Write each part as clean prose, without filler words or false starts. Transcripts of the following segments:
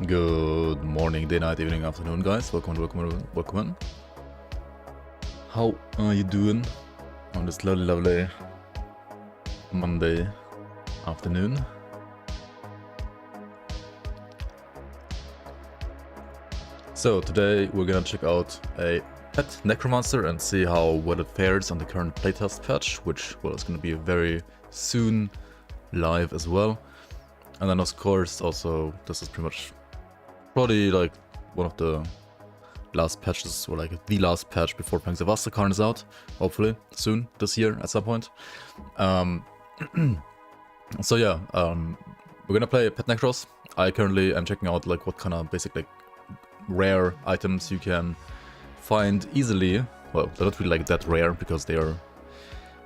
Good morning, day, night, evening, afternoon, guys. Welcome in. How are you doing on this lovely Monday afternoon? So today we're gonna check out a pet Necromancer and see how well it fares on the current playtest patch, which is gonna be very soon live as well. And then of course also this is pretty much probably like one of the last patches, or like the last patch before Fangs of Asterkarn is out, hopefully soon this year at some point. So yeah, we're gonna play Pet Necros. I currently am checking out like what kind of basic like rare items you can find easily. Well, they're not really like that rare because they are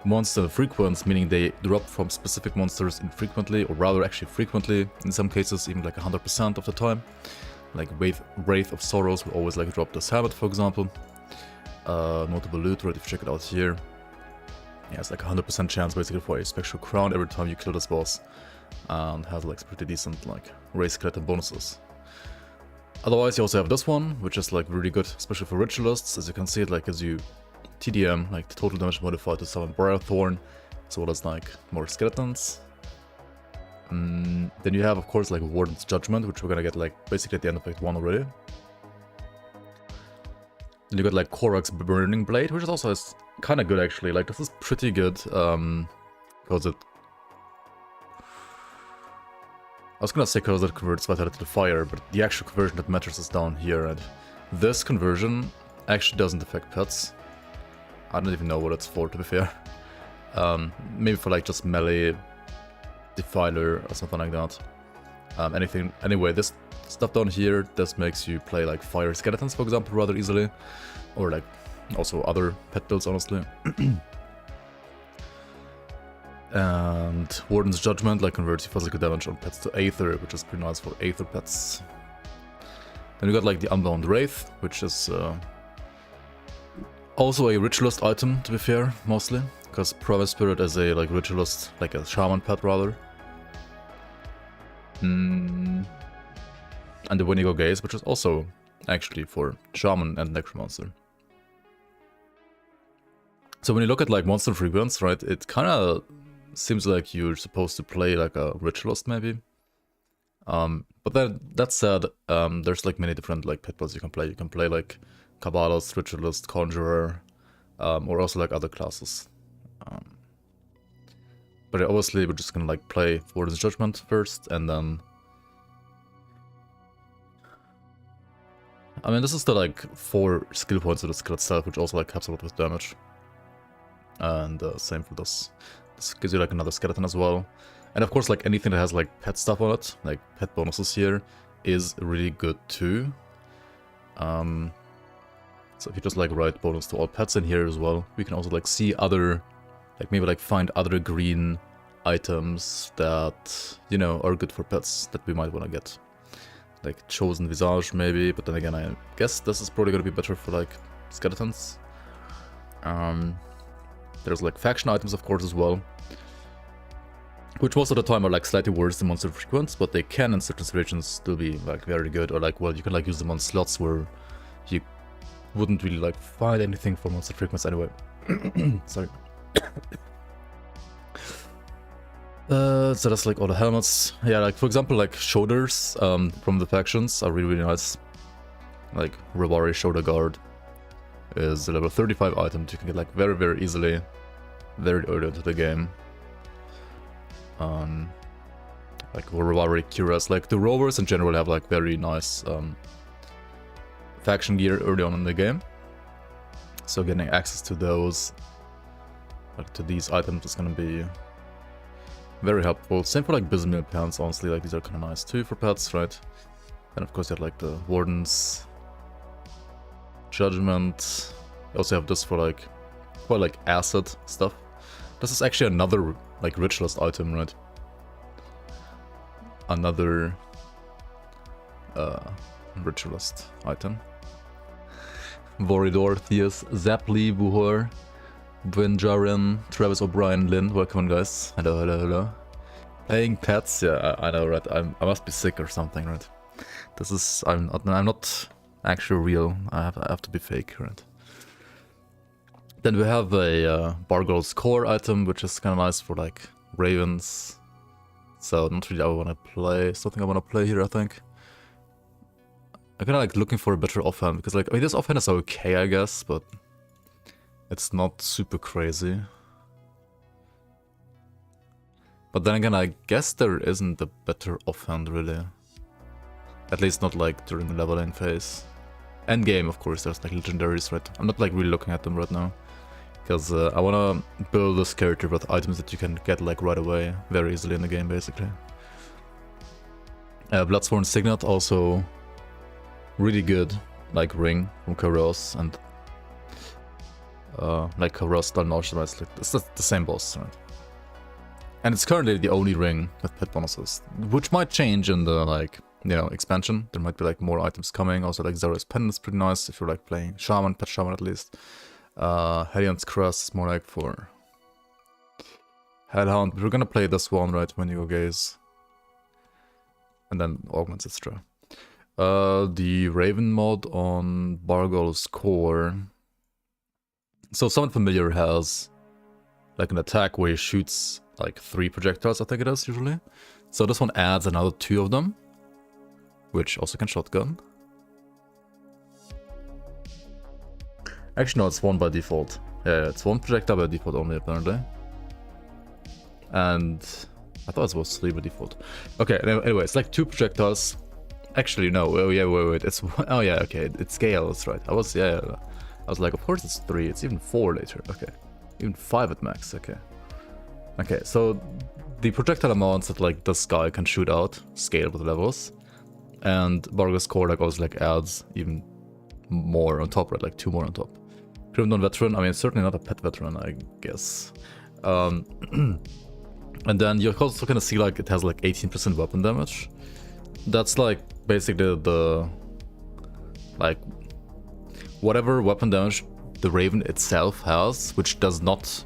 monster frequent, meaning they drop from specific monsters infrequently, or rather actually frequently in some cases, even like 100% of the time. Like Wraith of Sorrows will always like drop this helmet, for example. Notable loot, right, if you check it out here. Yeah, it's like 100% chance basically for a special crown every time you kill this boss. And has like pretty decent like race skeleton bonuses. Otherwise you also have this one, which is like really good, especially for ritualists. As you can see, it like gives you TDM, like the total damage modifier to summon Briarthorn, as well as like more skeletons. Then you have, of course, like Warden's Judgment, which we're gonna get like basically at the end of Act 1 already. Then you got like Korak's Burning Blade, which is also kind of good actually. Like this is pretty good because it. I was gonna say because it converts Vitality to fire, but the actual conversion that matters is down here, and this conversion actually doesn't affect pets. I don't even know what it's for, to be fair. Maybe for like just melee defiler or something like that. Anyway, this stuff down here, this makes you play like fire skeletons, for example, rather easily. Or like also other pet builds, honestly. And Warden's Judgment like converts your physical damage on pets to Aether, which is pretty nice for Aether pets. Then we got like the Unbound Wraith, which is also a ritualist item, to be fair, mostly. Because Promise Spirit is a like ritualist, like a shaman pet rather. And the Winigo Gaze, which is also actually for shaman and necromancer. So when you look at like monster frequency, right, it kind of seems like you're supposed to play like a ritualist maybe. But that said, there's like many different like pet builds you can play. You can play like Kabbalist, Ritualist, Conjurer, or also like other classes. But obviously we're just gonna like play Warden's Judgment first, and then I mean this is the like 4 skill points of the skill itself, which also like helps a lot with damage. And same for this. This gives you like another skeleton as well. And of course like anything that has like pet stuff on it, like pet bonuses here, is really good too. So if you just like write bonus to all pets in here as well, we can also like see other, like maybe like find other green items that, you know, are good for pets that we might want to get. Like Chosen Visage maybe, but then again I guess this is probably going to be better for like skeletons. There's like faction items of course as well, which most of the time are like slightly worse than monster frequency, but they can in certain situations still be like very good, or like, well, you can like use them on slots where you wouldn't really like find anything for monster frequency anyway. Sorry. So that's like all the helmets. Yeah, like for example, like shoulders from the factions are really nice. Like Rewari Shoulder Guard is a level 35 item you can get like very easily, very early into the game. Like Rewari Cuirass, like the rovers in general have like very nice faction gear early on in the game. So getting access to those, like to these items, is gonna be very helpful. Same for like Bismil pants, honestly, like these are kind of nice too for pets, right? And of course you have like the Warden's Judgment. You also have this for like, well, like acid stuff. This is actually another like ritualist item, right? Another ritualist item. Voridor, Theus, Zapli, Buhor, Bwinjarin, Travis O'Brien, Lynn, welcome on guys. Hello. Playing pets, yeah, I know, right? I must be sick or something, right? This is I'm not actually real. I have to be fake, right? Then we have a Bargold's core item, which is kind of nice for like ravens. So not really I want to play. Something I want to play here, I think. I'm kind of like looking for a better offhand because like I mean this offhand is okay, I guess, but it's not super crazy. But then again, I guess there isn't a better offhand really. At least not like during the leveling phase. Endgame, of course, there's like legendaries, right? I'm not like really looking at them right now. Because I want to build this character with items that you can get like right away, very easily in the game basically. Bloodsworn Signet also really good, like ring from Karos and like Karos Dalmartian, like it's the same boss, right? And it's currently the only ring with pet bonuses, which might change in the like, you know, expansion. There might be like more items coming. Also like Zara's Pen is pretty nice if you're like playing Shaman, Pet Shaman at least. Hellhound's Crest is more like for Hellhound. We're gonna play this one, right, when you go gaze. And then augments, etc. The Raven mod on Bargol's core. So Summon Familiar has like an attack where he shoots like 3 projectiles, I think it is usually. So this one adds another 2 of them, which also can shotgun. Actually no, it's 1 by default. Yeah, it's 1 projectile by default only apparently. And I thought it was 3 by default. Okay, anyway, it's like 2 projectiles. Actually no, oh yeah, wait, it's oh yeah, okay, it scales, right. I was like, of course it's 3, it's even 4 later, okay. Even 5 at max, okay. Okay, so the projectile amounts that like this guy can shoot out scale with levels. And Bargol's core like also like adds even more on top, right? Like 2 more on top. Criminal veteran, I mean certainly not a pet veteran, I guess. And then you're also gonna see like it has like 18% weapon damage. That's like basically the like whatever weapon damage the Raven itself has, which does not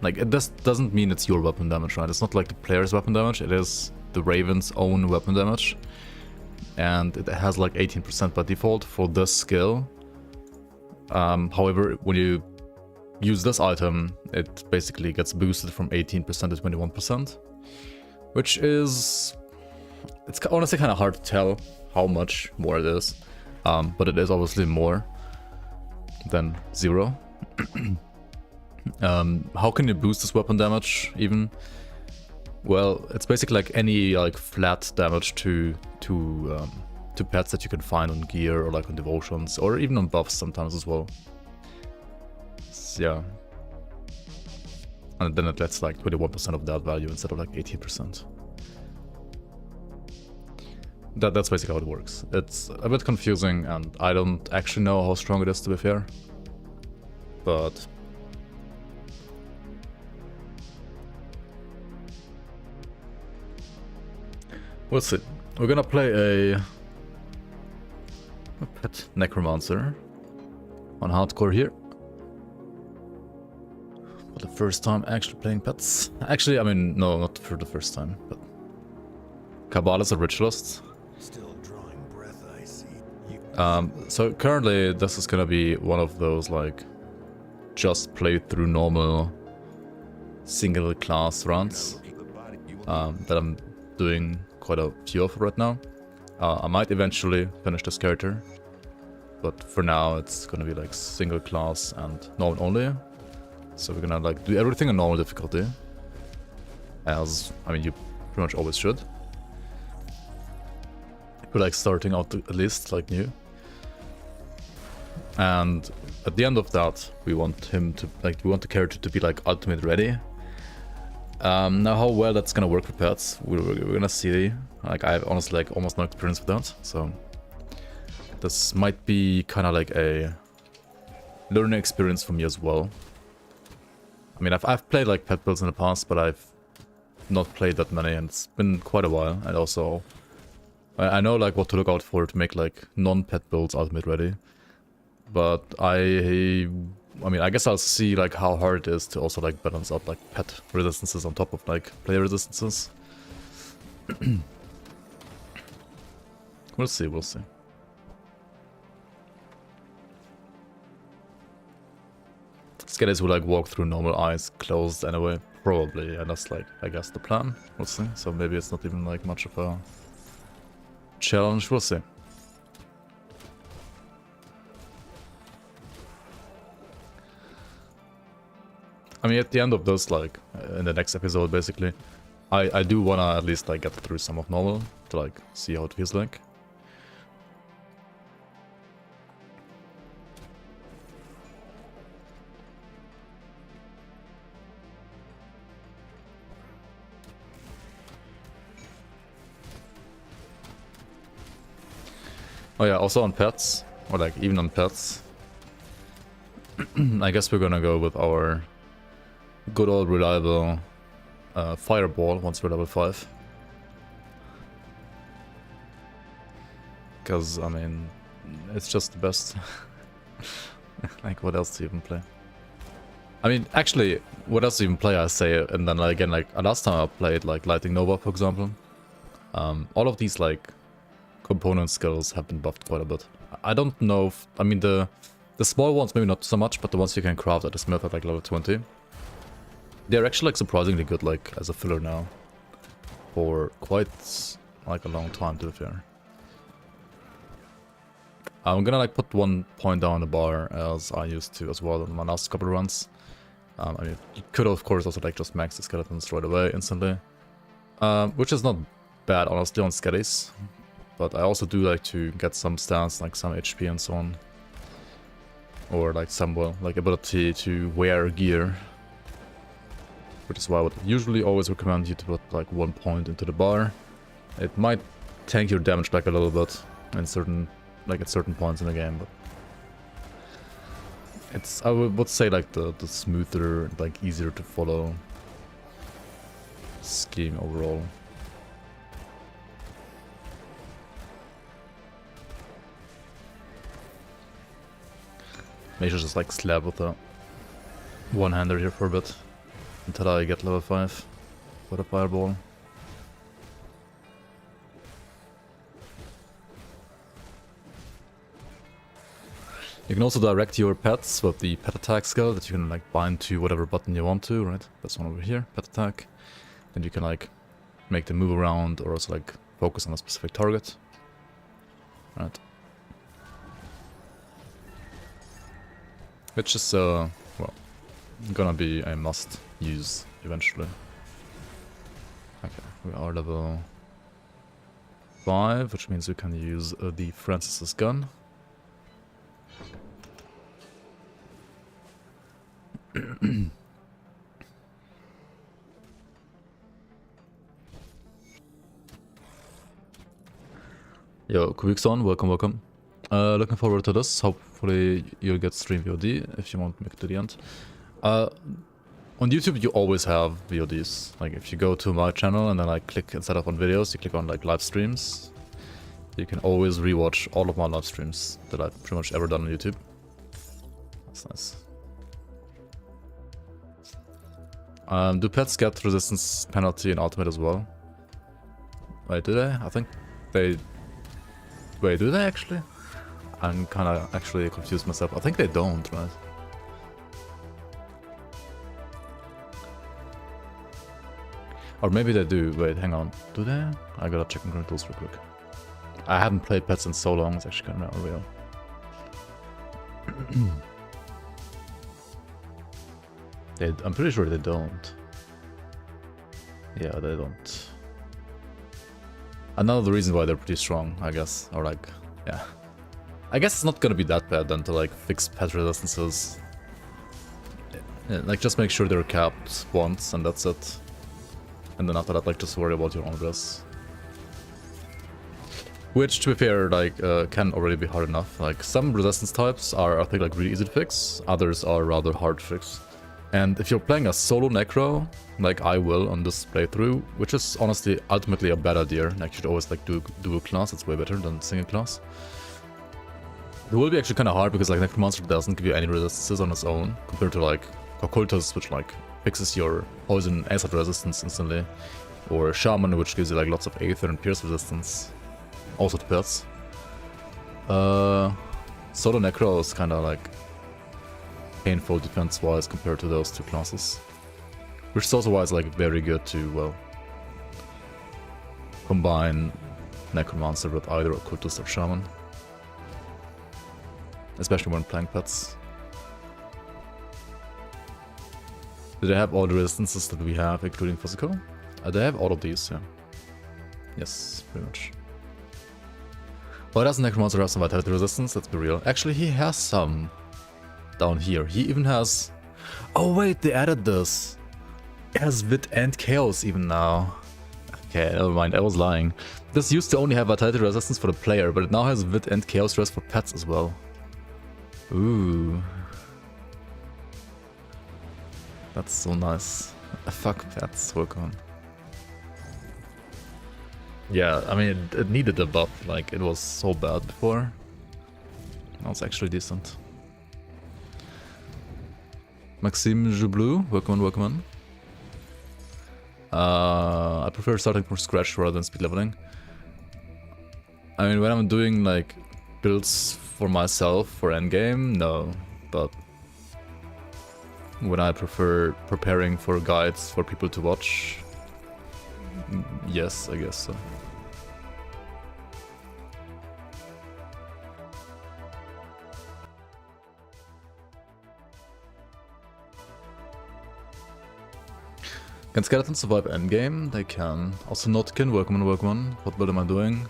like it doesn't mean it's your weapon damage, right? It's not like the player's weapon damage, it is the Raven's own weapon damage. And it has like 18% by default for this skill. However, when you use this item, it basically gets boosted from 18% to 21%. Which is... it's honestly kind of hard to tell how much more it is. But it is obviously more than 0. How can you boost this weapon damage even? Well, it's basically like any like flat damage to pets that you can find on gear or like on devotions or even on buffs sometimes as well. So, yeah. And then it lets like 21% of that value instead of like 18%. That's basically how it works. It's a bit confusing and I don't actually know how strong it is, to be fair. But we'll see. We're gonna play a pet Necromancer on hardcore here. For the first time actually playing pets. Actually, I mean, no, not for the first time, but Cabal is a ritualist. Still drawing breath, I see. So currently this is gonna be one of those like just play through normal single class runs that I'm doing quite a few of right now. I might eventually finish this character, but for now it's gonna be like single class and normal only. So we're gonna like do everything on normal difficulty, as I mean you pretty much always should. We're like starting out at least like new, and at the end of that we want him to like we want the character to be like ultimate ready. Now how well that's gonna work for pets, we're gonna see. Like I have honestly like almost no experience with that, so this might be kind of like a learning experience for me as well. I mean I've played like pet builds in the past, but I've not played that many and it's been quite a while, and also I know like what to look out for to make like non-pet builds ultimate ready. But I mean, I guess I'll see like how hard it is to also like balance out like pet resistances on top of like player resistances. We'll see, we'll see. Skaters will like walk through normal eyes closed anyway, probably, and that's like, I guess, the plan. We'll see. So maybe it's not even like much of a challenge, we'll see. I mean, at the end of this, like, in the next episode, basically, I do wanna at least, like, get through some of normal to, like, see how it feels like. Oh yeah, also on pets, or like even on pets, I guess we're gonna go with our good old reliable fireball once we're level 5. Because, I mean, it's just the best. Like, what else do you even play? I mean, actually, what else do you even play, I say, and then again, like, last time I played, like, Lightning Nova, for example. All of these, like, component skills have been buffed quite a bit. I don't know if, I mean, the small ones maybe not so much, but the ones you can craft at the smith at like level 20, they're actually like surprisingly good, like as a filler now, for quite like a long time, to be fair. I'm gonna like put 1 point down the bar as I used to as well in my last couple of runs. I mean, you could of course also like just max the skeletons right away instantly, which is not bad honestly on skellies. But I also do like to get some stats, like some HP and so on. Or like some, well, like ability to wear gear. Which is why I would usually always recommend you to put like 1 point into the bar. It might tank your damage back a little bit in certain, like at certain points in the game, but it's, I would say like the smoother, like easier to follow scheme overall. Maybe I should just like slap with a one-hander here for a bit until I get level 5 with a fireball. You can also direct your pets with the pet attack skill that you can like bind to whatever button you want to, right? That's one over here, pet attack. Then you can like make them move around or also like focus on a specific target. Right. Which is, well, gonna be a must use eventually. Okay, we are level 5, which means we can use the Francis's gun. Yo, Kubikson, welcome, welcome. Looking forward to this. Hopefully you'll get stream VOD if you want to make it to the end. On YouTube you always have VODs. Like if you go to my channel and then like click instead of on videos, you click on like live streams. You can always rewatch all of my live streams that I've pretty much ever done on YouTube. That's nice. Do pets get resistance penalty in Ultimate as well? Wait, do they? I think they... Wait, do they actually? I'm kinda actually confused myself. I think they don't, right? Or maybe they do. Wait, hang on. Do they? I gotta check on grimtools real quick. I haven't played pets in so long, it's actually kinda unreal. I'm pretty sure they don't. Yeah, they don't. Another reason why they're pretty strong, I guess. Or like, yeah. I guess it's not gonna be that bad then to like fix pet resistances. Yeah, like just make sure they're capped once and that's it. And then after that, like just worry about your own res. Which, to be fair, like can already be hard enough. Like some resistance types are, I think, like really easy to fix. Others are rather hard to fix. And if you're playing a solo Necro, like I will on this playthrough, which is honestly ultimately a bad idea. Like you should always like do dual class. It's way better than single class. It will be actually kind of hard because like Necromancer doesn't give you any resistances on its own compared to like Occultus, which like fixes your poison acid resistance instantly, or Shaman, which gives you like lots of Aether and Pierce resistance. Also to pets. Solo Necro is kinda like painful defense-wise compared to those two classes. Which is also why it's like very good to, well, combine Necromancer with either Occultist or Shaman. Especially when playing pets. Do they have all the resistances that we have, including physical? They have all of these, yeah. Yes, pretty much. Why doesn't Necromancer have some vitality resistance? Let's be real. Actually, he has some down here. He even has... Oh wait, they added this. It has Wit and Chaos even now. Okay, never mind, I was lying. This used to only have vitality resistance for the player, but it now has Wit and Chaos Rest for pets as well. Ooh. That's so nice. Fuck pets, work on. Yeah, I mean, it needed a buff, like, it was so bad before. Now it's actually decent. Maxime Joublou, welcome on. I prefer starting from scratch rather than speed leveling. I mean, when I'm doing, like, builds for myself for endgame, no, but when I prefer preparing for guides for people to watch, yes, I guess so. Can skeletons survive endgame? They can. Also Notkin, welcome on. What build am I doing?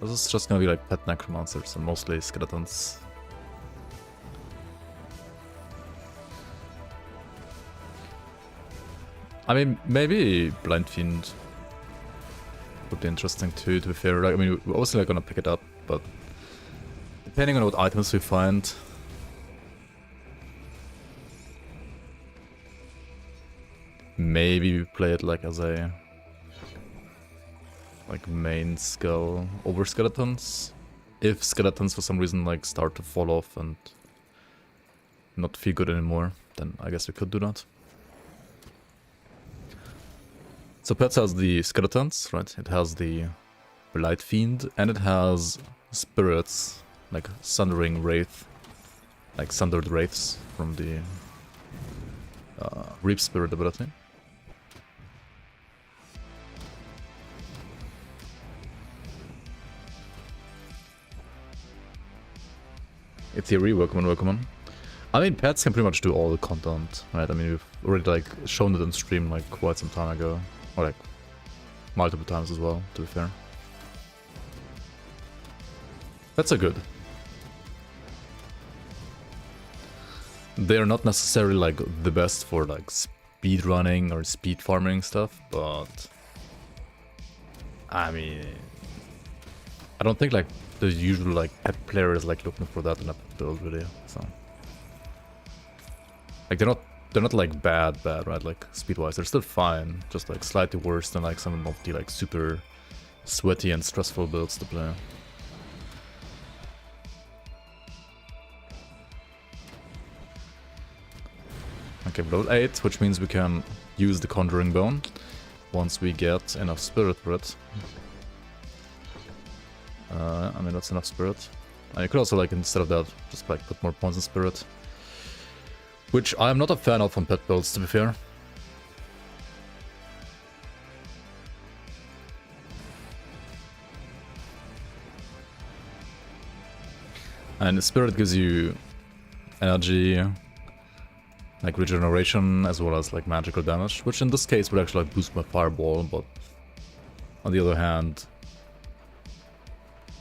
This is just gonna be like pet necromancers, so mostly skeletons. I mean, maybe Blind Fiend would be interesting too, to be fair. Like, I mean, we're obviously not gonna pick it up, but depending on what items we find. Maybe we play it like as a like main skill over skeletons. If skeletons for some reason like start to fall off and not feel good anymore, then I guess we could do that. So pets has the skeletons, right? It has the Blight Fiend, and it has spirits, like Sundering Wraith, like Sundered Wraiths from the Reap Spirit ability. In theory, welcome on. I mean, pets can pretty much do all the content, right? I mean, we've already like shown it on stream like quite some time ago, or like multiple times as well, to be fair. Pets are good. They're not necessarily like the best for like speed running or speed farming stuff, but I mean, I don't think like the usual like pet player is like looking for that in a build really. So like they're not like bad, right? Like speed wise, they're still fine, just like slightly worse than like some of the like super sweaty and stressful builds to play. Okay, level 8, which means we can use the Conjuring Bone once we get enough spirit for it. I mean, that's enough spirit. And you could also, like, instead of that, just like put more points in spirit. Which I'm not a fan of on pet builds, to be fair. And spirit gives you energy, like regeneration, as well as like magical damage, which in this case would actually like boost my fireball, but on the other hand,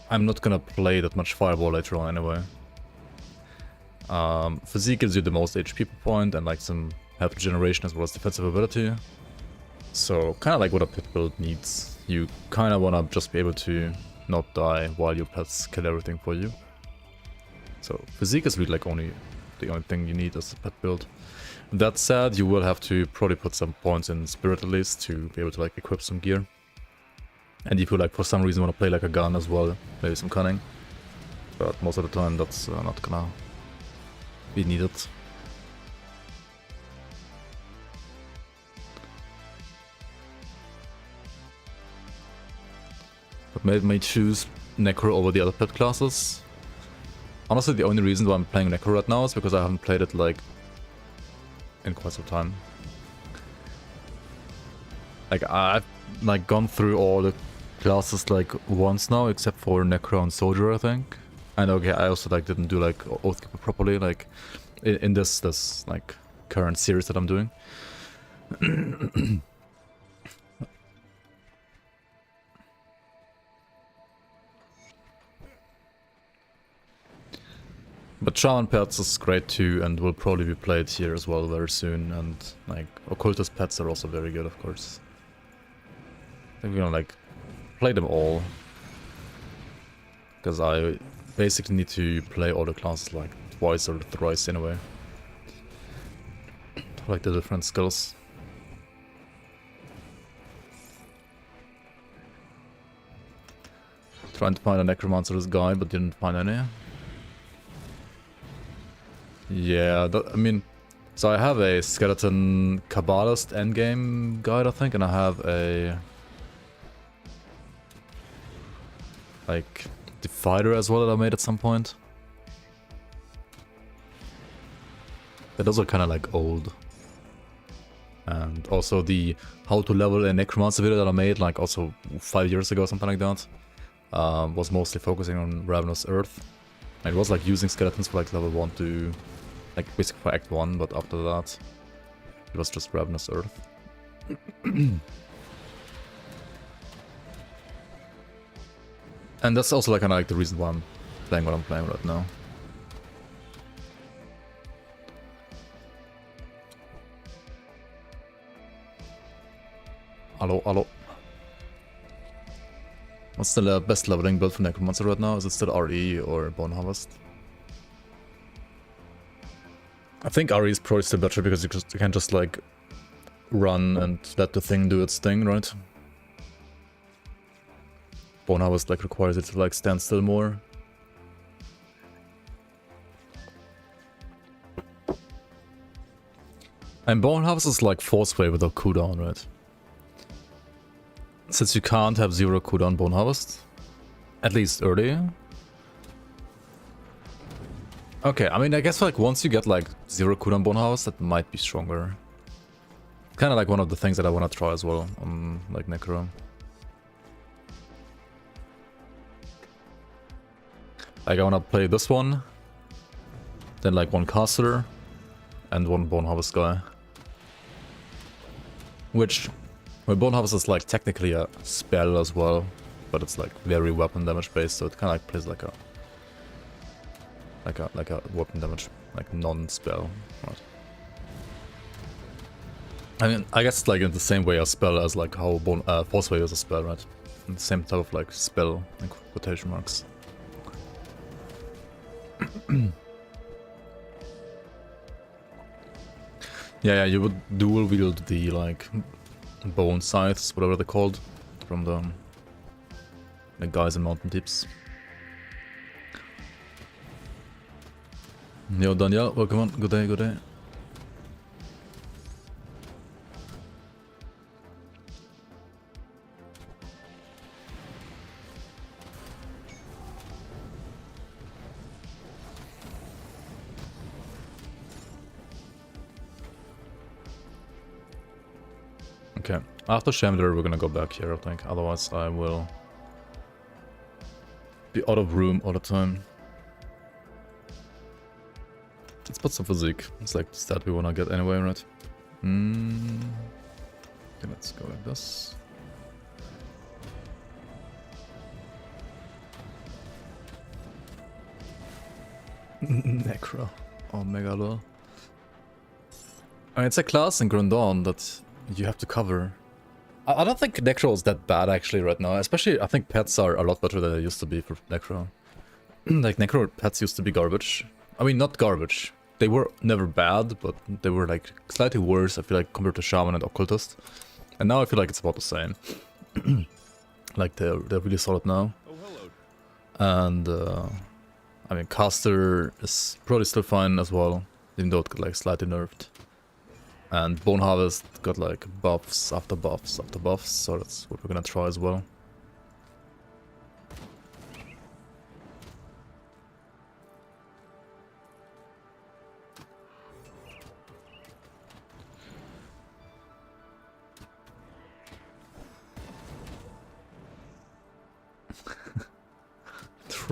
I'm not gonna play that much fireball later on anyway. Physique gives you the most HP per point and like some health regeneration as well as defensive ability. So kind of like what a pet build needs. You kind of want to just be able to not die while your pets kill everything for you. So physique is really like the only thing you need as a pet build. That said, you will have to probably put some points in spirit at least to be able to like equip some gear. And if you like for some reason want to play like a gun as well, maybe some cunning. But most of the time that's not gonna be needed. But maybe may choose Necro over the other pet classes. Honestly, the only reason why I'm playing Necro right now is because I haven't played it like in quite some time. Like I've like gone through all the classes like once now, except for Necro and Soldier, I think. And okay, I also like didn't do like Oathkeeper properly, like in this like current series that I'm doing. But Shaman Pets is great too, and will probably be played here as well very soon. And like Occultist Pets are also very good, of course. I think we're gonna like play them all, because I basically need to play all the classes like twice or thrice in a way. Like the different skills. Trying to find a Necromancer this guy, but didn't find any. Yeah, I mean, so I have a Skeleton Kabbalist Endgame guide, I think, and I have a like Divider as well that I made at some point. But those are kind of like old. And also the how to level a Necromancer video that I made like also 5 years ago, something like that, was mostly focusing on Ravenous Earth. And it was like using skeletons for like level 1 to like basically for Act 1, but after that it was just Ravenous Earth. And that's also like kind of like the reason why I'm playing what I'm playing right now. Hello. What's the best leveling build for Necromancer right now? Is it still RE or Bone Harvest? I think RE is probably still better because you can just like run and let the thing do its thing, right? Bone Harvest like requires it to like stand still more. And Bone Harvest is like Force Wave without cooldown, right? Since you can't have 0 cooldown Bone Harvest, at least early. Okay, I mean, I guess like once you get like 0 cooldown Bone Harvest, that might be stronger. Kind of like one of the things that I want to try as well on like Necro. Like I want to play this one, then like one caster, and one Bone Harvest guy. Which, well, Bone Harvest is like technically a spell as well, but it's like very weapon damage based, so it kind of like plays like a weapon damage, like non-spell. Right. I mean, I guess like in the same way a spell as like how Force Wave is a spell, right? And the same type of like spell in quotation marks. Yeah, you would dual wield the like bone scythes, whatever they're called, from the guys in Mountain Deeps. Yo, Daniel, welcome on. Good day, good day. Okay, after Shambler we're gonna go back here, I think. Otherwise I will be out of room all the time. Let's put some physique. It's like the stat we wanna get anyway, right? Okay, let's go like this. Necro. Oh, mega lol. I mean, it's a class in Grand Dawn that you have to cover. I don't think Necro is that bad actually right now. Especially, I think pets are a lot better than they used to be for Necro. Like, Necro pets used to be garbage. I mean, not garbage. They were never bad, but they were like slightly worse, I feel like, compared to Shaman and Occultist. And now I feel like it's about the same. Like, they're really solid now. Oh, hello. And, I mean, Caster is probably still fine as well, even though it got like slightly nerfed. And Bone Harvest got like buffs after buffs after buffs, so that's what we're gonna try as well.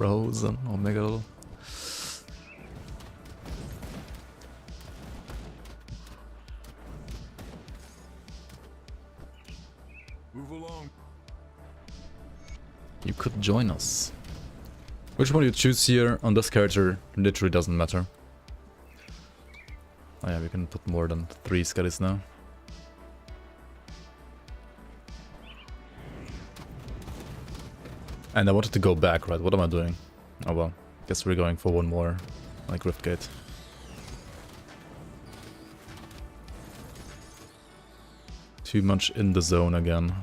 Frozen, oh my god. Move along. You could join us. Which one you choose here on this character literally doesn't matter. Oh yeah, we can put more than 3 Scuddies now. And I wanted to go back, right? What am I doing? Oh well, guess we're going for one more, like Riftgate. Too much in the zone again.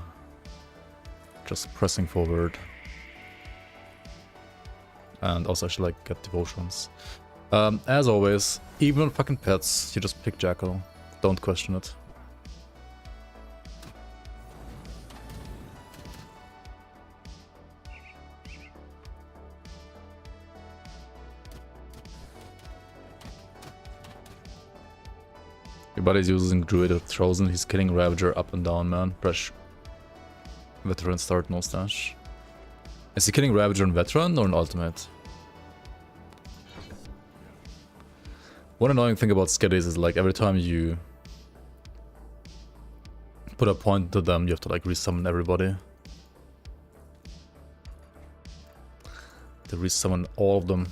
Just pressing forward. And also I should like get devotions. As always, even on fucking pets, you just pick Jackal. Don't question it. Your body's using Druid of Frozen, he's killing Ravager up and down, man. Fresh Veteran start, no stash. Is he killing Ravager on Veteran or an Ultimate? One annoying thing about Skiddies is like every time you put a point to them, you have to like resummon everybody. To resummon all of them.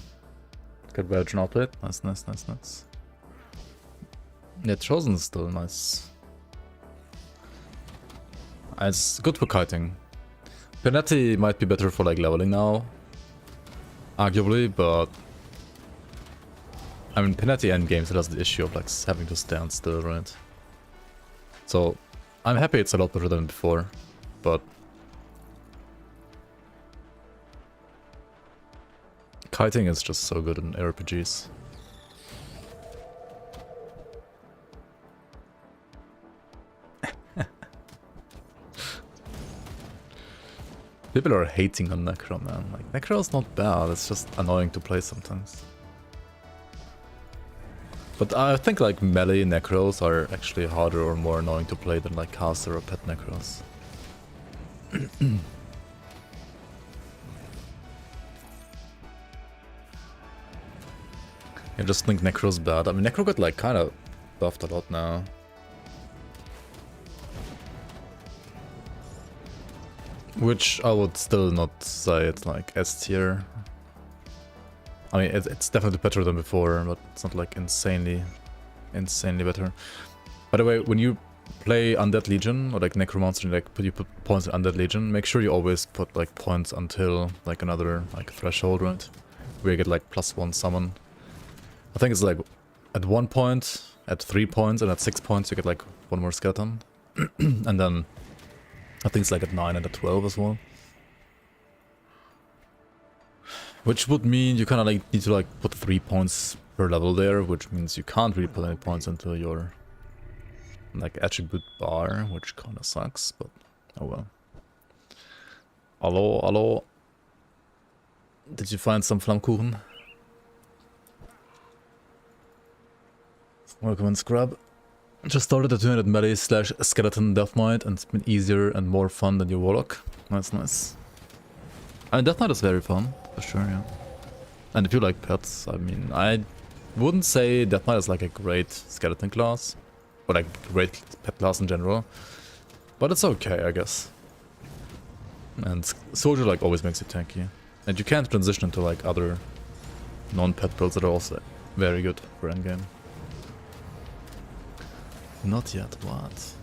Get Ravager outplayed. Nice, nice, nice, nice. Yeah, Chosen is still nice. It's good for kiting. Penetti might be better for like leveling now, arguably, but I mean Penetti Endgame still has the issue of like having to stand still, right? So I'm happy it's a lot better than before, but kiting is just so good in RPGs. People are hating on Necro, man. Like, Necro's not bad, it's just annoying to play sometimes. But I think like melee Necros are actually harder or more annoying to play than like caster or pet Necros. I just think Necro's bad. I mean, Necro got like kind of buffed a lot now. Which I would still not say it's like S tier. I mean, it's definitely better than before, but it's not like insanely better. By the way, when you play Undead Legion or like Necromancer, like you put points in Undead Legion, make sure you always put like points until like another like threshold, right? Where you get like +1 summon. I think it's like at 1 point, at 3 points, and at 6 points you get like 1 more skeleton, and then I think it's like at 9 and at 12 as well. Which would mean you kind of like need to like put 3 points per level there, which means you can't really put any points into your like attribute bar, which kind of sucks, but oh well. Hello, hello. Did you find some Flammkuchen? Welcome and scrub. Just started a 200 melee / skeleton death knight and it's been easier and more fun than your warlock. That's nice. I mean, death knight is very fun, for sure, yeah. And if you like pets, I mean, I wouldn't say death knight is like a great skeleton class, or like great pet class in general, but it's okay, I guess. And soldier like always makes it tanky, and you can't transition into like other non-pet builds that are also very good for endgame. Not yet, what?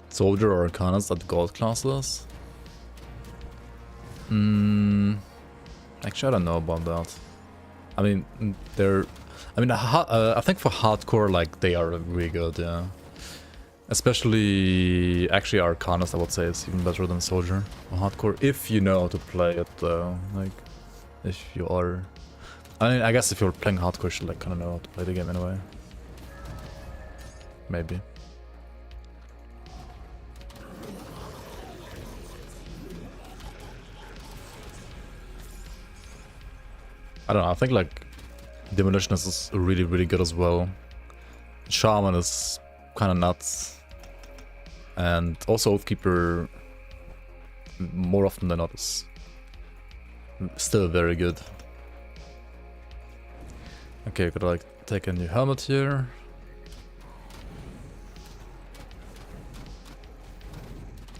Soldier or Arcanist at gold classes? Actually, I don't know about that. I mean, they're... I mean, I think for hardcore, like, they are really good, yeah. Especially, actually, Arcanist, I would say, is even better than Soldier for hardcore, if you know how to play it, though. Like, if you are... I mean, I guess if you're playing hardcore, you should, like, kind of know how to play the game anyway. Maybe. I don't know, I think, like, Demolitionist is really, really good as well. Shaman is kind of nuts. And also Oathkeeper, more often than not, is still very good. Okay, gotta like take a new helmet here.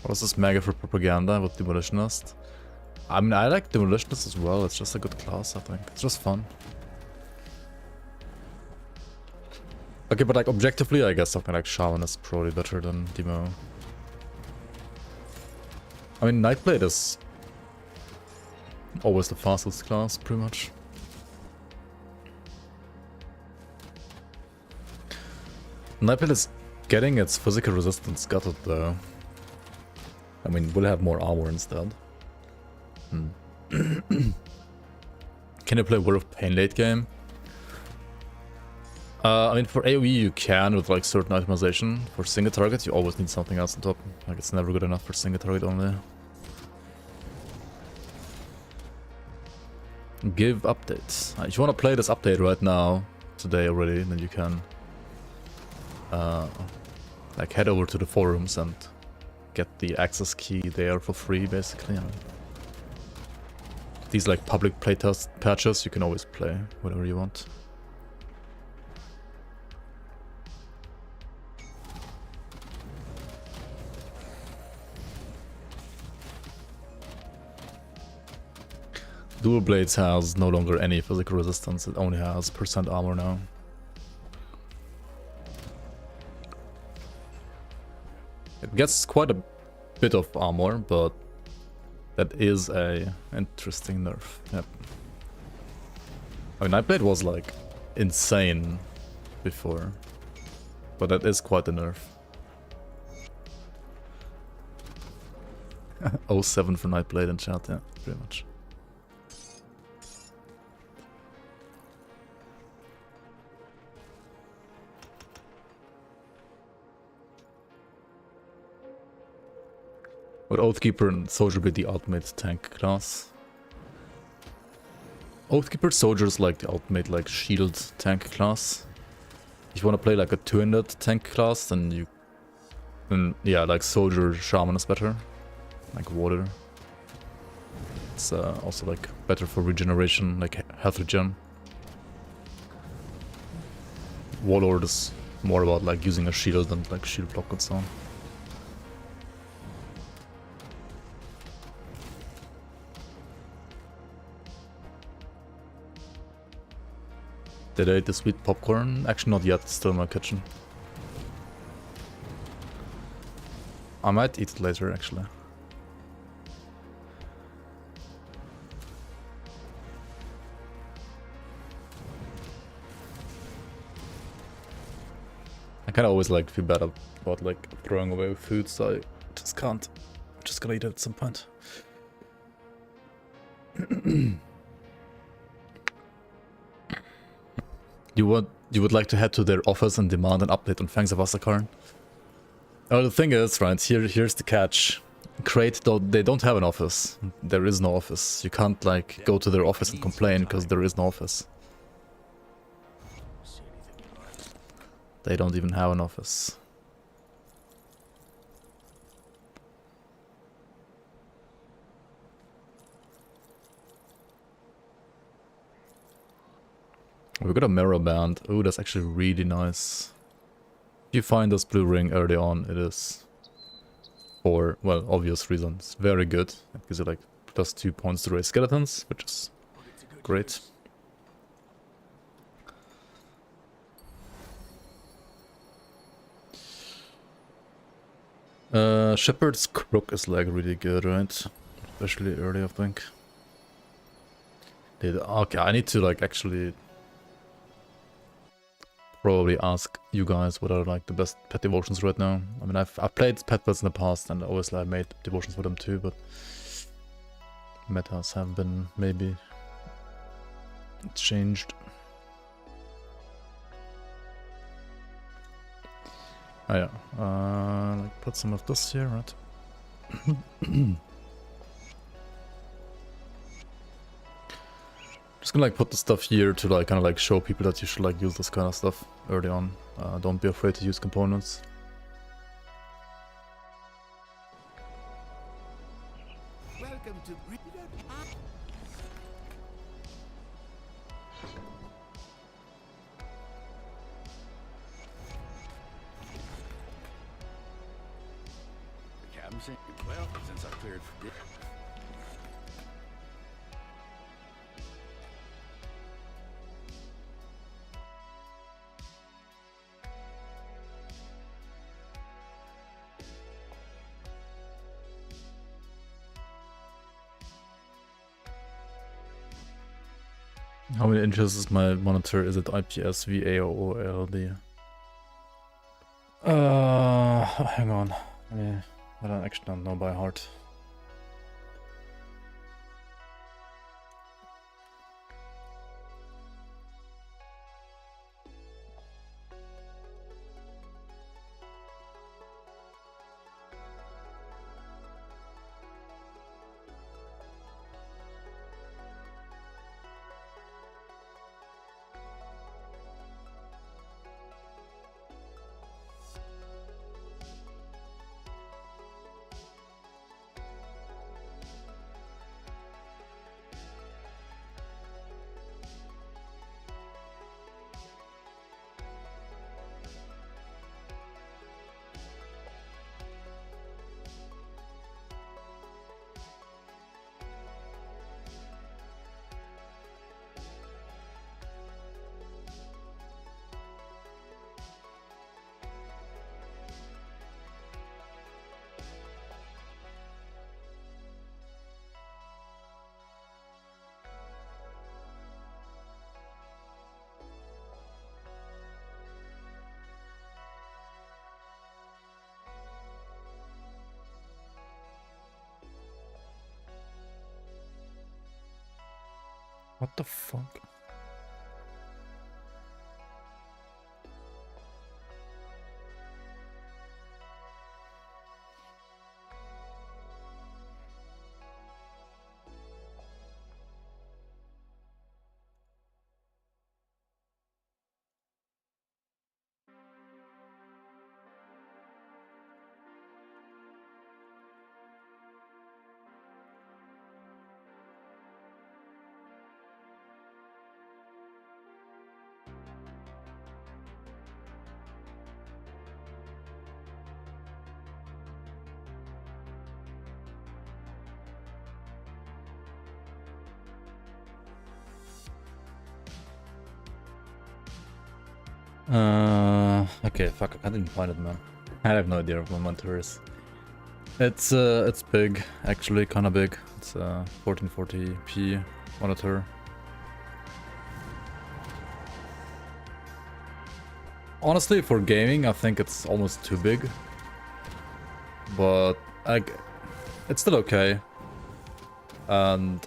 What is this mega for propaganda with Demolitionist? I mean, I like Demolitionist as well, it's just a good class, I think. It's just fun. Okay, but like objectively, I guess something like Shaman is probably better than Demo. I mean, Nightblade is always the fastest class, pretty much. Nightblade is getting its physical resistance gutted though. I mean, we'll have more armor instead. Can you play Word of Pain late game? I mean, for AoE you can with like certain itemization. For single target you always need something else on top. Like it's never good enough for single target only. Give updates. If you want to play this update right now, today already, then you can like head over to the forums and get the access key there for free, basically. These like public playtest patches, you can always play whatever you want. Dual Blades has no longer any physical resistance, it only has % armor now. It gets quite a bit of armor, but that is a interesting nerf. Yep. I mean, Nightblade was like insane before, but that is quite a nerf. 07 for Nightblade in chat, yeah, pretty much. Would Oathkeeper and Soldier be the ultimate tank class? Oathkeeper Soldier is like the ultimate like shield tank class. If you want to play like a 2-handed tank class, then you... Then yeah, like Soldier Shaman is better. Like water. It's also like better for regeneration, like health regen. Warlord is more about like using a shield and like shield block and so on. Did I eat the sweet popcorn? Actually not yet, still in my kitchen. I might eat it later actually. I kinda always like feel bad about like throwing away food, so I just can't. I'm just gonna eat it at some point. You would like to head to their office and demand an update on Fangs of Asterkarn? Oh, the thing is, right, here's the catch. Crate, they don't have an office. There is no office. You can't like go to their office and complain because there is no office. They don't even have an office. We got a mirror band. Oh, that's actually really nice. If you find this blue ring early on, it is, for, well, obvious reasons, very good. It gives you like +2 points to raise skeletons, which is great. Shepherd's Crook is like really good, right? Especially early, I think. Okay, I need to like actually probably ask you guys what are like the best pet devotions right now. I mean, I've played pet pets in the past and obviously I made devotions for them too, but metas have been maybe changed. Oh yeah, like put some of this here, right? Just gonna like put the stuff here to like kind of like show people that you should like use this kind of stuff early on. Don't be afraid to use components. Welcome to well, since I cleared for this. How many inches is my monitor? Is it IPS, VA, or OLED? Hang on. I don't actually know by heart. What the fuck? Okay, fuck, I didn't find it, man. I have no idea what my monitor is. It's big, actually, kinda big. It's a 1440p monitor. Honestly, for gaming, I think it's almost too big. But, it's still okay. And,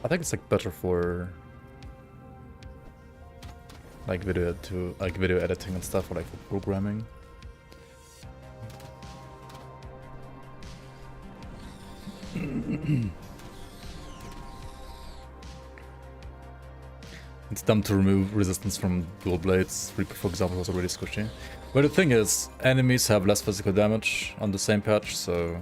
I think it's like better for like video editing and stuff, or like for programming. It's dumb to remove resistance from dual blades. Reaper, for example, was already squishy. But the thing is, enemies have less physical damage on the same patch, so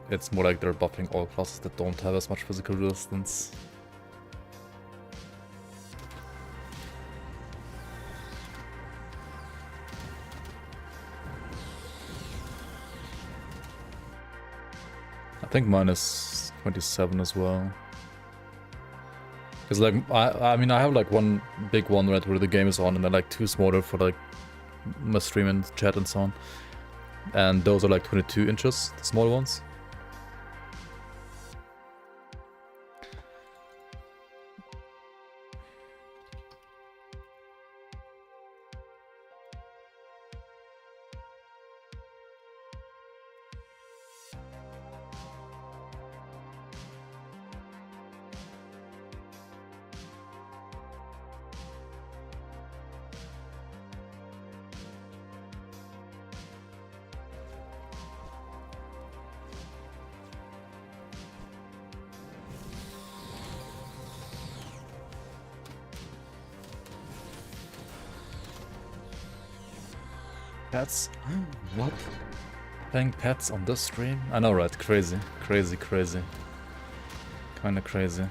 it's more like they're buffing all classes that don't have as much physical resistance. I think mine is 27 as well. Because like, I mean, I have like one big one right where the game is on, and then like two smaller for like my stream and chat and so on. And those are like 22 inches, the small ones. Pets? What? Playing pets on this stream? I know, right? Crazy. Crazy, crazy. Kinda crazy.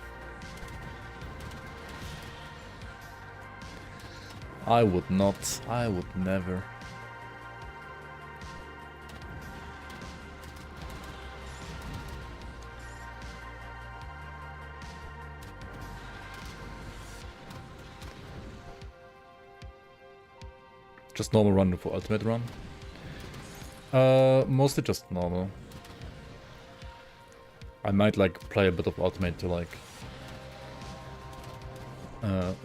I would not. I would never. Just normal run for ultimate run? Mostly just normal. I might like play a bit of ultimate to like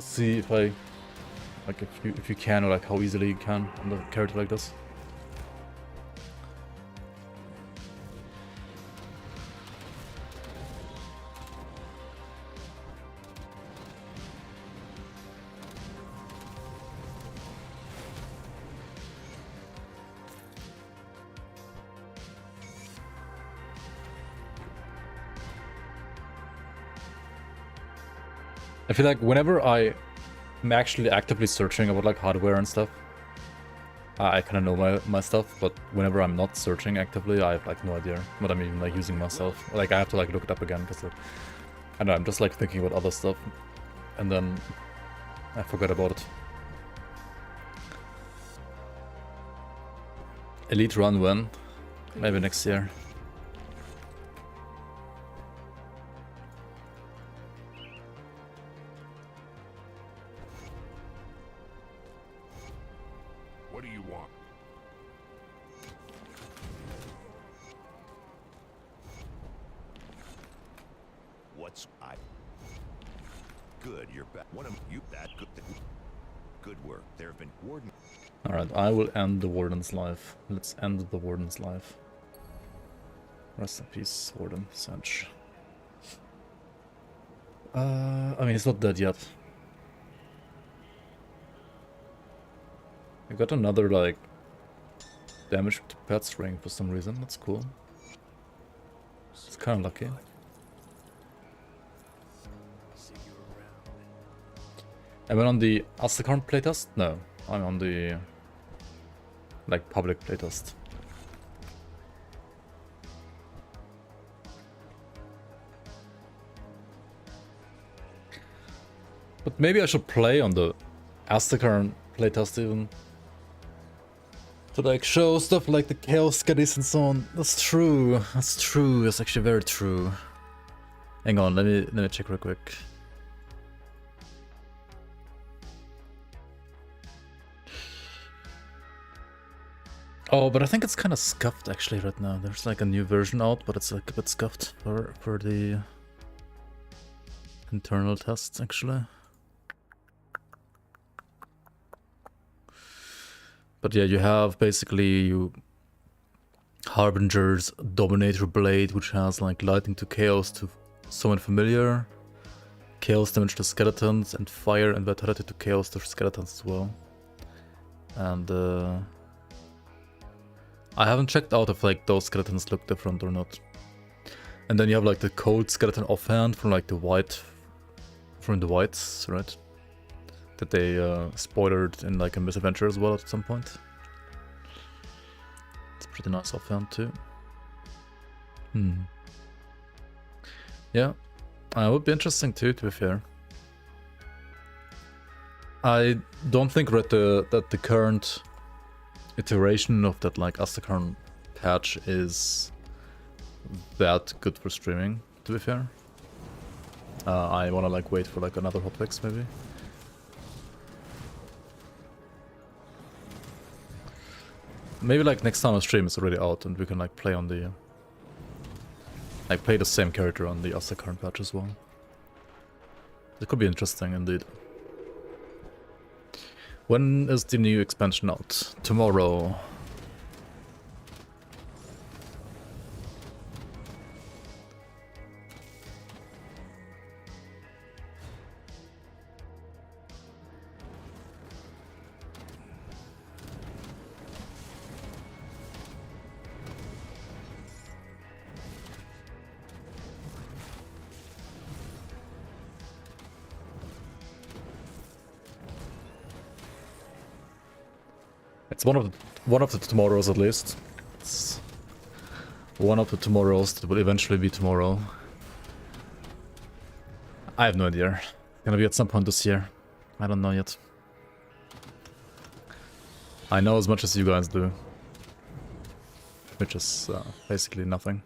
see if I like if you can, or like how easily you can on a character like this. I feel like whenever I'm actually actively searching about like hardware and stuff, I kind of know my stuff, but whenever I'm not searching actively, I have like no idea what I'm even like using myself. Like I have to like look it up again because I don't know, I'm just like thinking about other stuff and then I forgot about it. Elite run when? Maybe next year. What do you want? What's I? Good, you're back. What am you that good? Good work. There have been warden. Alright, I will end the Warden's life. Let's end the Warden's life. Rest in peace, Warden, Sanch. I mean, he's not dead yet. I got another, like, damage to pet's ring for some reason. That's cool. It's kind of lucky. Am I on the Asterkarn playtest? No, I'm on the, like, public playtest. But maybe I should play on the Asterkarn playtest even. To like show stuff like the chaos caddies and so on. That's true. That's true. That's actually very true. Hang on, let me check real quick. Oh, but I think it's kind of scuffed actually right now. There's like a new version out, but it's like a bit scuffed for the internal tests actually. But yeah, you have basically Harbinger's Dominator Blade, which has like lightning to chaos to summon familiar, chaos damage to skeletons, and fire and vitality to chaos to skeletons as well. And I haven't checked out if like those skeletons look different or not. And then you have like the cold skeleton offhand from like the whites, right? That they spoiled in like a misadventure as well at some point. It's pretty nice offhand too. Yeah, it would be interesting too, to be fair. I don't think that the current iteration of that like Asterkarn patch is that good for streaming, to be fair. I wanna like wait for like another hotfix maybe. Maybe like next time I stream it's already out and we can like play on the like play the same character on the Asterkarn patch as well. It could be interesting indeed. When is the new expansion out? Tomorrow. It's one of the tomorrows at least. It's one of the tomorrows that will eventually be tomorrow. I have no idea. It's gonna be at some point this year. I don't know yet. I know as much as you guys do. Which is basically nothing.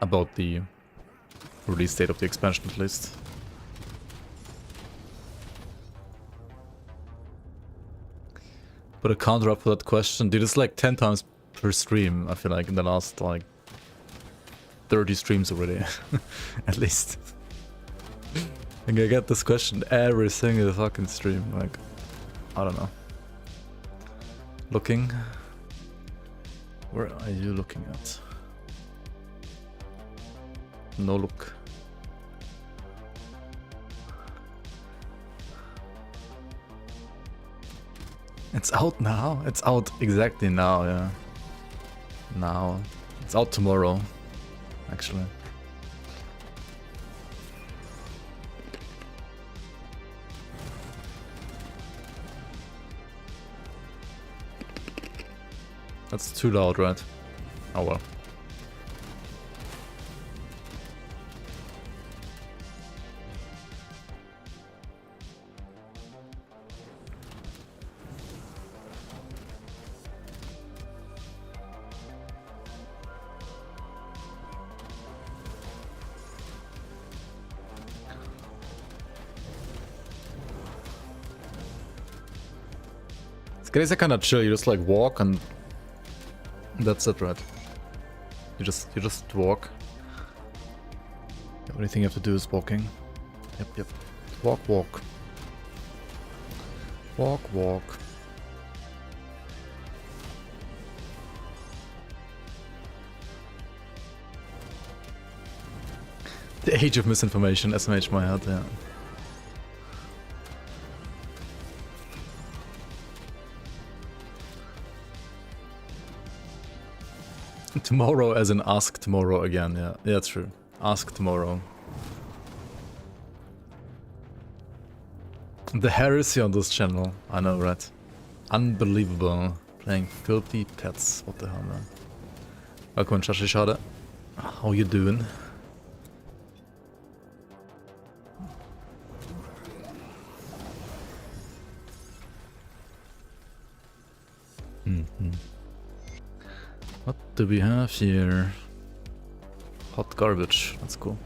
About the release date of the expansion at least. But a counter up for that question, dude, it's like 10 times per stream, I feel like, in the last, like, 30 streams already. At least. Like, I get this question every single fucking stream, like, I don't know. Looking? Where are you looking at? No look. It's out now? It's out exactly now, yeah. Now. It's out tomorrow, actually. That's too loud, right? Oh well. It's kind of chill. You just like walk and that's it, right? You just walk. The only thing you have to do is walking. Yep. Walk. Walk. The age of misinformation, SMH my head, yeah. Tomorrow as in ask tomorrow again, yeah. Yeah, true. Ask tomorrow. The heresy on this channel. I know, right? Unbelievable. Playing filthy pets. What the hell, man? Welcome, Shashishada. How you doing? What do we have here? Hot garbage. That's cool.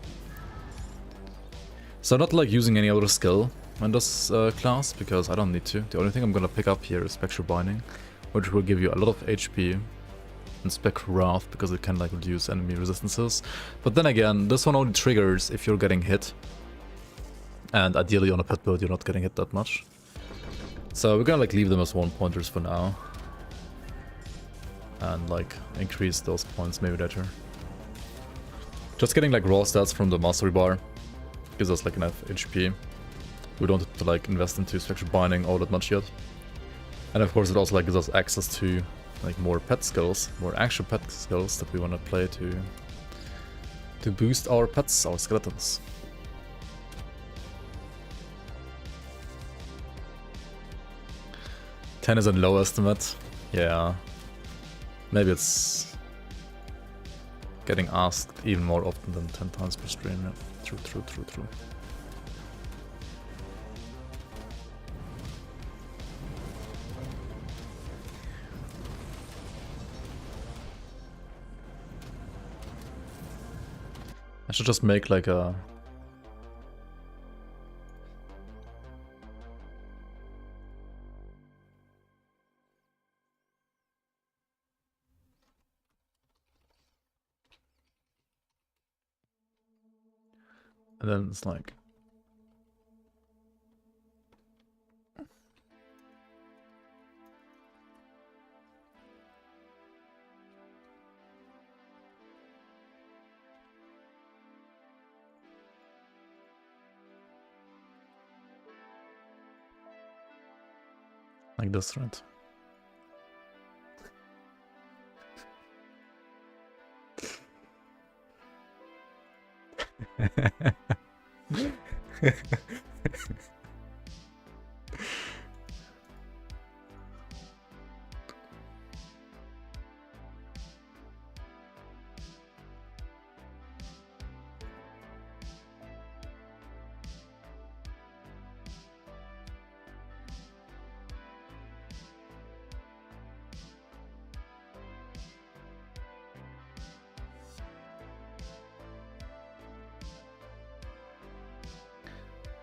So I'm not like using any other skill in this class because I don't need to. The only thing I'm gonna pick up here is Spectral Binding, which will give you a lot of HP, and Spectral Wrath because it can like reduce enemy resistances. But then again, this one only triggers if you're getting hit, and ideally on a pet build you're not getting hit that much. So we're gonna like leave them as 1-pointers for now. And like increase those points maybe later. Just getting like raw stats from the mastery bar gives us like enough HP. We don't have to like invest into Spectral Binding all that much yet. And of course it also like gives us access to like more pet skills, more actual pet skills that we want to play to boost our pets, our skeletons. $10 is a low estimate. Yeah. Maybe it's getting asked even more often than 10 times per stream. Yeah. True. I should just make like a... And then it's like... like this, right?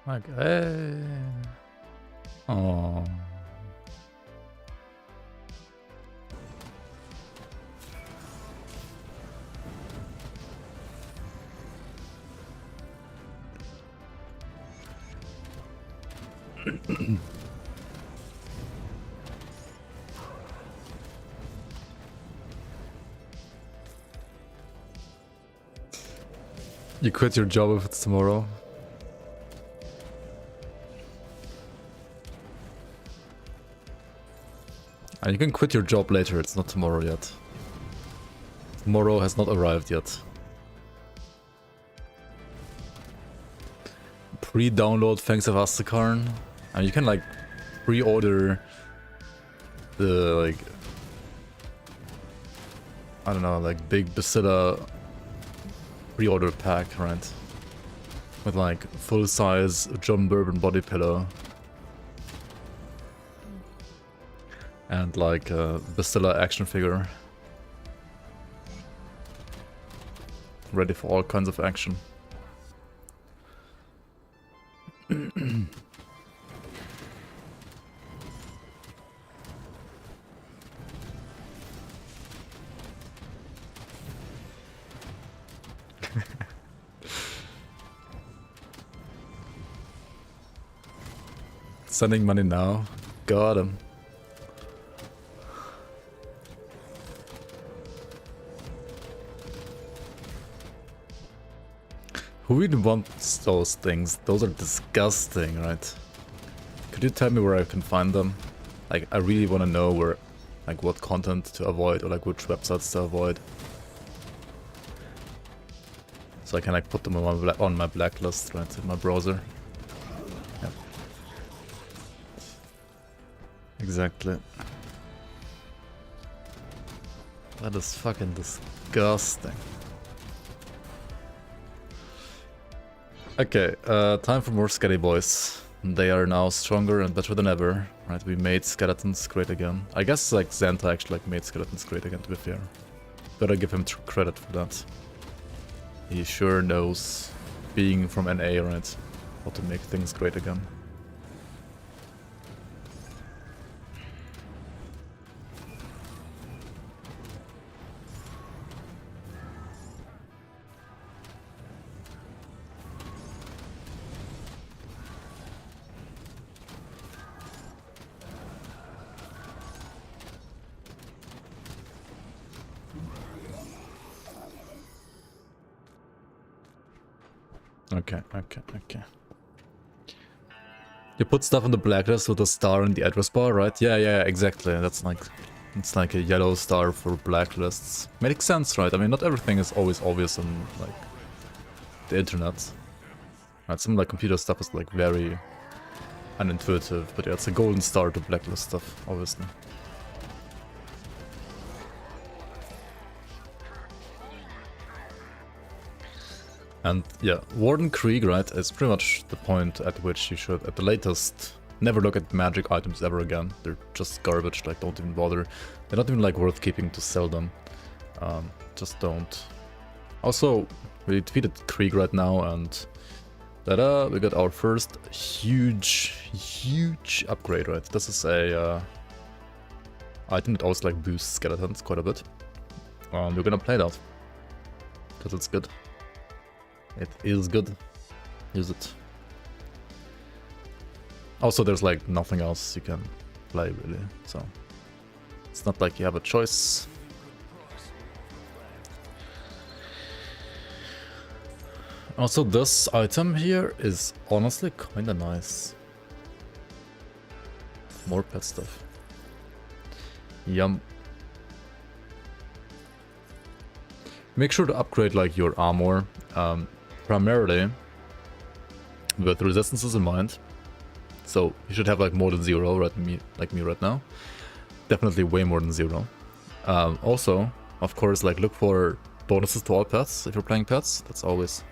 Like, hey. Oh. You quit your job if it's tomorrow. And you can quit your job later, it's not tomorrow yet. Tomorrow has not arrived yet. Pre-download Fangs of Asterkarn. And you can like pre-order the like I don't know, like big Bacilla pre-order pack, right? With like full-size John Bourbon body pillow. And like a Bacilla action figure. Ready for all kinds of action. Sending money now. Got him. Who even wants those things? Those are disgusting, right? Could you tell me where I can find them? Like, I really want to know where, like, what content to avoid or like which websites to avoid. So I can like put them on my blacklist, right, in my browser. Yep. Exactly. That is fucking disgusting. Okay, time for more Skelly boys. They are now stronger and better than ever, right? We made skeletons great again. I guess like Xanta actually like made skeletons great again, to be fair. Gotta give him credit for that. He sure knows, being from NA, right, how to make things great again. Okay. You put stuff on the blacklist with a star in the address bar, right? Yeah, exactly. That's like, it's like a yellow star for blacklists. Makes sense, right? I mean, not everything is always obvious on like the internet. Right, some like computer stuff is like very unintuitive, but yeah, it's a golden star to blacklist stuff, obviously. And yeah, Warden Krieg, right, is pretty much the point at which you should, at the latest, never look at magic items ever again. They're just garbage, like, don't even bother. They're not even, like, worth keeping to sell them. Just don't. Also, we defeated Krieg right now, and ta-da, we got our first huge upgrade, right? This is a item that also, like, boosts skeletons quite a bit. We're gonna play that, because it's good. It is good. Use it. Also, there's like nothing else you can play really, so it's not like you have a choice. Also, this item here is honestly kinda nice. More pet stuff. Yum. Make sure to upgrade like your armor. Primarily with resistances in mind, so you should have like more than 0, right? Like me right now, definitely way more than 0. Also, of course, like look for bonuses to all pets if you're playing pets. That's always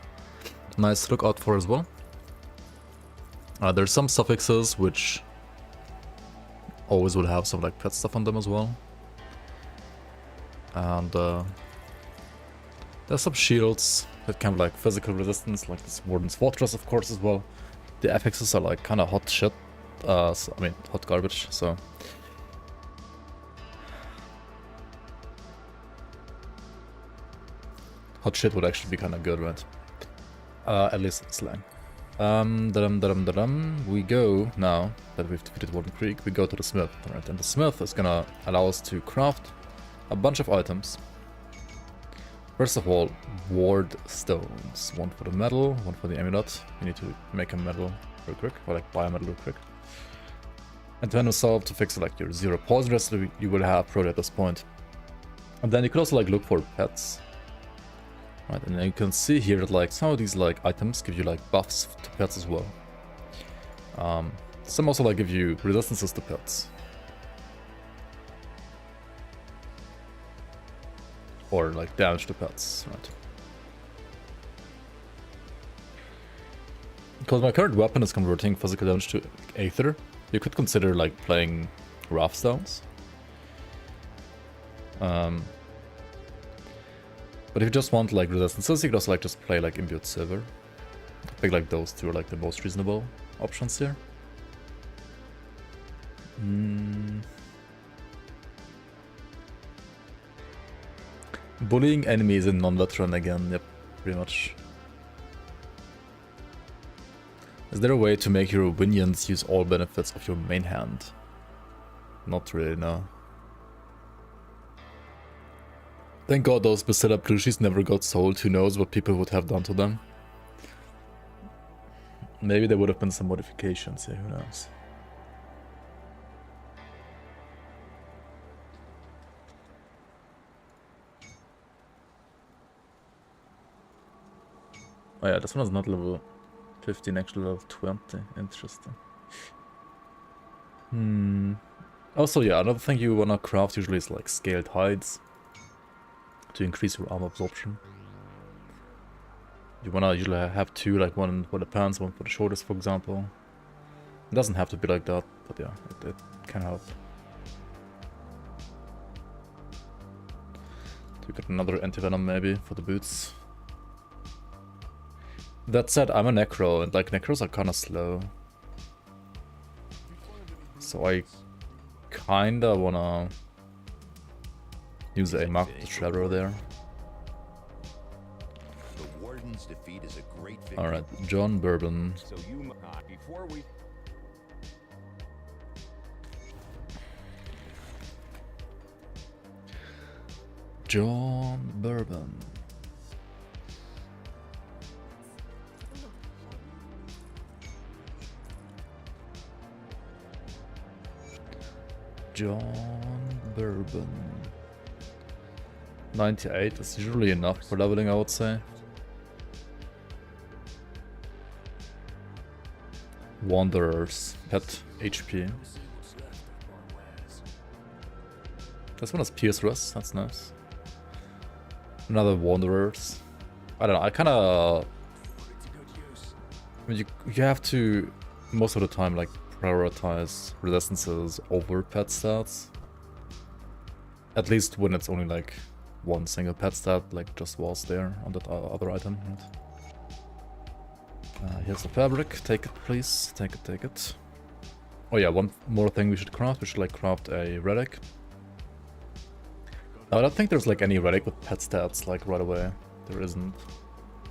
nice to look out for as well. There's some suffixes which always will have some like pet stuff on them as well, and there's some shields that can have like physical resistance, like this Warden's Fortress, of course, as well. The FXs are like kind of hot shit. I mean, hot garbage, so... Hot shit would actually be kind of good, right? At least in slang. We go, now that we've defeated Warden Creek, we go to the smith, right? And the smith is gonna allow us to craft a bunch of items. First of all, ward stones. One for the metal, one for the amulet. You need to make a metal real quick, or like buy a metal real quick. And then resolve to fix like your 0 poison rest that you will have probably at this point. And then you could also like look for pets. Right, and then you can see here that like some of these like items give you like buffs to pets as well. Some also like give you resistances to pets. Or like damage to pets, right? Because my current weapon is converting physical damage to Aether, you could consider like playing Wrath Stones. But if you just want like resistances, you could also like just play like Imbued Silver. I think like those two are like the most reasonable options here. Bullying enemies in non-veteran again, yep, pretty much. Is there a way to make your minions use all benefits of your main hand? Not really, no. Thank god those Basilla plushies never got sold, who knows what people would have done to them. Maybe there would have been some modifications, yeah, who knows. Oh yeah, this one is not level 15, actually level 20. Interesting. Also, yeah, another thing you wanna craft usually is like scaled hides to increase your armor absorption. You wanna usually have two, like one for the pants, one for the shoulders, for example. It doesn't have to be like that, but yeah, it can help. To get another anti-venom maybe for the boots. That said, I'm a Necro, and like Necros are kinda slow. So I kinda wanna use a Mark the Shredder there. The Warden's defeat is a great victory. Alright, John Bourbon. So you before we John Bourbon. John Bourbon. 98 is usually enough for leveling, I would say. Wanderers, pet HP. This one has Pierce Rust, that's nice. Another Wanderers. I don't know, I kinda... I mean, you have to, most of the time, like, prioritize resistances over pet stats. At least when it's only like one single pet stat, like just was there on that other item. Right? Here's the fabric. Take it, please. Take it, take it. Oh yeah, one more thing we should craft. We should like craft a relic. Now, I don't think there's like any relic with pet stats like right away. There isn't.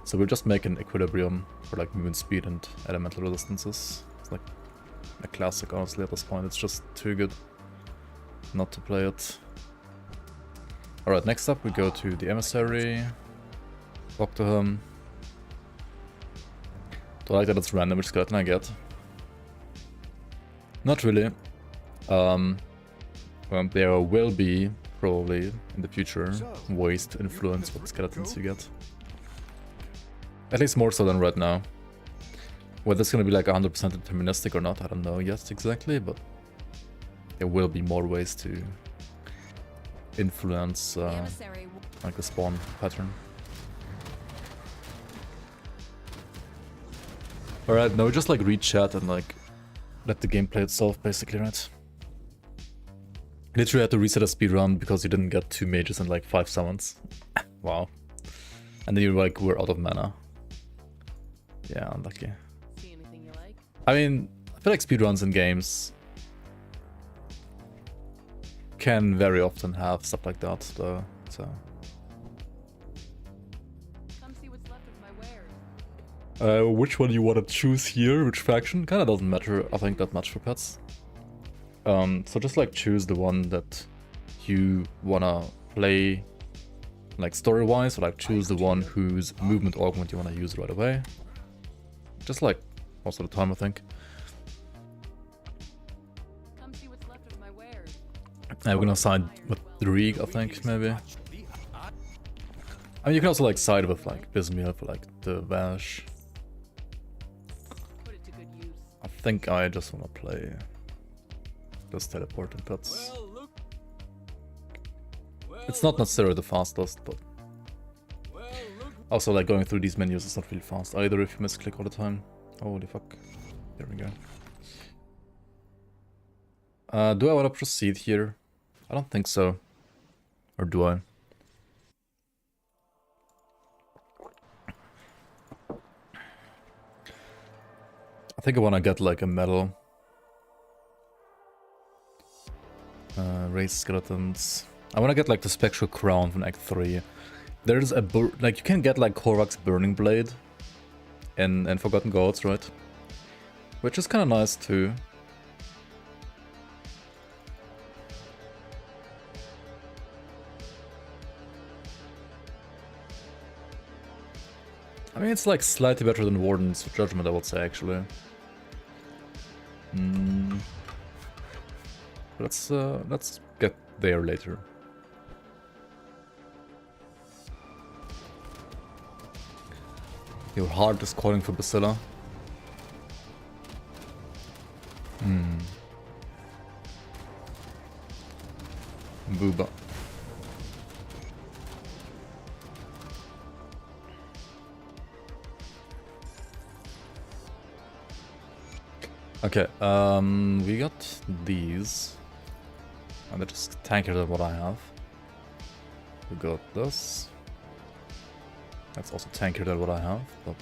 So we'll just make an equilibrium for like movement speed and elemental resistances. It's like a classic, honestly, at this point. It's just too good not to play it. Alright, next up we go to the emissary. Talk to him. Do I like that it's random which skeleton I get? Not really. There will be, probably, in the future, ways to influence what skeletons you get. At least more so than right now. Whether it's gonna be like 100% deterministic or not, I don't know yet exactly, but there will be more ways to influence like the spawn pattern. Alright, now we just like read chat and like let the game play itself basically, right? Literally had to reset a speedrun because you didn't get 2 mages and like 5 summons. Wow. And then you like were out of mana. Yeah, unlucky. See anything you like? I mean, I feel like speedruns in games can very often have stuff like that, though. So. Come see what's left of my wares. Which one you want to choose here? Which faction? Kind of doesn't matter, I think, that much for pets. So just like choose the one that you wanna play, like story-wise, or like choose the one whose movement augment you wanna use right away. Just like most of the time, I think. Come see what's left of my wares. We're gonna side with the Reek, I think, maybe. I mean, you can also like side with like Bismil for like the Vash. Put it to good use. I think I just wanna play this teleporting pets. It's not necessarily the fastest, but also like going through these menus is not really fast either if you misclick all the time. Holy fuck. There we go. Do I want to proceed here? I don't think so. Or do I? I think I want to get like a medal. Raise skeletons. I want to get like the spectral crown from Act 3. There's a like you can get like Korvak's burning blade in Forgotten Gods, right? Which is kind of nice too. I mean, it's like slightly better than Warden's Judgment, I would say, actually. Let's get there later. Your heart is calling for Basilla. Booba. Okay, we got these. And they're just tankier than what I have. We got this. That's also tankier than what I have, but...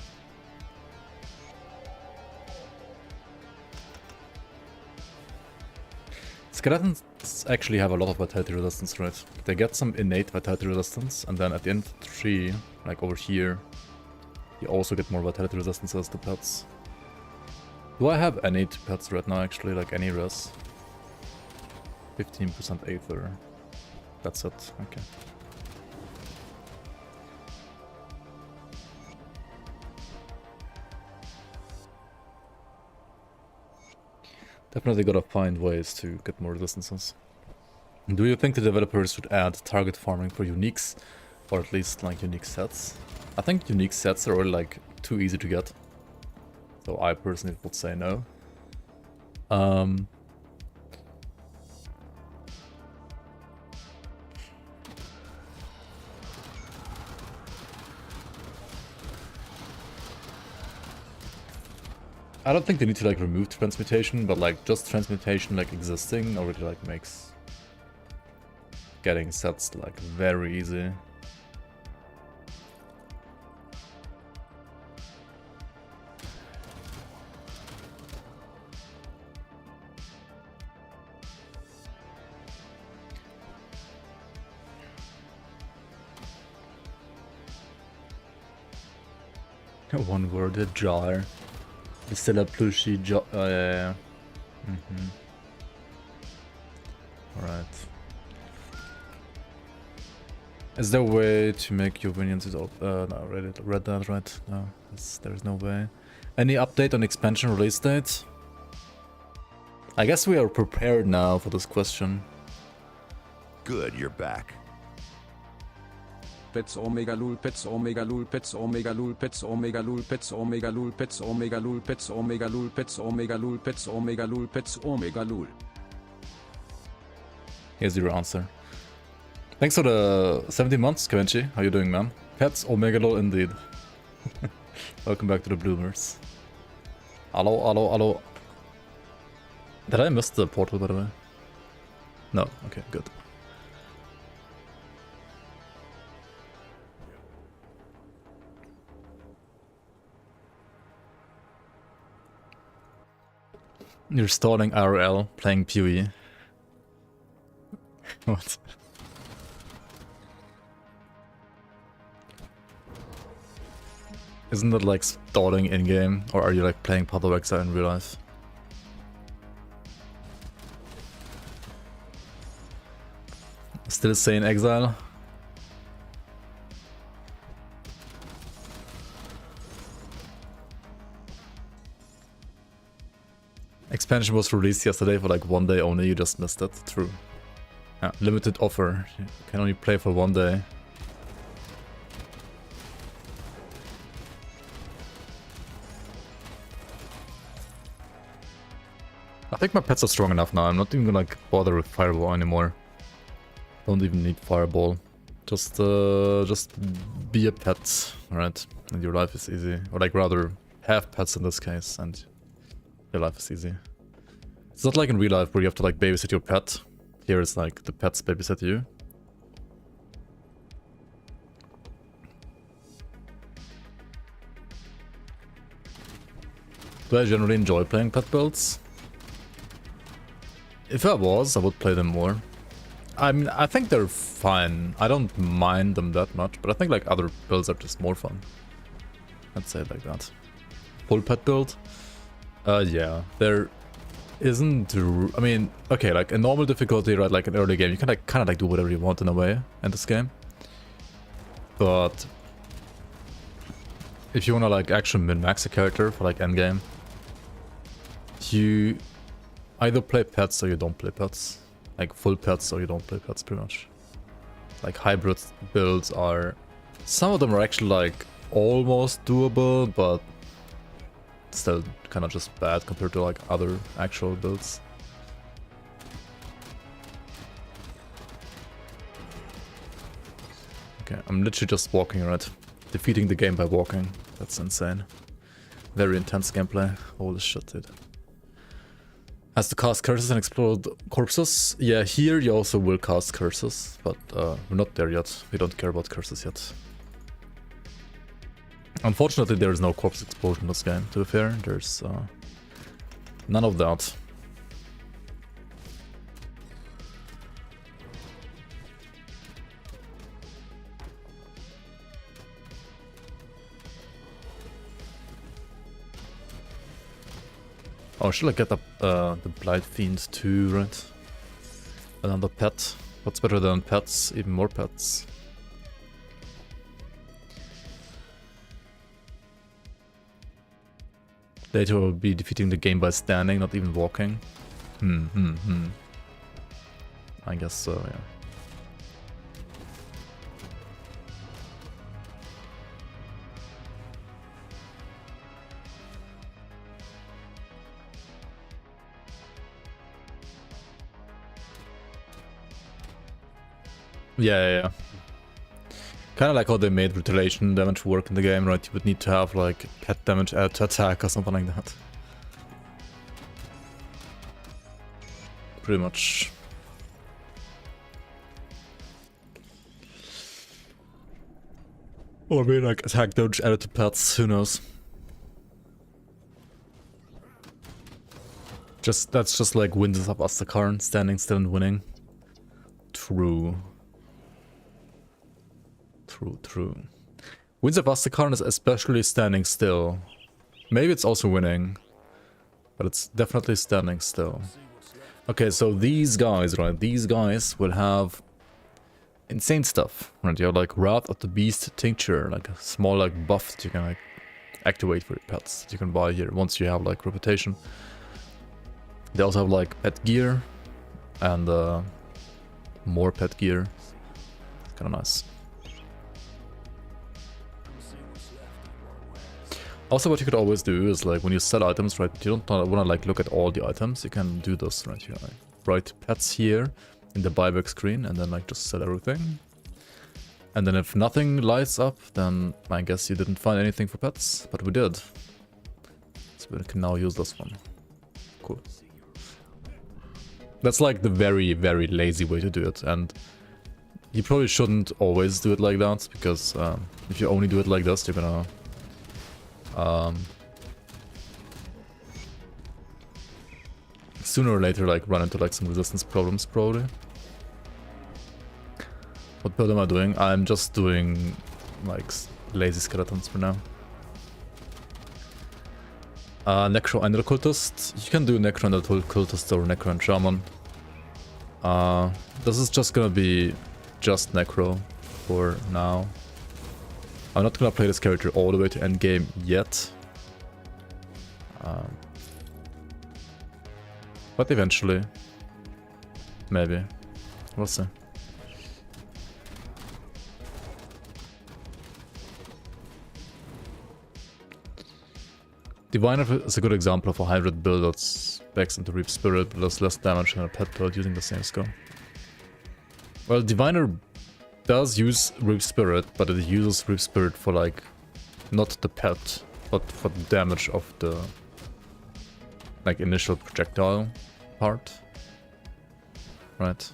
Skeletons actually have a lot of vitality resistance, right? They get some innate vitality resistance, and then at the end of the tree, like over here, you also get more vitality resistance as the pets. Do I have any pets right now, actually, like any res? 15% Aether. That's it, okay. Definitely gotta find ways to get more resistances. Do you think the developers should add target farming for uniques? Or at least like unique sets? I think unique sets are already like too easy to get. So I personally would say no. I don't think they need to like remove transmutation, but like just transmutation like existing already like makes getting sets like very easy. One word, a jar. It's still a plushy jar. Yeah. Alright. Is there a way to make your minions no, read that right? No, there's no way. Any update on expansion release date? I guess we are prepared now for this question. Good, you're back. Pets omega lul pets omega lul pets omega lul pets omega lul pets omega lul pets omega lul pets omega lul pets omega lul pets omega lul pets omega lul. Here's your answer. Thanks for the 17 months, Kavenchi. How you doing, man? Pets omega lul indeed. Welcome back to the Bloomers. Hello, hello, hello. Did I miss the portal, by the way? No. Okay, good. You're stalling RL, playing PoE. What? Isn't that like stalling in-game? Or are you like playing Path of Exile in real life? Still saying Exile? Expansion was released yesterday for like 1 day only, you just missed it. True. Yeah, limited offer. You can only play for 1 day. I think my pets are strong enough now. I'm not even gonna like bother with Fireball anymore. Don't even need Fireball. Just be a pet, right? And your life is easy. Or like rather have pets in this case and your life is easy. It's not like in real life where you have to like babysit your pet. Here it's like the pets babysit you. Do I generally enjoy playing pet builds? If I was, I would play them more. I mean, I think they're fine. I don't mind them that much, but I think like other builds are just more fun. Let's say it like that. Full pet build? Yeah. There isn't... I mean, okay, like a normal difficulty, right, like an early game, you can like kind of like do whatever you want in a way in this game. But if you want to like actually min-max a character for like endgame, you either play pets or you don't play pets. Like full pets or you don't play pets pretty much. Like hybrid builds are... Some of them are actually like almost doable, but still kind of just bad compared to like other actual builds. Okay, I'm literally just walking, right? Defeating the game by walking. That's insane. Very intense gameplay. Holy shit, dude. Has to cast curses and explode corpses? Yeah, here you also will cast curses, but we're not there yet. We don't care about curses yet. Unfortunately, there is no corpse explosion in this game, to be fair. There's none of that. Oh, should I get the Blight Fiend too, right? Another pet. What's better than pets? Even more pets. Later we'll be defeating the game by standing, not even walking. I guess so, yeah. Yeah. Kind of like how they made retaliation damage work in the game, right? You would need to have like pet damage added to attack or something like that. Pretty much. Or maybe like attack damage added to pets, who knows? That's just like Winds of Asterkarn, standing still and winning. True. Winds of Asterkarn is especially standing still. Maybe it's also winning, but it's definitely standing still. Okay, so these guys, right? These guys will have insane stuff, right? You have like Wrath of the Beast Tincture, like a small like buff that you can like activate for your pets that you can buy here once you have like reputation. They also have like pet gear and more pet gear. Kind of nice. Also, what you could always do is like when you sell items, right? You don't want to like look at all the items. You can do this right here. Like, write pets here in the buyback screen, and then like just sell everything. And then if nothing lights up, then I guess you didn't find anything for pets, but we did. So we can now use this one. Cool. That's like the very, very lazy way to do it, and you probably shouldn't always do it like that, because if you only do it like this, you're gonna sooner or later like run into like some resistance problems probably. What build am I doing? I'm just doing like lazy skeletons for now. Necro and Occultist. You can do Necro and Occultist or Necro and Shaman. This is just gonna be just Necro for now. I'm not gonna play this character all the way to endgame yet. But eventually. Maybe. We'll see. Diviner is a good example of a hybrid build that backs into Reap Spirit but does less damage than a pet build using the same skill. Well, Diviner does use Reap Spirit, but it uses Reap Spirit for like, not the pet, but for the damage of the like initial projectile part. Right.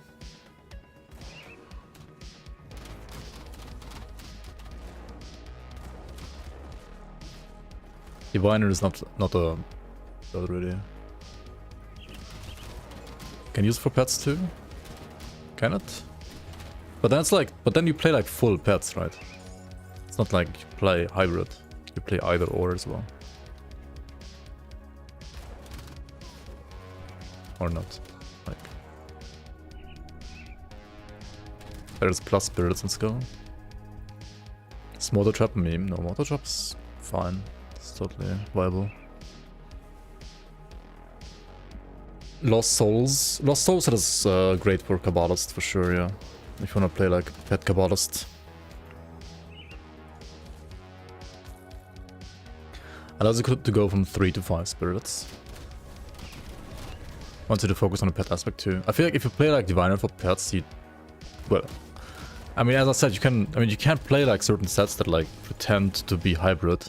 Diviner is not a build really. Can use for pets too? Can it? But then it's like, but then you play like full pets, right? It's not like you play hybrid. You play either or as well. Or not. Like there's plus spirits and skill. Is Mortar Trap a meme? No, Mortar Trap's fine. It's totally viable. Lost Souls. Lost Souls is great for Kabbalist for sure, yeah. If you wanna play like pet Kabbalist. Allows you to go from 3 to 5 spirits. Want you to focus on the pet aspect too. I feel like if you play like Diviner for pets, you... Well... I mean, as I said, you can't play like certain sets that like pretend to be hybrid.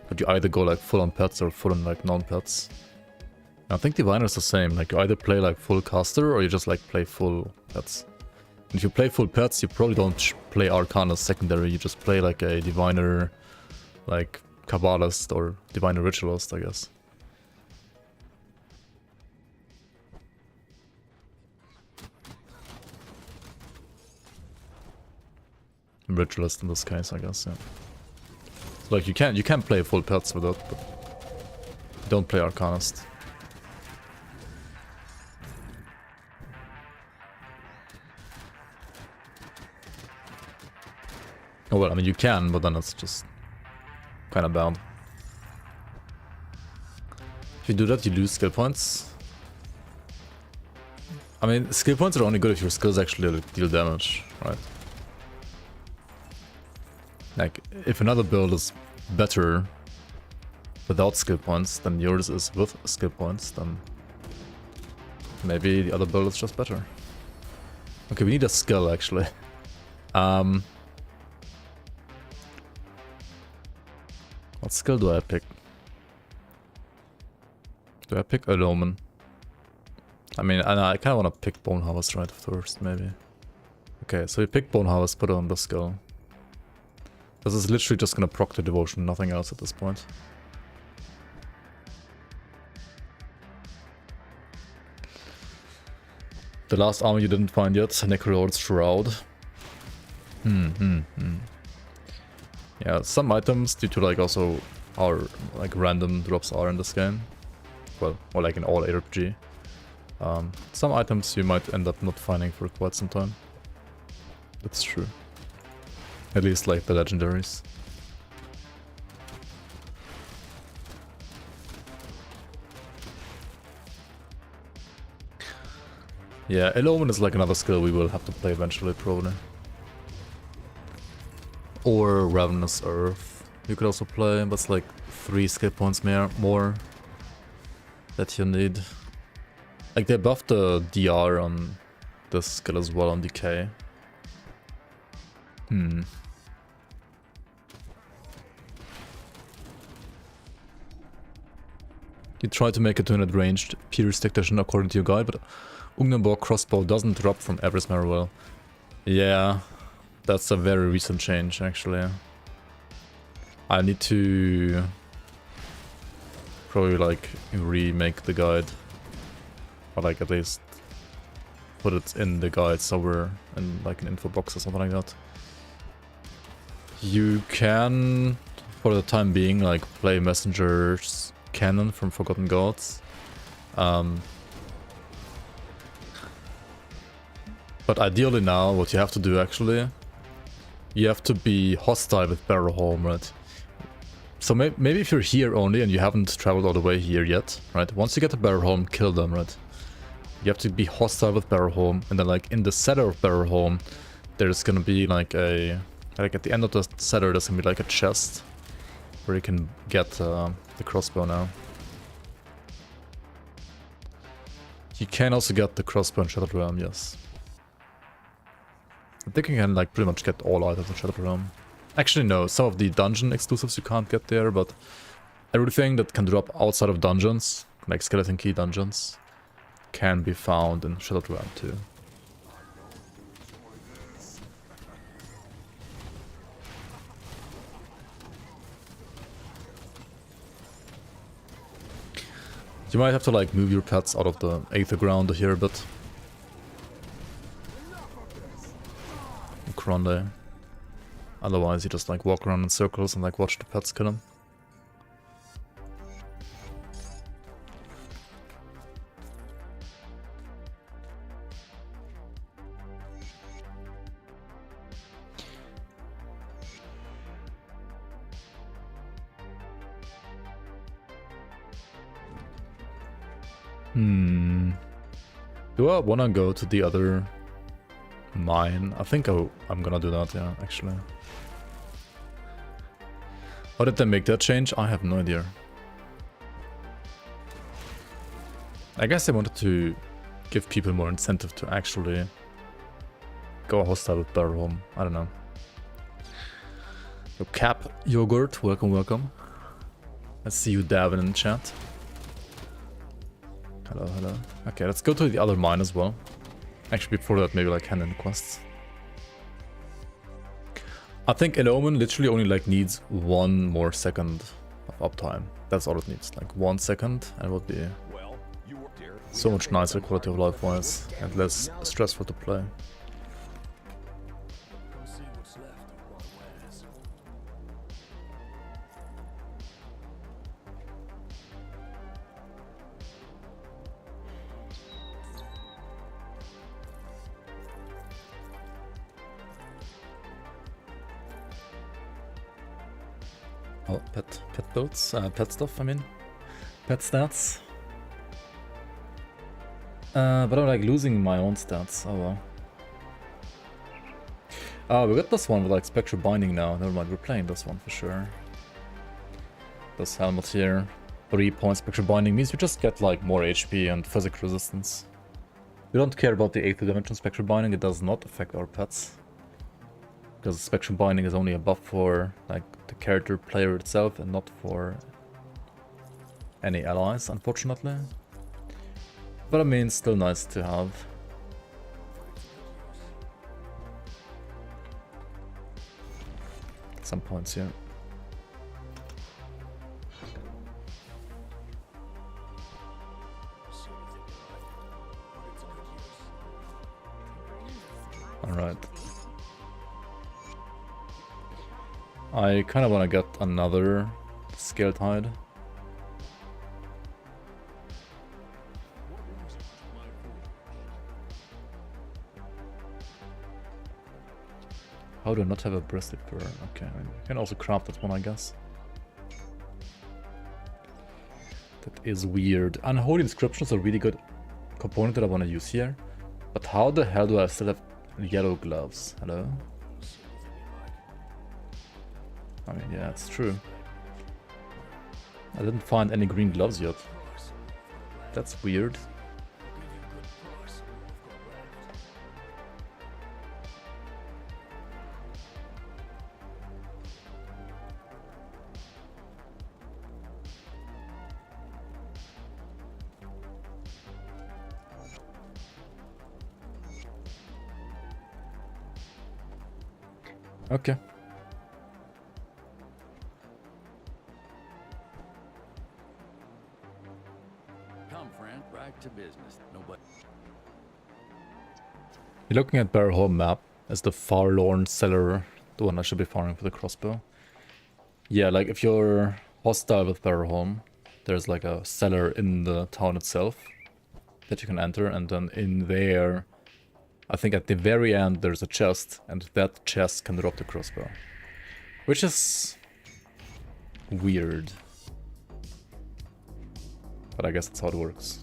But you either go like full on pets or full on like non-pets. I think Diviner is the same, like you either play like full caster or you just like play full pets. And if you play full pets, you probably don't play Arcana secondary, you just play like a Diviner, like Kabbalist or Diviner Ritualist, I guess. Ritualist in this case, I guess, yeah. So like you can play full pets with it, but you don't play Arcanist. Oh well, I mean you can, but then it's just kind of bad. If you do that, you lose skill points. I mean, skill points are only good if your skills actually deal damage, right? Like, if another build is better without skill points than yours is with skill points, then maybe the other build is just better. Okay, we need a skill actually. What skill do I pick? Do I pick Allocation? I mean, I kind of want to pick Bone Harvest right first, maybe. Okay, so we pick Bone Harvest, put it on the skill. This is literally just gonna proc the devotion, nothing else at this point. The last armor you didn't find yet, Necromancer's Shroud. Yeah, some items, due to like also how like random drops are in this game. Well, or like in all ARPG. Some items you might end up not finding for quite some time. That's true. At least like the legendaries. Yeah, Allocation is like another skill we will have to play eventually, probably. Or Ravenous Earth. You could also play, but it's like 3 skill points more that you need. Like they buffed the DR on this skill as well on Decay. You try to make a 200 ranged pierce tactician according to your guide, but Ungnenborg crossbow doesn't drop from every Smarrowell. Yeah, that's a very recent change actually. I need to probably like remake the guide. or like at least put it in the guide somewhere in like an info box or something like that. You can, for the time being, like play Messenger's canon from Forgotten Gods. But ideally now, what you have to do actually, you have to be hostile with Barrowholm, right? So maybe if you're here only and you haven't traveled all the way here yet, right? Once you get to Barrowholm, kill them, right? You have to be hostile with Barrowholm, and then like in the center of Barrowholm, there's gonna be like a... Like at the end of the center, there's gonna be like a chest where you can get the crossbow now. You can also get the crossbow in Shattered Realm, yes. I think you can like pretty much get all items in Shattered Realm. Actually no, some of the dungeon exclusives you can't get there, but everything that can drop outside of dungeons, like skeleton key dungeons, can be found in Shattered Realm too. You might have to like move your pets out of the Aether ground here a bit. Grande. Otherwise you just like walk around in circles and like watch the pets kill them. Do I wanna go to the other mine? I think I'm gonna do that, yeah, actually. How did they make that change? I have no idea. I guess they wanted to give people more incentive to actually go hostile with Barrowholm. I don't know. So Cap Yogurt, welcome, welcome. I see you dabbing in the chat. Hello, hello. Okay, let's go to the other mine as well. Actually, before that, maybe like hand in quests. I think an Omen literally only like needs 1 more second of uptime. That's all it needs, like 1 second, and it would be so much nicer quality of life wise and less stressful to play. Oh, pet builds, pet stuff, I mean. Pet stats. But I'm like losing my own stats, oh well. We got this one with like Spectral Binding now, never mind, we're playing this one for sure. This helmet here, 3 points Spectral Binding means we just get like more HP and physical resistance. We don't care about the 8th dimension Spectral Binding, it does not affect our pets. Because Spectral Binding is only a buff for like the character player itself and not for any allies, unfortunately. But I mean, still nice to have. Some points here. Alright. I kind of want to get another Scale Tide. How do I not have a breasted burn? Okay, I can also craft that one, I guess. That is weird. Unholy Inscription is a really good component that I want to use here. But how the hell do I still have yellow gloves? Hello? I mean, yeah, it's true. I didn't find any green gloves yet. That's weird. Okay. on, friend. Right to business. Nobody. You're looking at Bear Home map as the forlorn seller, the one I should be farming for the crossbow. Yeah, like if you're hostile with Bear Home, there's like a cellar in the town itself that you can enter, and then in there, I think at the very end there's a chest, and that chest can drop the crossbow. Which is weird. But I guess that's how it works.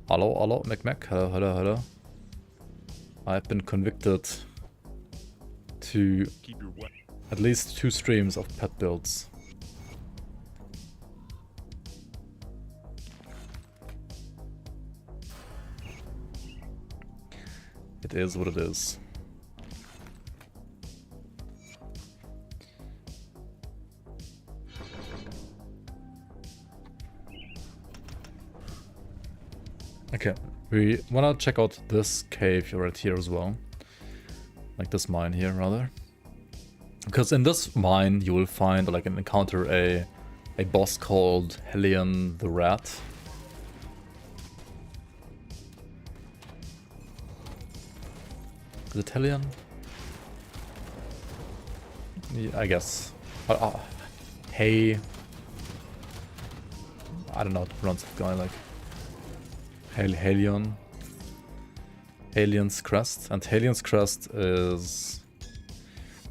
Hello, Mac. Hello. I've been convicted to at least 2 streams of pet builds. It is what it is. Okay, we wanna check out this cave right here as well. Like this mine here, rather. Because in this mine you will find, like, encounter a boss called Hellion the Rat. Is it Hellion? Yeah, I guess. Hey. I don't know how to pronounce that guy, like. Helion's Crest. And Helion's Crest is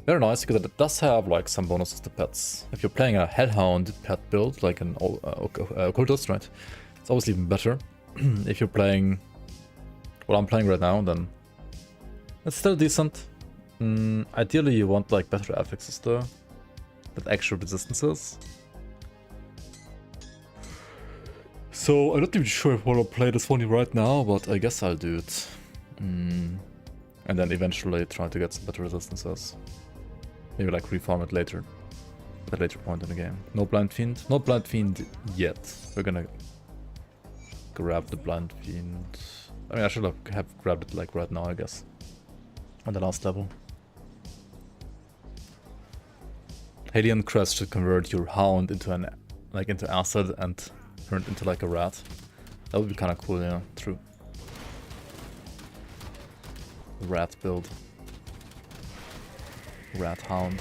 very nice because it does have like some bonuses to pets. If you're playing a Hellhound pet build, like an occultist, right? It's obviously even better. If you're playing what I'm playing right now, then it's still decent. Ideally you want like better affixes though, with extra resistances. So I'm not even sure if I want to play this one right now, but I guess I'll do it. And then eventually try to get some better resistances. Maybe like reform it later. At a later point in the game. No Blind Fiend. No Blind Fiend yet. We're gonna grab the Blind Fiend. I mean, I should have grabbed it like right now, I guess. On the last level. Alien Crest should convert your Hound into an into acid and turn it into like a rat. That would be kind of cool, yeah. True. Rat build. Rat Hound.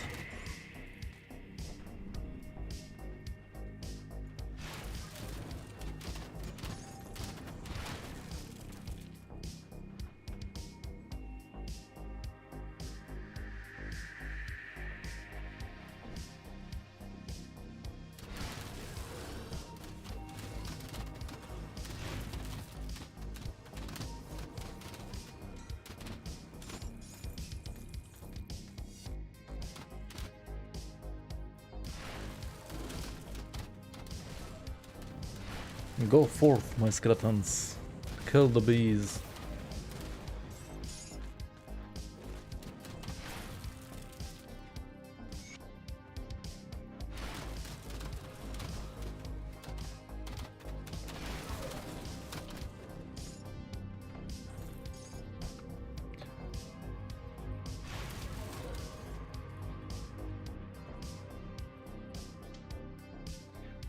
Go forth, my skeletons. Kill the bees.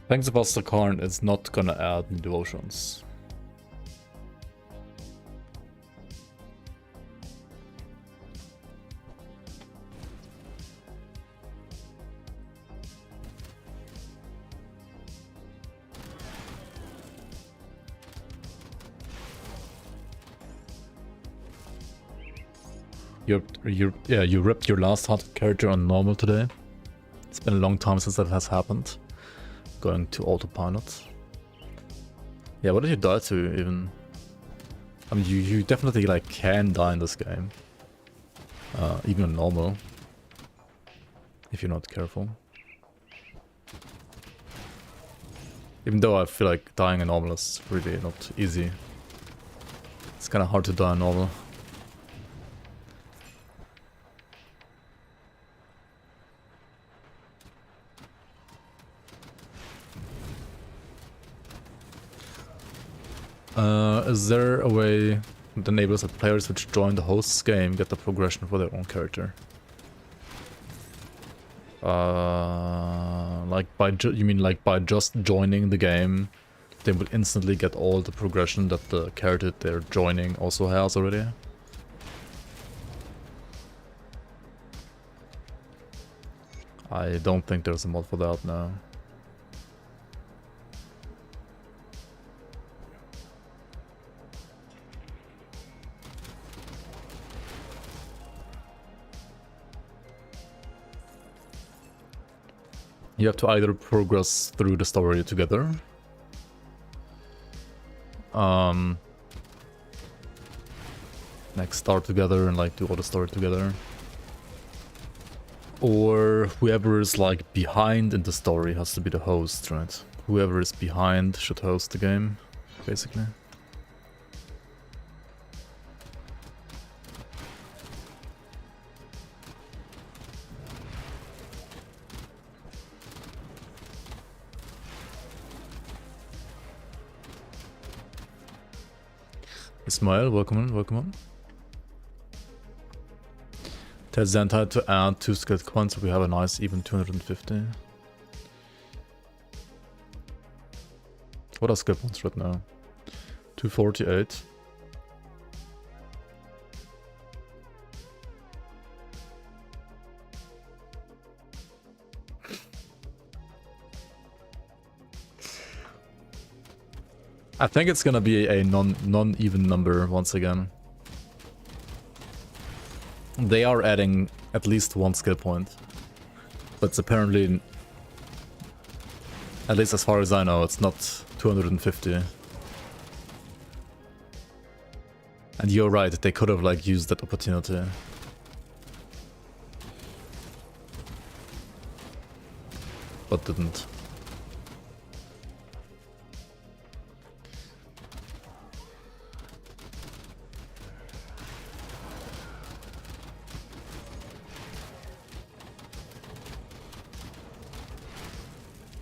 Fangs of Asterkarn is not gonna add new devotions. You ripped your last hunted character on normal today. It's been a long time since that has happened. Going to autopilot. Yeah, what did you die to even? I mean, you definitely like can die in this game. Even on normal. If you're not careful. Even though I feel like dying in normal is really not easy. It's kind of hard to die in normal. Is there a way that enables that players which join the host's game get the progression for their own character? Like by you mean like by just joining the game, they would instantly get all the progression that the character they're joining also has already. I don't think there's a mod for that now. You have to either progress through the story together, like start together and like do all the story together, or whoever is like behind in the story has to be the host, right? Whoever is behind should host the game, basically. Ismail, welcome on, welcome on. Tell Xantai to add 2 skill coins so we have a nice even 250. What are skill points right now? 248. I think it's gonna be a non-even number once again. They are adding at least 1 skill point, but it's apparently, at least as far as I know, it's not 250. And you're right, they could have like used that opportunity. But didn't.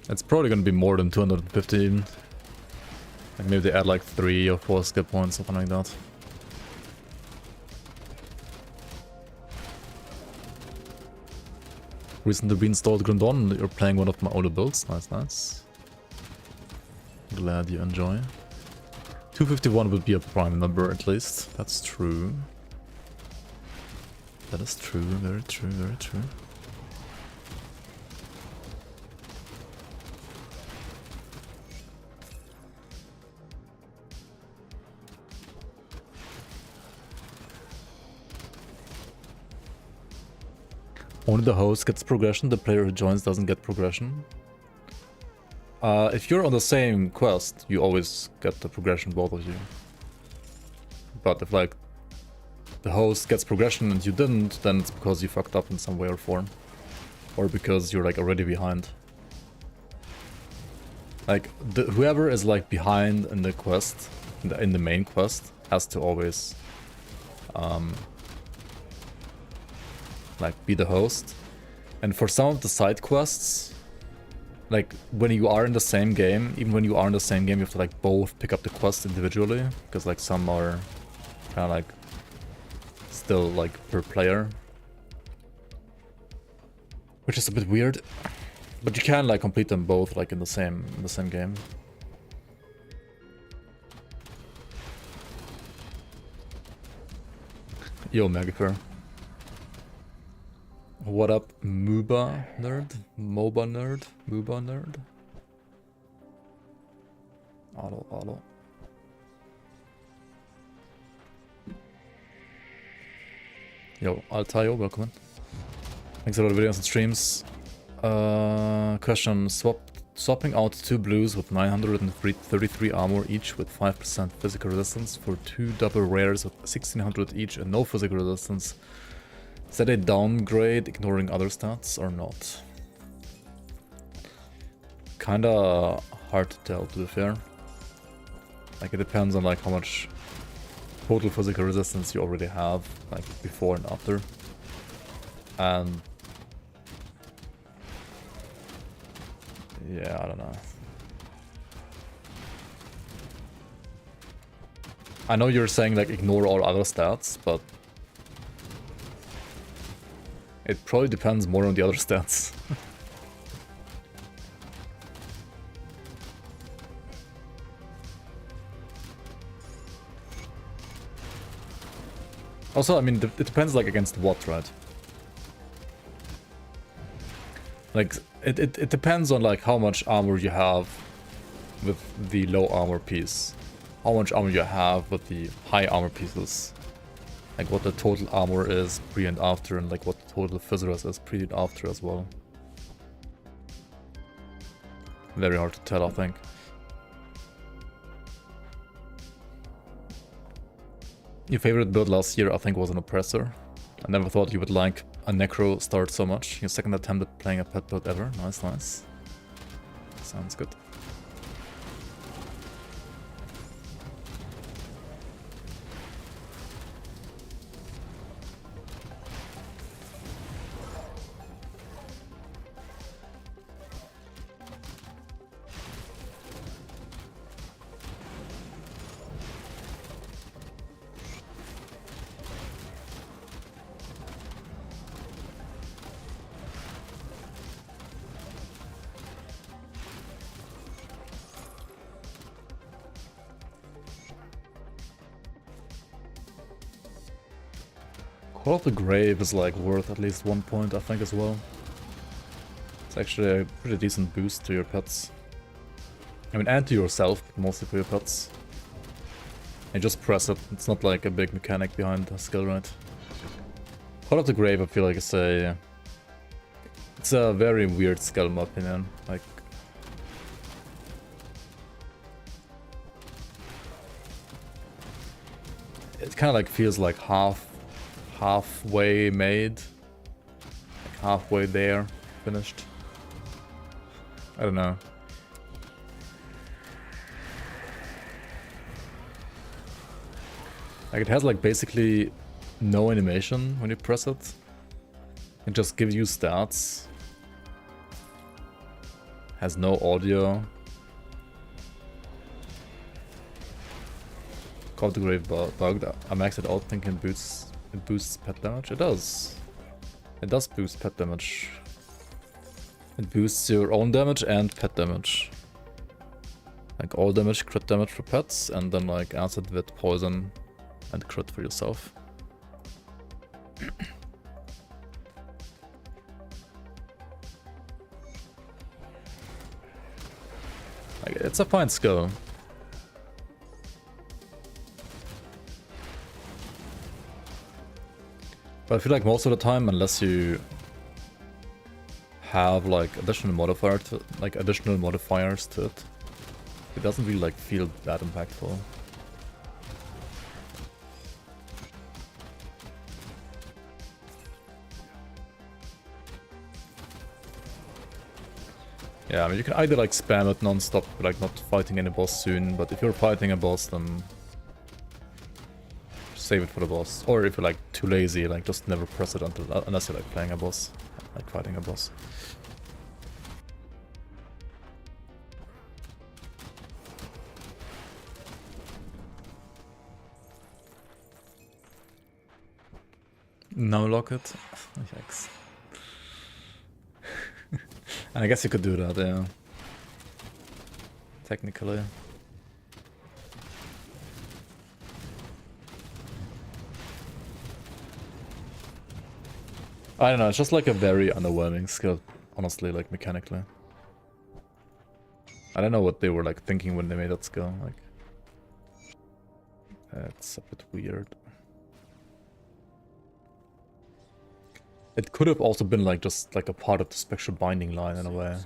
It's probably gonna be more than 215. Like maybe they add like 3 or 4 skill points, something like that. Recently reinstalled Grandon, you're playing one of my older builds. Nice, nice. Glad you enjoy. 251 would be a prime number at least. That's true. That is true, very true, very true. Only the host gets progression, the player who joins doesn't get progression. If you're on the same quest, you always get the progression, both of you. But if like the host gets progression and you didn't, then it's because you fucked up in some way or form. Or because you're like already behind. Like whoever is like behind in the quest, in the main quest, has to always like be the host. And for some of the side quests, like when you are in the same game, even when you are in the same game, you have to like both pick up the quest individually, because like some are kind of like still like per player, which is a bit weird. But you can like complete them both like in the same game. Yo, Megafer. What up, MOBA nerd? MOBA nerd? MOBA nerd? Auto. Yo, Altayo, welcome in. Thanks a lot of videos and streams. Question, swapping out 2 blues with 933 armor each with 5% physical resistance for 2 double rares with 1600 each and no physical resistance. Is that a downgrade, ignoring other stats, or not? Kinda hard to tell, to be fair. Like, it depends on like how much total physical resistance you already have, like before and after. And yeah, I don't know. I know you're saying like ignore all other stats, but it probably depends more on the other stats. Also, I mean, it depends like against what, right? Like, it depends on like how much armor you have with the low armor piece. How much armor you have with the high armor pieces. Like what the total armor is pre and after, and like what the total physicals is pre and after as well. Very hard to tell, I think. Your favorite build last year, I think, was an Oppressor. I never thought you would like a Necro start so much. Your second attempt at playing a pet build ever. Nice, nice. Sounds good. Call of the Grave is like worth at least 1 point, I think, as well. It's actually a pretty decent boost to your pets. I mean, and to yourself, but mostly for your pets. And just press it. It's not like a big mechanic behind the skill, right? Call of the Grave, I feel like it's a very weird skill in my opinion. Like, it kind of like feels like halfway made, like halfway there, finished. I don't know. Like it has like basically no animation when you press it. It just gives you stats. Has no audio. Call of the Grave bugged. I maxed it out thinking it boosts pet damage. It does. It does boost pet damage. It boosts your own damage and pet damage. Like all damage, crit damage for pets, and then like acid with poison and crit for yourself. Like, it's a fine skill. But I feel like most of the time, unless you have like additional modifiers to it, it doesn't really like feel that impactful. Yeah, I mean you can either like spam it non-stop, like not fighting any boss soon, but if you're fighting a boss, then save it for the boss. Or if you're like too lazy, like just never press it unless you're like playing a boss, like fighting a boss. No locket? Yikes. I guess you could do that, yeah. Technically. I don't know, it's just like a very underwhelming skill, honestly, like mechanically. I don't know what they were like thinking when they made that skill, like... It's a bit weird. It could have also been like just like a part of the spectral binding line in a way.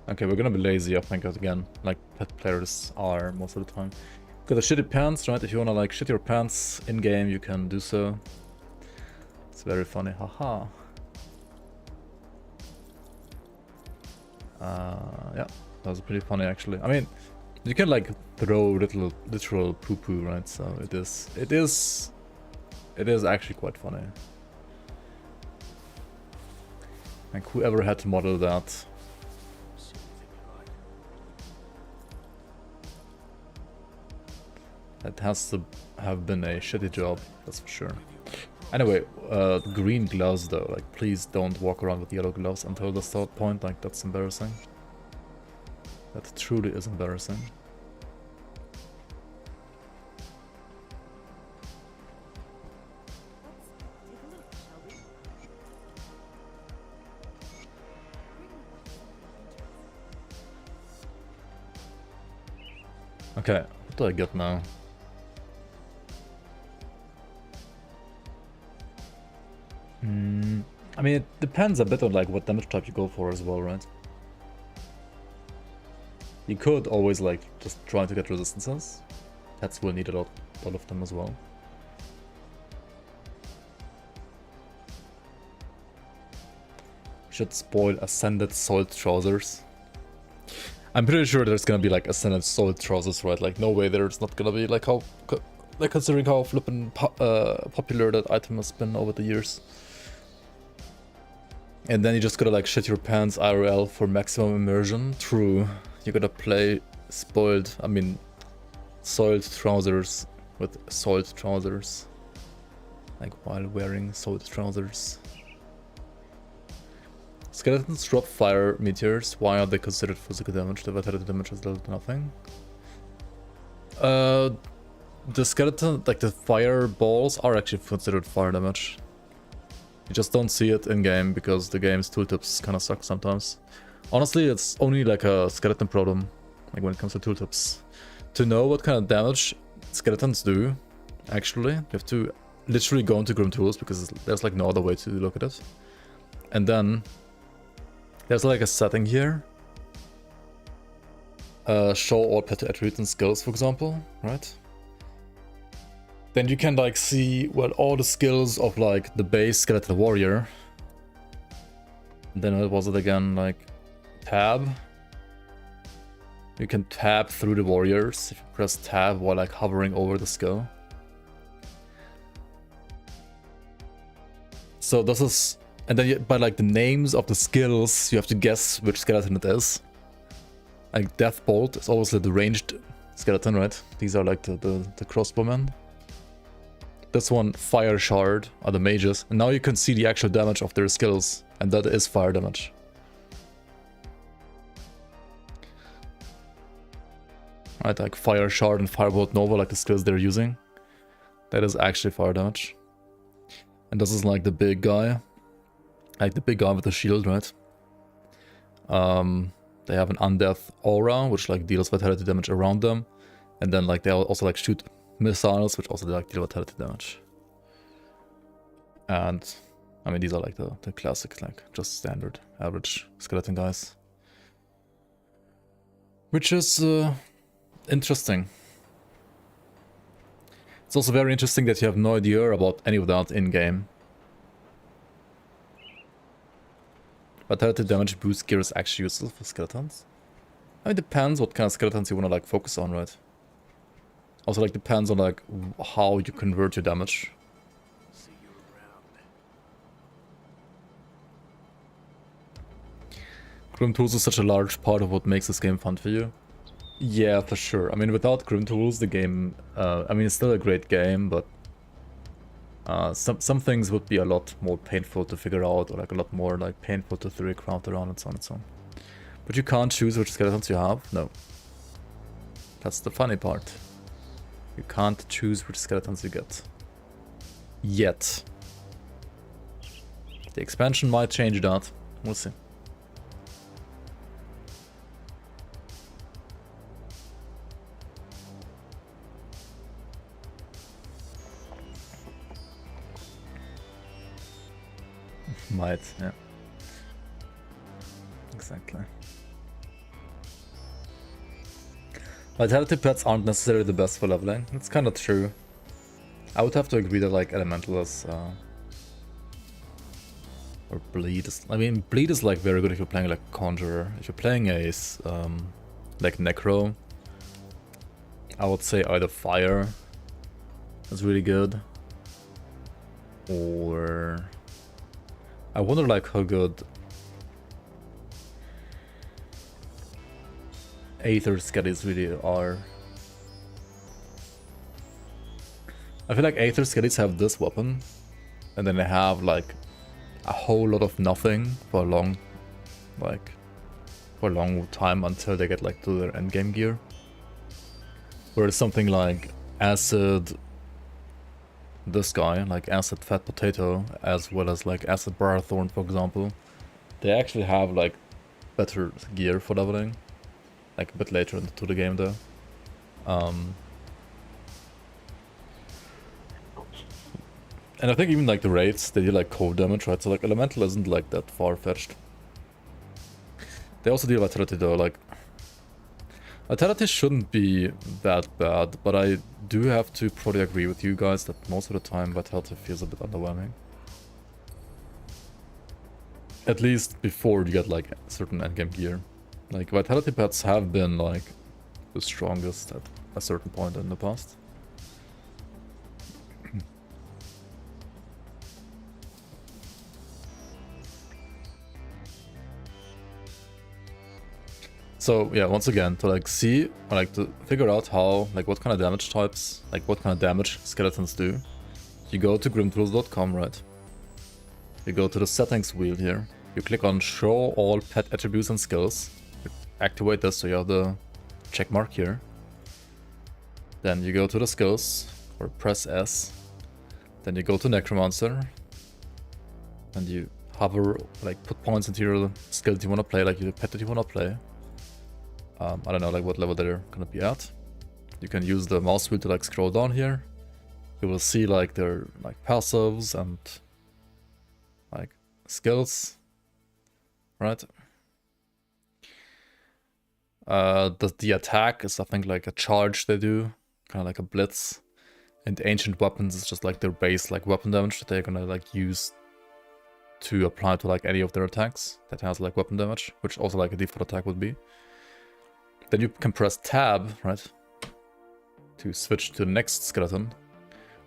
Okay, we're gonna be lazy, I think, again, like pet players are most of the time. Got the shitty pants, right? If you wanna like shit your pants in-game, you can do so. It's very funny, haha. Yeah, that was pretty funny actually. I mean, you can like throw literal poo-poo, right? So it is actually quite funny. Like whoever had to model that. That has to have been a shitty job, that's for sure. Anyway, green gloves though, like please don't walk around with yellow gloves until the start point, like that's embarrassing. That truly is embarrassing. Okay, what do I get now? I mean, it depends a bit on like what damage type you go for as well, right? You could always like just try to get resistances. Pets will need a lot of them as well. Should spoil Ascended Soiled Trousers. I'm pretty sure there's gonna be like Ascended Soiled Trousers, right? Like no way there's not gonna be, like how, like considering how flippin' popular that item has been over the years. And then you just gotta like shit your pants IRL for maximum immersion. True. You gotta play soiled trousers with soiled trousers. Like while wearing soiled trousers. Skeletons drop fire meteors. Why are they considered physical damage? The vitality damage is little to nothing. The skeleton, like the fireballs, are actually considered fire damage. You just don't see it in game because the game's tooltips kind of suck sometimes. Honestly, it's only like a skeleton problem, like when it comes to tooltips. To know what kind of damage skeletons do, actually, you have to literally go into grimtools because there's like no other way to look at it. And then there's like a setting here. Show all pet attributes and skills, for example, right? Then you can like see, well, all the skills of like the base skeleton warrior. And then what was it again, like tab? You can tab through the warriors if you press tab while like hovering over the skill. So this is, and then by like the names of the skills, you have to guess which skeleton it is. Like Deathbolt is obviously the ranged skeleton, right? These are like the crossbowmen. This one, Fire Shard, are the mages. And now you can see the actual damage of their skills. And that is fire damage. Right, like Fire Shard and Firebolt Nova, like the skills they're using. That is actually fire damage. And this is like the big guy. Like the big guy with the shield, right? They have an undeath aura, which like deals vitality damage around them. And then like they also like shoot missiles, which also like deal vitality damage. And I mean, these are like the classic, like just standard average skeleton guys. Which is interesting. It's also very interesting that you have no idea about any of that in-game. Vitality damage boost gear is actually useful for skeletons. I mean, it depends what kind of skeletons you want to like focus on, right? Also like depends on like how you convert your damage. See you around. Grimtools is such a large part of what makes this game fun for you. Yeah, for sure. I mean, without Grimtools, the game, I mean, it's still a great game, but some things would be a lot more painful to figure out, or like a lot more like painful to theory craft around and so on and so on. But you can't choose which skeletons you have. No. That's the funny part. You can't choose which skeletons you get. Yet. The expansion might change that. We'll see. Might, yeah. Exactly. Vitality pets aren't necessarily the best for leveling. It's kind of true. I would have to agree that like elemental is or bleed is, I mean, bleed is like very good if you're playing like conjurer. If you're playing a like necro, I would say either fire is really good, or I wonder like how good Aether Skellies really are. I feel like Aether Skellies have this weapon, and then they have like a whole lot of nothing for a long, like, for a long time until they get like to their endgame gear. Whereas something like Acid, this guy, like Acid Fat Potato, as well as like Acid Barthorn, for example, they actually have like better gear for leveling, like a bit later into the game though. And I think even like the raids, they do like cold damage, right? So like Elemental isn't like that far-fetched. They also deal Vitality though, like... Vitality shouldn't be that bad, but I do have to probably agree with you guys that most of the time Vitality feels a bit underwhelming. At least before you get like certain endgame gear. Like Vitality pets have been like the strongest at a certain point in the past. So yeah, once again, to like see, or like to figure out how, like what kind of damage types, like what kind of damage skeletons do, you go to grimtools.com, right? You go to the settings wheel here, you click on show all pet attributes and skills, you activate this so you have the check mark here. Then you go to the skills, or press S, then you go to Necromancer, and you hover, like put points into your skills you want to play, like your pet that you want to play. I don't know like what level they're gonna be at. You can use the mouse wheel to like scroll down here. You will see like their like passives and like skills, right? The attack is I think like a charge they do, kind of like a blitz. And ancient weapons is just like their base like weapon damage that they're gonna like use to apply to like any of their attacks that has like weapon damage, which also like a default attack would be. Then you can press tab, right, to switch to the next skeleton,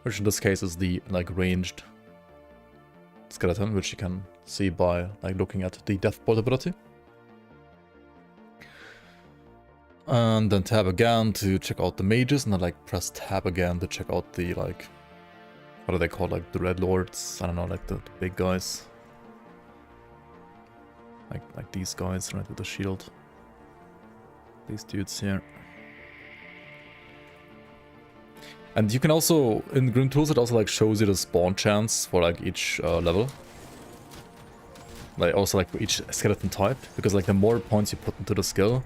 which in this case is the like ranged skeleton, which you can see by like looking at the death bolt ability. And then tab again to check out the mages, and then like press tab again to check out the like, what are they called, like the red lords? I don't know, like the big guys, like these guys, right, with the shield. These dudes here. And you can also, in grimtools, it also like shows you the spawn chance for like each level. Like also like for each skeleton type, because like the more points you put into the skill,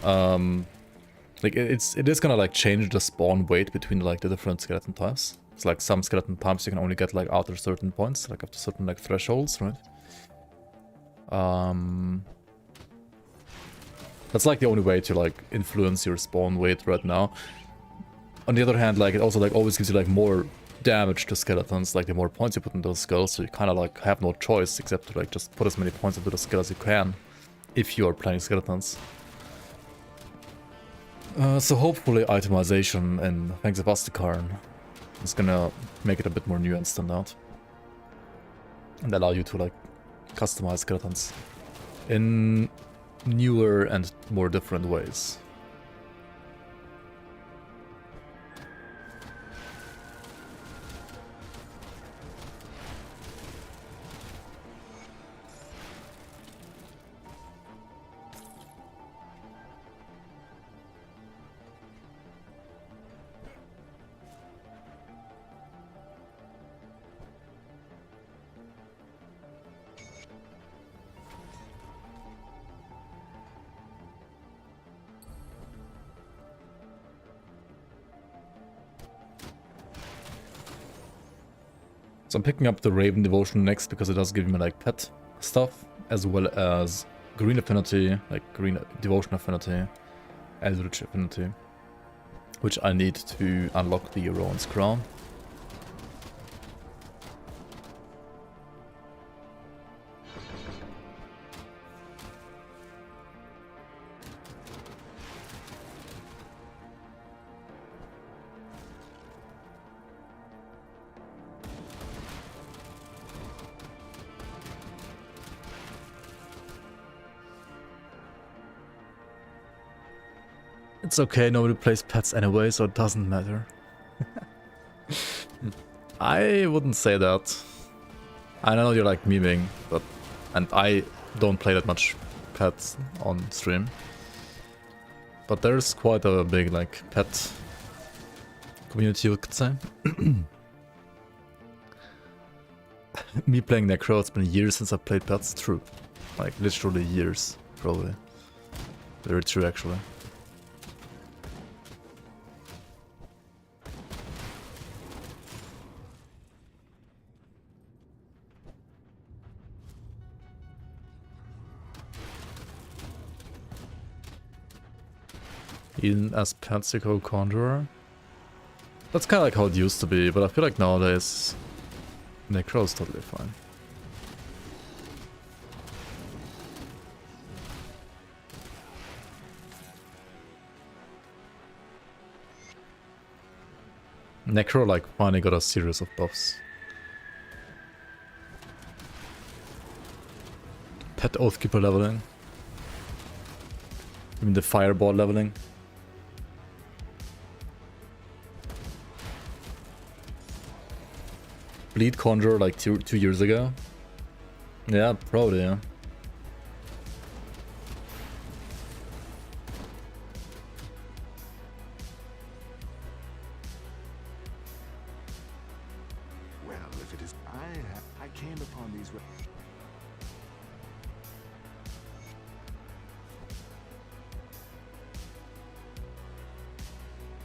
like it is gonna like change the spawn weight between like the different skeleton types. It's like some skeleton types you can only get like after certain points, like after certain like thresholds, right? That's like the only way to like influence your spawn weight right now. On the other hand, like it also like always gives you like more damage to skeletons, like the more points you put in those skulls, so you kind of like have no choice except to like just put as many points into the skull as you can if you are playing skeletons. So hopefully itemization in Fangs of Asterkarn is gonna make it a bit more nuanced than that. And allow you to like customize skeletons in newer and more different ways. So I'm picking up the Raven Devotion next because it does give me like pet stuff, as well as green affinity, like green devotion affinity, eldritch affinity, which I need to unlock the Rowan's Crown. It's okay, nobody plays pets anyway, so it doesn't matter. I wouldn't say that. I know you're like memeing, but and I don't play that much pets on stream. But there's quite a big like pet community, you could say. Me playing Necro, it's been years since I played pets. True. Like literally years, probably. Very true actually. Even as Patsico Conjurer. That's kind of like how it used to be, but I feel like nowadays Necro is totally fine. Necro like finally got a series of buffs. Pet Oathkeeper leveling. I mean the Fireball leveling. Bleed Conjurer like two years ago. Yeah, probably, yeah. Well, if it is, I came upon these.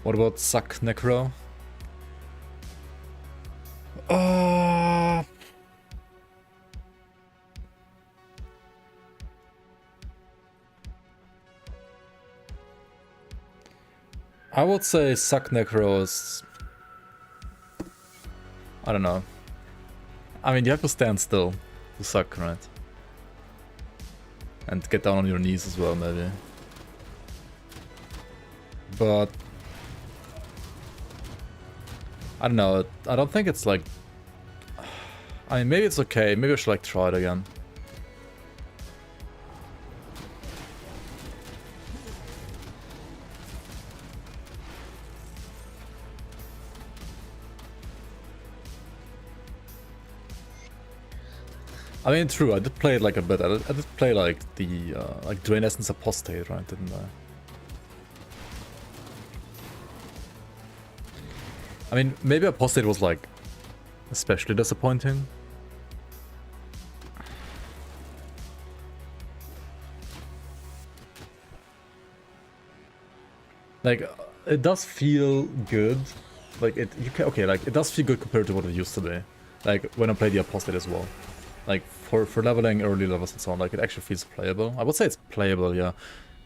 What about Suck Necro? I would say Suck Necro is... I don't know. I mean, you have to stand still to suck, right? And get down on your knees as well, maybe. But... I don't know, I don't think it's like... I mean, maybe it's okay, maybe I should like try it again. I mean, true, I did play it like a bit. I did play like the like Drain Essence Apostate, right? Didn't I? I mean, maybe Apostate was like especially disappointing. Like, it does feel good. Like it, okay, like it does feel good compared to what it used to be. Like when I played the Apostate as well. Like for leveling early levels and so on, like it actually feels playable. I would say it's playable, yeah,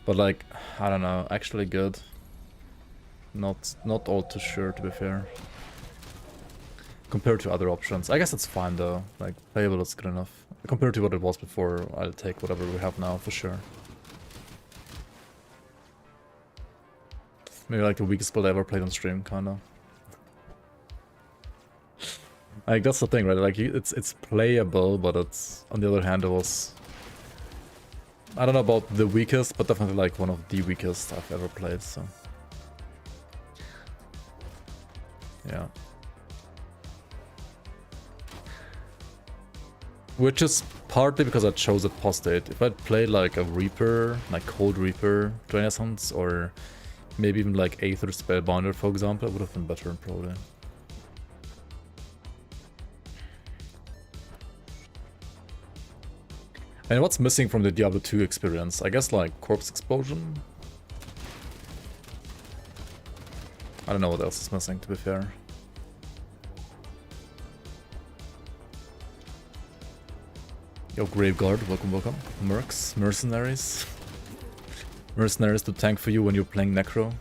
but like I don't know, actually good. Not all too sure, to be fair. Compared to other options, I guess it's fine though. Like playable is good enough compared to what it was before. I'll take whatever we have now for sure. Maybe like the weakest build I ever played on stream, kinda. Like that's the thing, right? Like it's playable, but it's on the other hand it was, I don't know about the weakest, but definitely like one of the weakest I've ever played. So yeah, which is partly because I chose Apostate. If I'd played like a Reaper, like Cold Reaper, Drain Essence, or maybe even like Aether Spellbinder, for example, it would have been better probably. And what's missing from the Diablo 2 experience? I guess like Corpse Explosion? I don't know what else is missing, to be fair. Yo, Graveguard, welcome, welcome. Mercs, Mercenaries. Mercenaries to tank for you when you're playing Necro.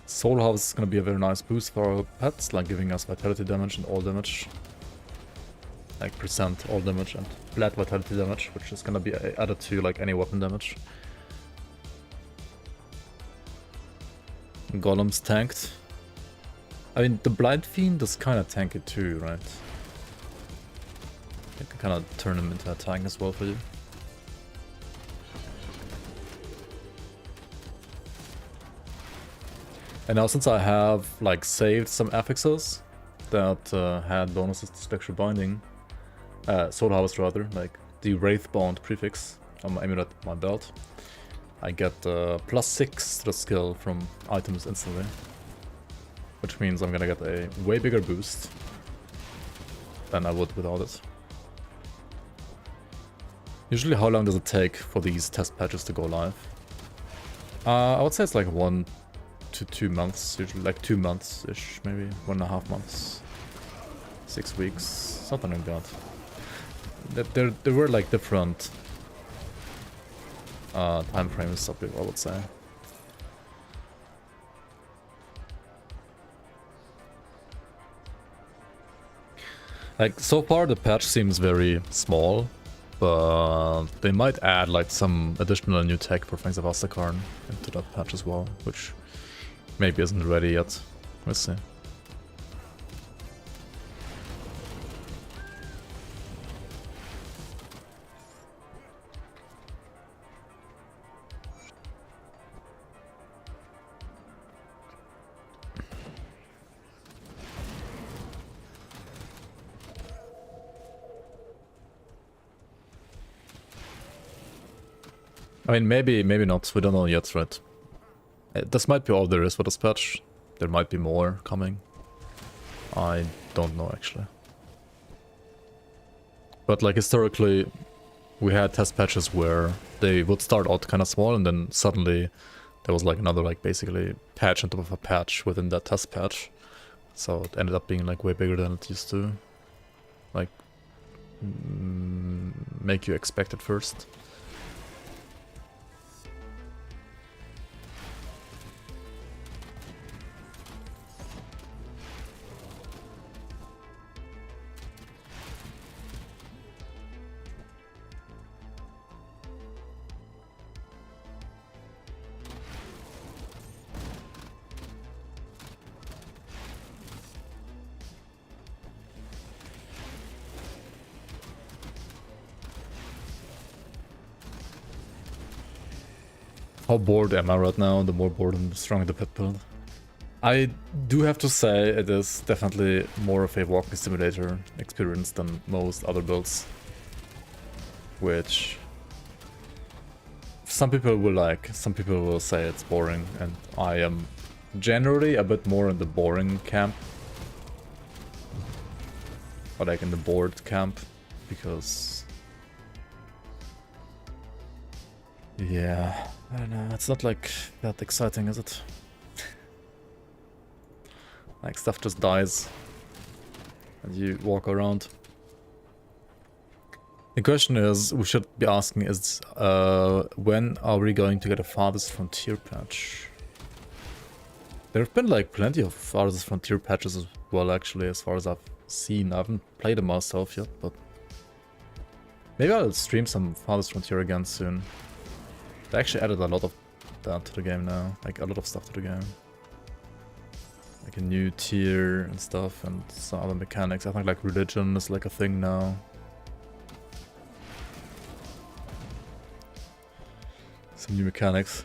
Soul House is going to be a very nice boost for our pets, like giving us vitality damage and all damage. like percent all damage and flat vitality damage, which is gonna be added to like any weapon damage. Golem's tanked. I mean, the Blind Fiend is kind of tanky too, right? You can kind of turn him into a tank as well for you. And now since I have like saved some affixes that had bonuses to Spectral Binding, Soul Harvest rather, like the Wraithbound prefix on my amulet, my belt, I get +6 to the skill from items instantly. Which means I'm gonna get a way bigger boost than I would without it. Usually how long does it take for these test patches to go live? I would say it's like 1 to 2 months, usually like 2 months-ish, maybe 1.5 months. 6 weeks, something like that. There were like different time frames, I would say. Like, so far the patch seems very small, but they might add like some additional new tech for Fangs of Asterkarn into that patch as well, which maybe isn't ready yet. We'll see. I mean, maybe not. We don't know yet, right? This might be all there is for this patch. There might be more coming. I don't know, actually. But, like, historically, we had test patches where they would start out kind of small, and then suddenly there was, like, another, like, basically patch on top of a patch within that test patch. So it ended up being, like, way bigger than it used to. Like, make you expect it first. How bored am I right now? The more bored and the stronger the pet build. I do have to say it is definitely more of a walking simulator experience than most other builds. Which some people will like, some people will say it's boring, and I am generally a bit more in the boring camp. Or like in the bored camp, because... yeah, I don't know, it's not like that exciting, is it? Like stuff just dies and you walk around. The question is, we should be asking is, when are we going to get a Farthest Frontier patch? There have been like plenty of Farthest Frontier patches as well, actually, as far as I've seen. I haven't played them myself yet, but maybe I'll stream some Farthest Frontier again soon. They actually added a lot of that to the game now, like a lot of stuff to the game. Like a new tier and stuff, and some other mechanics. I think like religion is like a thing now. Some new mechanics.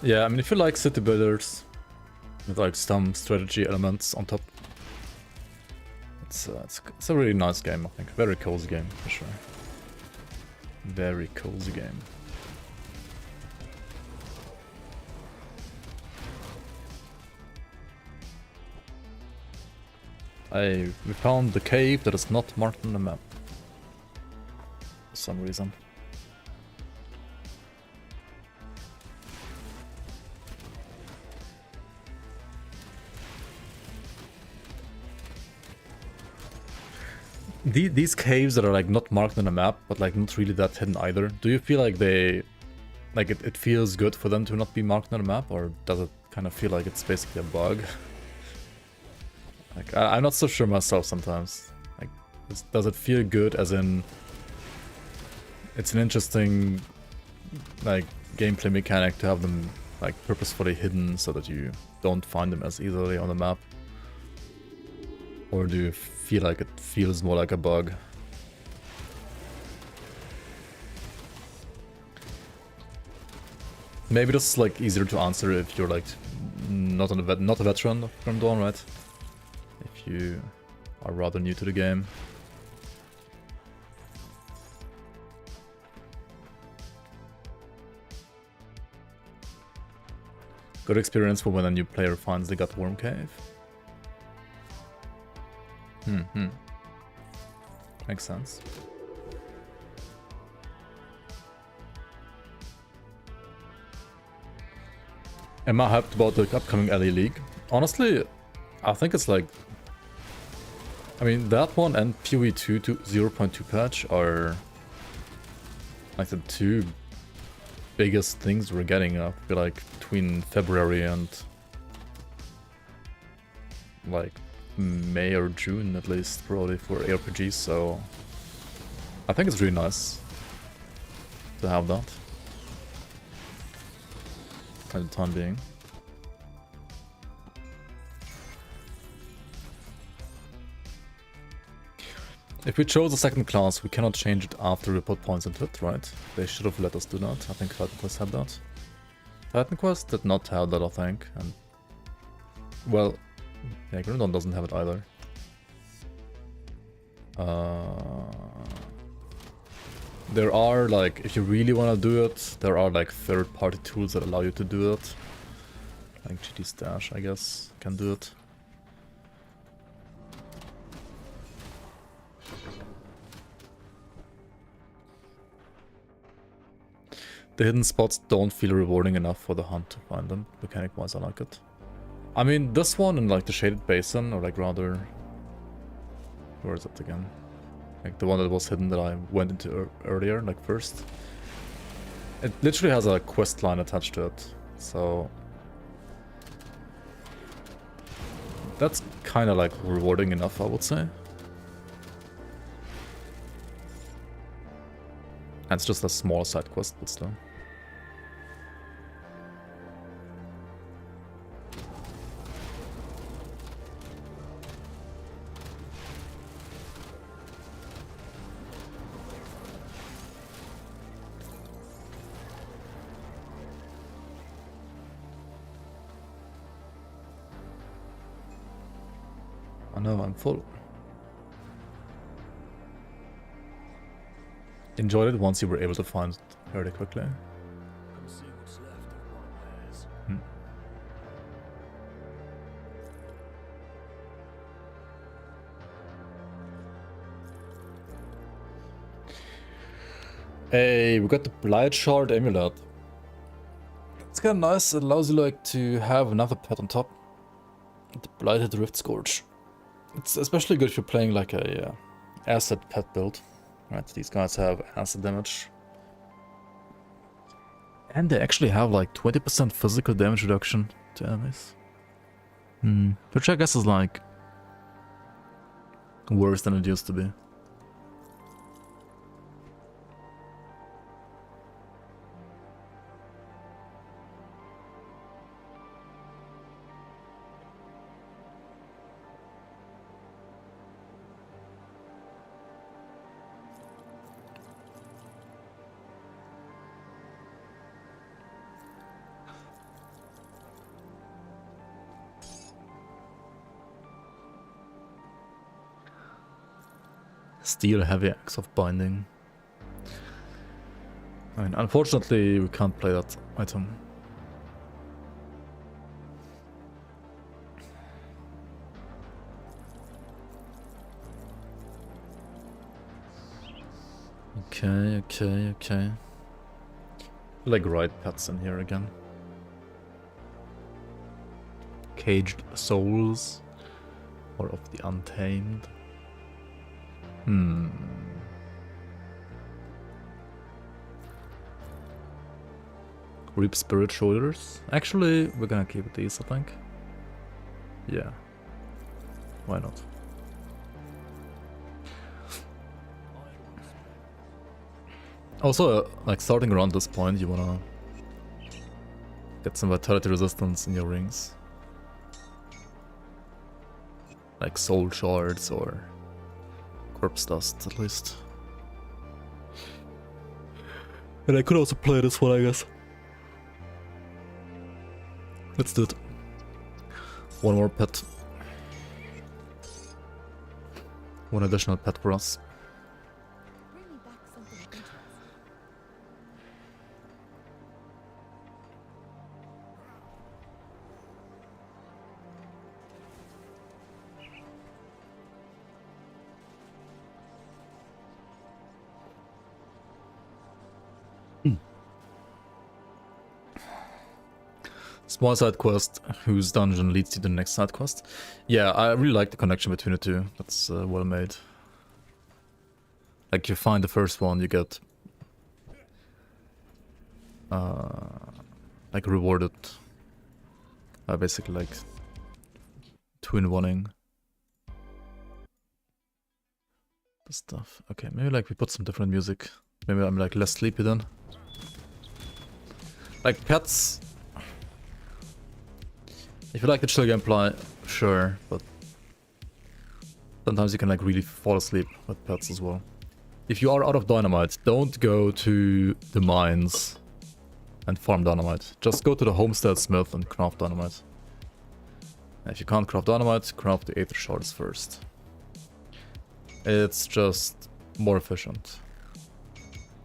Yeah, I mean, if you like city builders with like some strategy elements on top, it's a really nice game, I think. Very cozy game, for sure. Very cozy game. We found the cave that is not marked on the map. For some reason. These caves that are like not marked on the map, but like not really that hidden either, do you feel like they, like it feels good for them to not be marked on the map, or does it kind of feel like it's basically a bug? Like I'm not so sure myself sometimes. Like, does it feel good as in it's an interesting like gameplay mechanic to have them like purposefully hidden so that you don't find them as easily on the map? Or do you feel like it feels more like a bug? Maybe this is like easier to answer if you're like not a veteran of Grim Dawn, right? If you are rather new to the game. Good experience for when a new player finds the Gutworm Cave. Makes sense. Am I hyped about the upcoming LA League? Honestly, I think it's like... I mean, that one and PoE 2 to 0.2 patch are like the two biggest things we're getting, I feel like, between February and like May or June at least, probably, for ARPGs, so I think it's really nice to have that for the time being. If we chose a second class, we cannot change it after we put points into it, right? They should have let us do that. I think Titan Quest had that. Titan Quest did not have that, I think, and... well, yeah, Grim Dawn doesn't have it either. There are, like, if you really want to do it, there are, like, third-party tools that allow you to do it. Like GT Stash, I guess, can do it. The hidden spots don't feel rewarding enough for the hunt to find them. Mechanic-wise, I like it. I mean, this one and like the Shaded Basin, or like rather... where is it again? Like the one that was hidden that I went into earlier, like first. It literally has a quest line attached to it, so... that's kind of like rewarding enough, I would say. And it's just a small side quest, but still. I know, I'm full. Enjoyed it once you were able to find it fairly quickly. Hey, we got the Blight Shard Amulet. It's kind of nice. It allows you like to have another pet on top. The Blighted Rift Scourge. It's especially good if you're playing like a acid pet build. Right, these guys have acid damage. And they actually have like 20% physical damage reduction to enemies. Which I guess is like worse than it used to be. Steel Heavy Axe of Binding. I mean, unfortunately, we can't play that item. Okay. Like right pets in here again. Caged Souls, or of the Untamed. Reap Spirit Shoulders. Actually, we're gonna keep these, I think. Yeah. Why not? Also, like starting around this point, you wanna get some vitality resistance in your rings. Like soul shards or corpse dust, at least. And I could also play this one, I guess. Let's do it. One more pet. One additional pet for us. Bring me back something interesting. Small side quest, whose dungeon leads to the next side quest. Yeah, I really like the connection between the two. That's well made. Like, you find the first one, you get like rewarded basically like twin-oneing the stuff. Okay, maybe like we put some different music. Maybe I'm like less sleepy then. Like pets, if you like the chill gameplay, sure, but sometimes you can like really fall asleep with pets as well. If you are out of dynamite, don't go to the mines and farm dynamite. Just go to the homestead smith and craft dynamite. And if you can't craft dynamite, craft the aether shards first. It's just more efficient.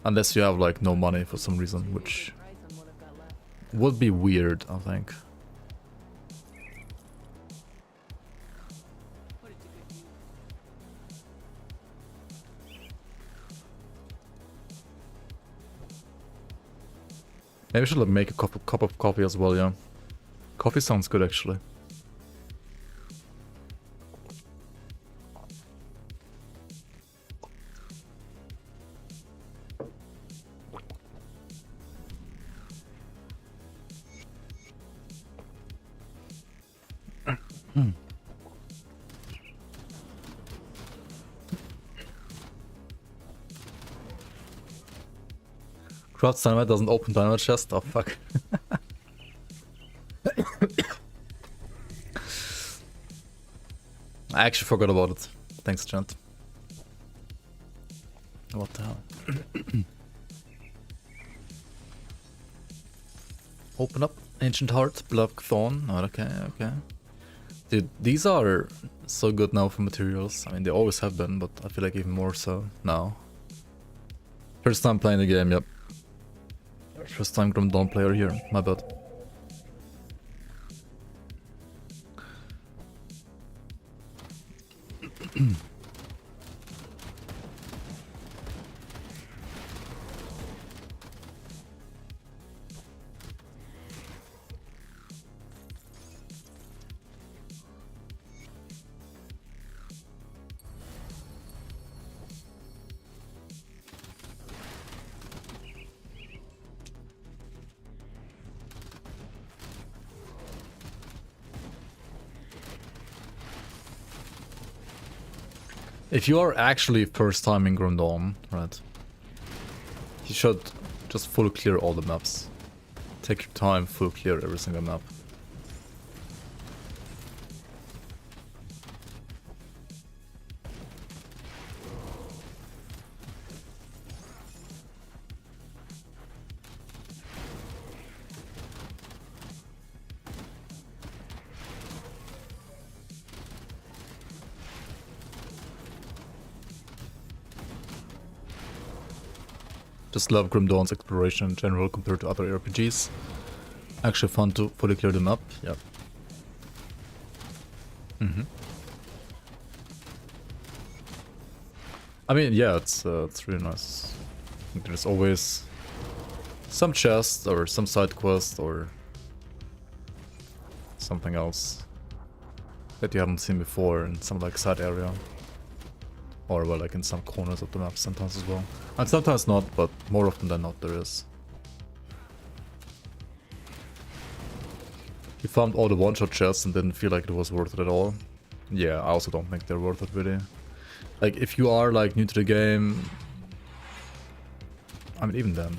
Unless you have like no money for some reason, which Price on what I've got left. would be weird, I think. Put it to good use. Maybe I should like make a cup of coffee as well, yeah. Coffee sounds good actually. Craft dynamite doesn't open dynamite chest. Oh fuck. I actually forgot about it. Thanks, Gent. What the hell? Open up. Ancient Heart, Beloved Thorn. Oh, okay, okay. Dude, these are so good now for materials. I mean, they always have been, but I feel like even more so now. First time playing the game, yep. First time Grim Dawn player here, my bad. If you are actually first time in Grim Dawn, right, you should just full clear all the maps. Take your time, full clear every single map. Just love Grim Dawn's exploration in general compared to other RPGs. Actually fun to fully clear the map, yep. I mean, yeah, it's really nice. I think there's always some chest or some side quest or something else that you haven't seen before in some like side area. Or well, like in some corners of the map sometimes as well. And sometimes not, but more often than not there is. He found all the one-shot chests and didn't feel like it was worth it at all. Yeah, I also don't think they're worth it really. Like, if you are like new to the game... I mean, even then.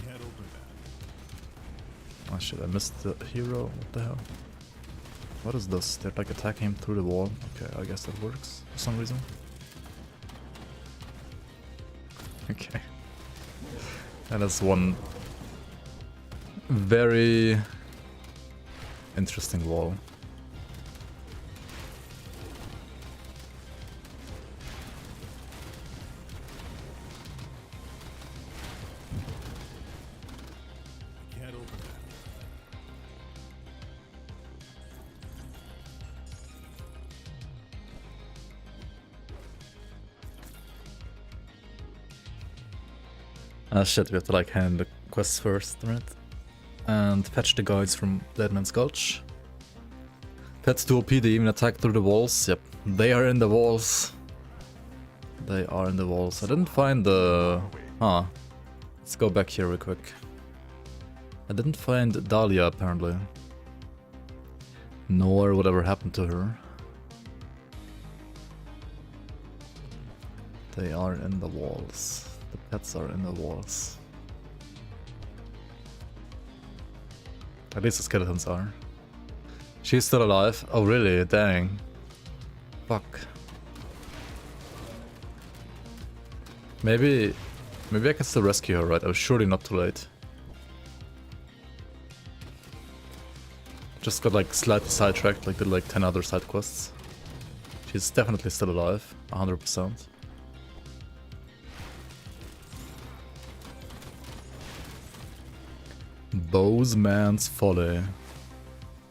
Oh shit, I missed the hero. What the hell? What is this? They're like attacking him through the wall. Okay, I guess that works for some reason. Okay. And that's one very interesting wall. Shit, we have to like hand the quests first, right? And fetch the guides from Deadman's Gulch. Pets too OP, they even attack through the walls. Yep, they are in the walls. They are in the walls. I didn't find the... Huh. Let's go back here real quick. I didn't find Dahlia apparently. Nor whatever happened to her. They are in the walls. The pets are in the walls. At least the skeletons are. She's still alive. Oh really? Dang. Fuck. Maybe I can still rescue her, right? I was surely not too late. Just got like slightly sidetracked, like did like 10 other side quests. She's definitely still alive, 100%. Bozeman's Folly.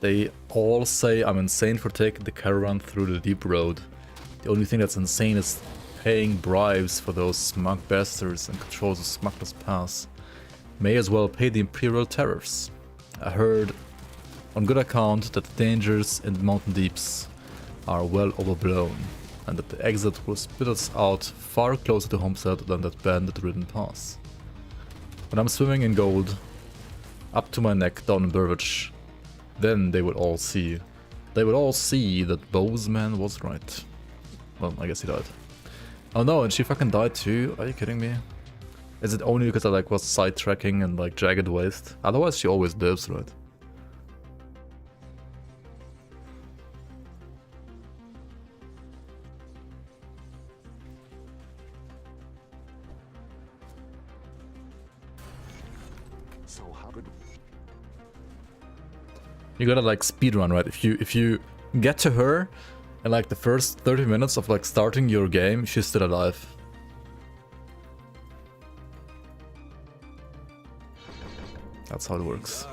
They all say I'm insane for taking the caravan through the deep road. The only thing that's insane is paying bribes for those smug bastards and controls of Smuggler's Pass. May as well pay the Imperial tariffs. I heard on good account that the dangers in the mountain deeps are well overblown, and that the exit will spit us out far closer to Homestead than that bandit-ridden pass. When I'm swimming in gold, up to my neck down in Burridge, then they would all see. They would all see that Bozeman was right. Well, I guess he died. Oh no, and she fucking died too? Are you kidding me? Is it only because I like was sidetracking and like Jagged Waste? Otherwise she always lives, right? So how good? You gotta like speedrun, right? If you get to her in like the first 30 minutes of like starting your game, she's still alive. That's how it works.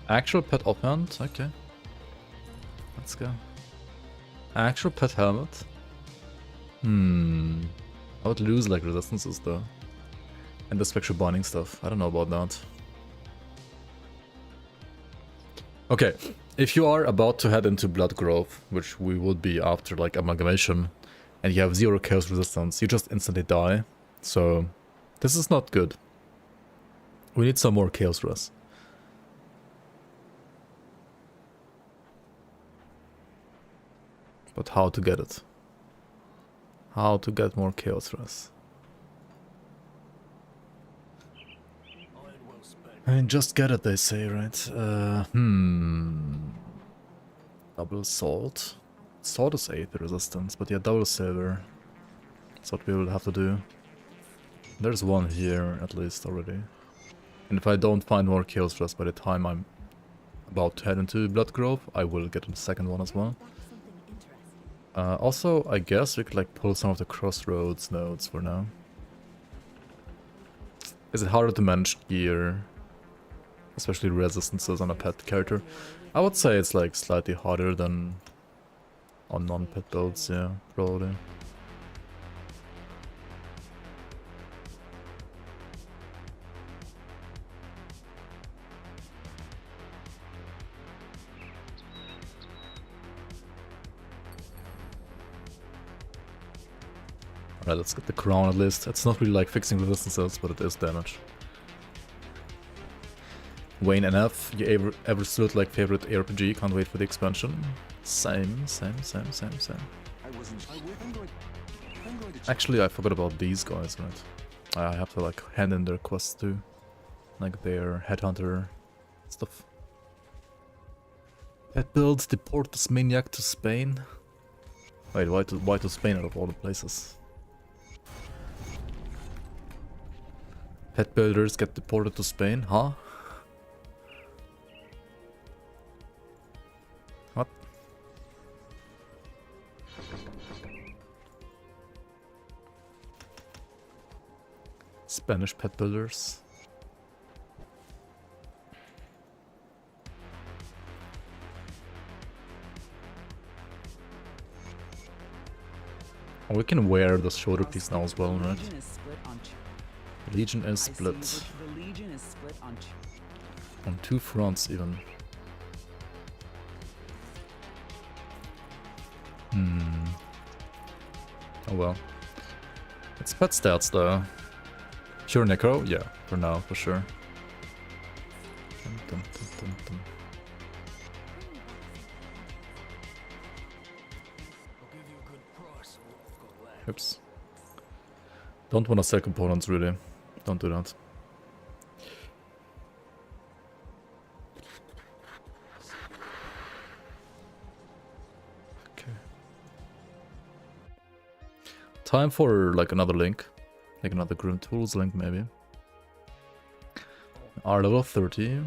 Actual pet offhand? Okay. Let's go. Actual pet helmet? I would lose like resistances though. And the spectral binding stuff. I don't know about that. Okay, if you are about to head into Blood Grove, which we would be after like amalgamation, and you have 0 chaos resistance, you just instantly die. So this is not good. We need some more chaos res. But how to get it? How to get more chaos res? I mean, just get it, they say, right? Double salt. Salt is 8 resistance, but yeah, double silver. That's what we will have to do. There's one here, at least, already. And if I don't find more chaos res by the time I'm about to head into Blood Grove, I will get a second one as well. Also, I guess we could like pull some of the crossroads nodes for now. Is it harder to manage gear? Especially resistances on a pet character? I would say it's like slightly harder than on non-pet builds, yeah, probably. Right, let's get the crown at least. It's not really like fixing resistances, but it is damage. Wayne NF, you ever stood like favorite ARPG? Can't wait for the expansion. Same. I wasn't. I'm going to check. Actually, I forgot about these guys, right? I have to like hand in their quests too. Like their headhunter stuff. Pet builds, deport this maniac to Spain. Wait, why to Spain out of all the places? Pet builders get deported to Spain, huh? What? Spanish pet builders. Oh, we can wear the shoulder piece now as well, right? Legion is split. The Legion is split On two fronts even. Oh well. It's pet stats though. Sure Necro? Yeah, for now, for sure. Oops. Don't wanna sell components really. Don't do that. Okay. Time for like another link. Like another grimtools link maybe. Our level 30.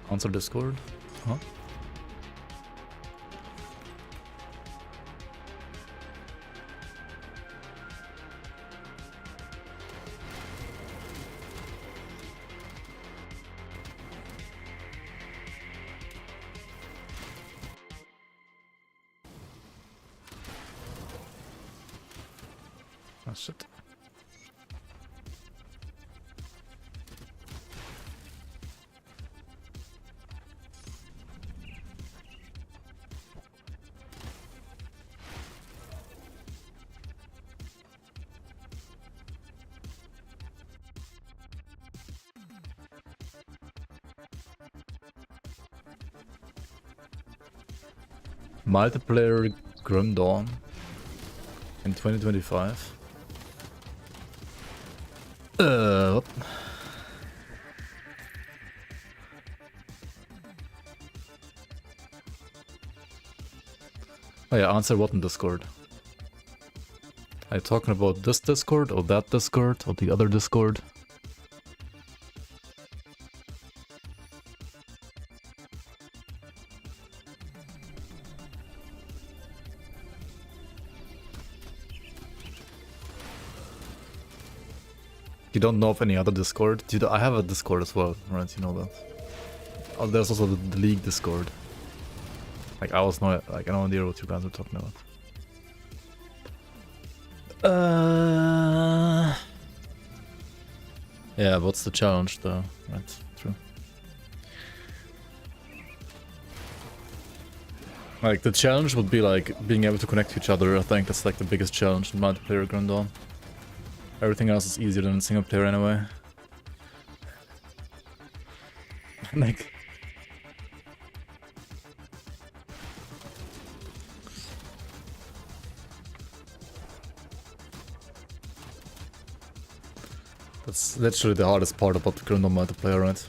Answer Discord? Huh? Oh shit. Multiplayer Grim Dawn in 2025. What? Oh yeah, answer what in Discord? Are you talking about this Discord or that Discord or the other Discord? You don't know of any other Discord? Dude, I have a Discord as well, right? You know that. Oh, there's also the League Discord. Like, I was not, like, I don't idea what you guys are talking about. Yeah, what's the challenge though? Right, true. Like, the challenge would be like being able to connect to each other. I think that's like the biggest challenge in multiplayer Grim Dawn. Everything else is easier than in single player anyway. Like... That's literally the hardest part about the Grim Dawn multiplayer, right?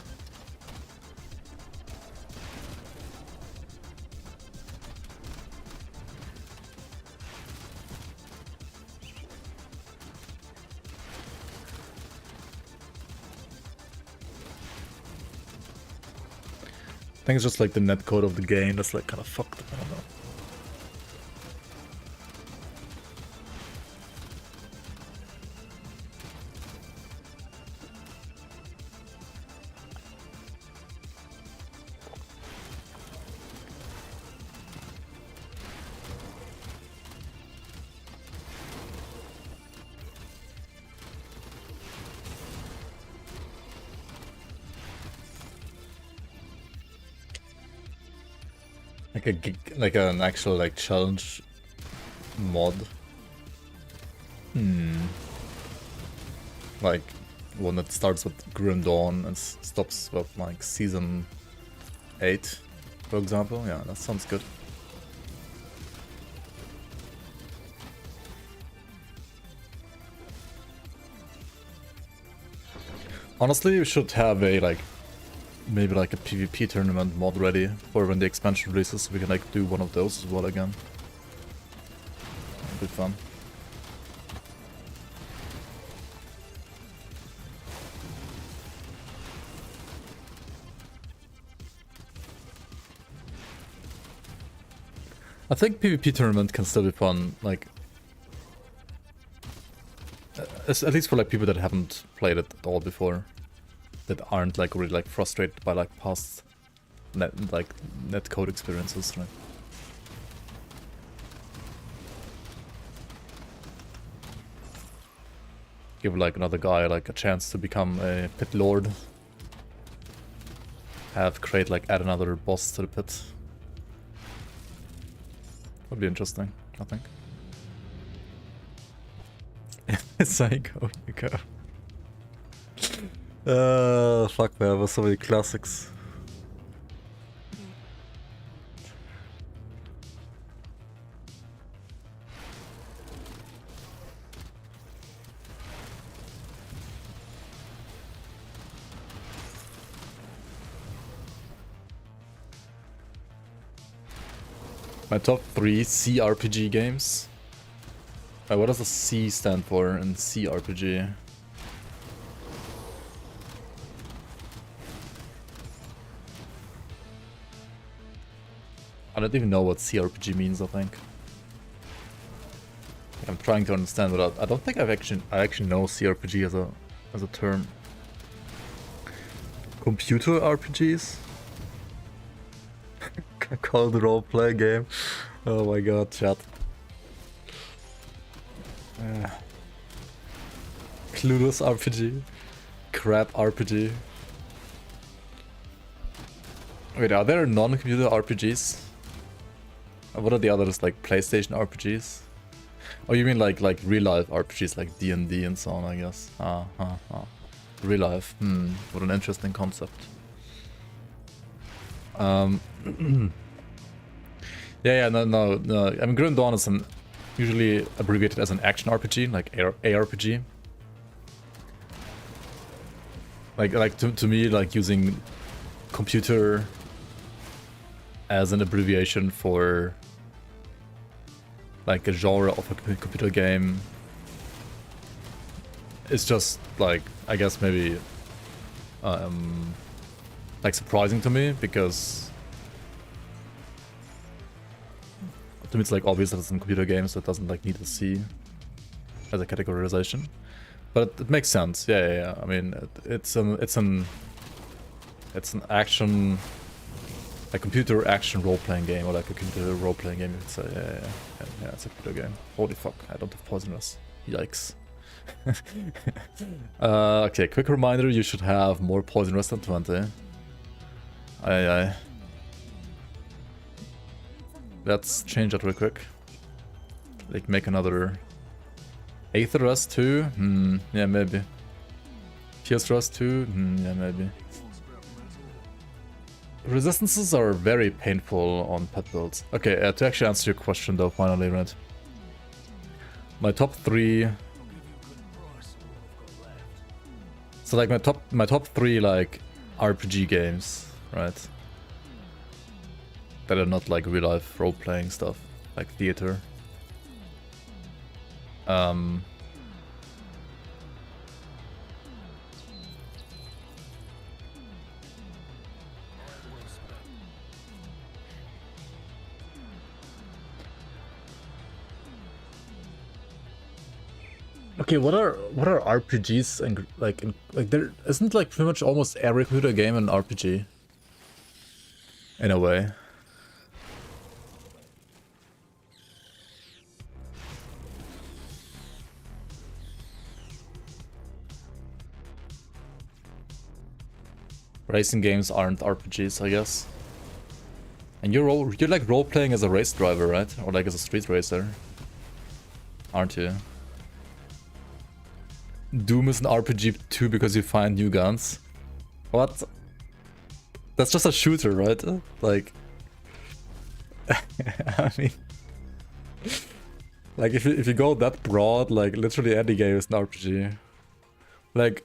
I think it's just like the netcode of the game that's like kind of fucked. I don't know. Like an actual like challenge mod. Like one that starts with Grim Dawn and stops with like season 8, for example. Yeah, that sounds good. Honestly, we should have a like maybe like a PvP tournament mod ready for when the expansion releases, so we can like do one of those as well again. That'd be fun. I think PvP tournament can still be fun, like at least for like people that haven't played it at all before, that aren't like really like frustrated by like past net code experiences, right? Give like another guy like a chance to become a pit lord. Add another boss to the pit. Would be interesting, I think. Psycho, you go. Fuck man, there's so many classics. My top 3 CRPG games. What does the C stand for in CRPG? I don't even know what CRPG means, I think. I'm trying to understand what I don't think I actually know CRPG as a term. Computer RPGs? Called role-play game. Oh my god, chat. Clueless RPG. Crap RPG. Wait, are there non-computer RPGs? What are the others, like PlayStation RPGs? Oh, you mean like real-life RPGs like D&D and so on, I guess. Real life. What an interesting concept. Yeah, no. I mean, Grim Dawn is usually abbreviated as an action RPG, like ARPG. Like to me, like using computer as an abbreviation for like a genre of a computer game is just like, I guess maybe like surprising to me, because to me it's like obvious that it's in computer games, so it doesn't like need a C as a categorization, but it makes sense. Yeah. I mean, it's an action, a computer action role-playing game, or like a computer role-playing game, you could say. Yeah, it's a computer game. Holy fuck, I don't have poisonous. Yikes. Okay, quick reminder, you should have more poison rest than 20. Aye. Let's change that real quick. Like make another Aether Rust too? Yeah, maybe. Pierce Rust too? Yeah, maybe. Resistances are very painful on pet builds. Okay, to actually answer your question though, finally, right? My top 3... So like my top 3 like RPG games, right? That are not like real life role playing stuff, like theater. Okay, what are RPGs and like there isn't like pretty much almost every computer game an RPG in a way. Racing games aren't RPGs, I guess. And you're like role playing as a race driver, right? Or like as a street racer, aren't you? Doom is an RPG too because you find new guns. What? That's just a shooter, right? Like, I mean, like if you go that broad, like literally any game is an RPG. Like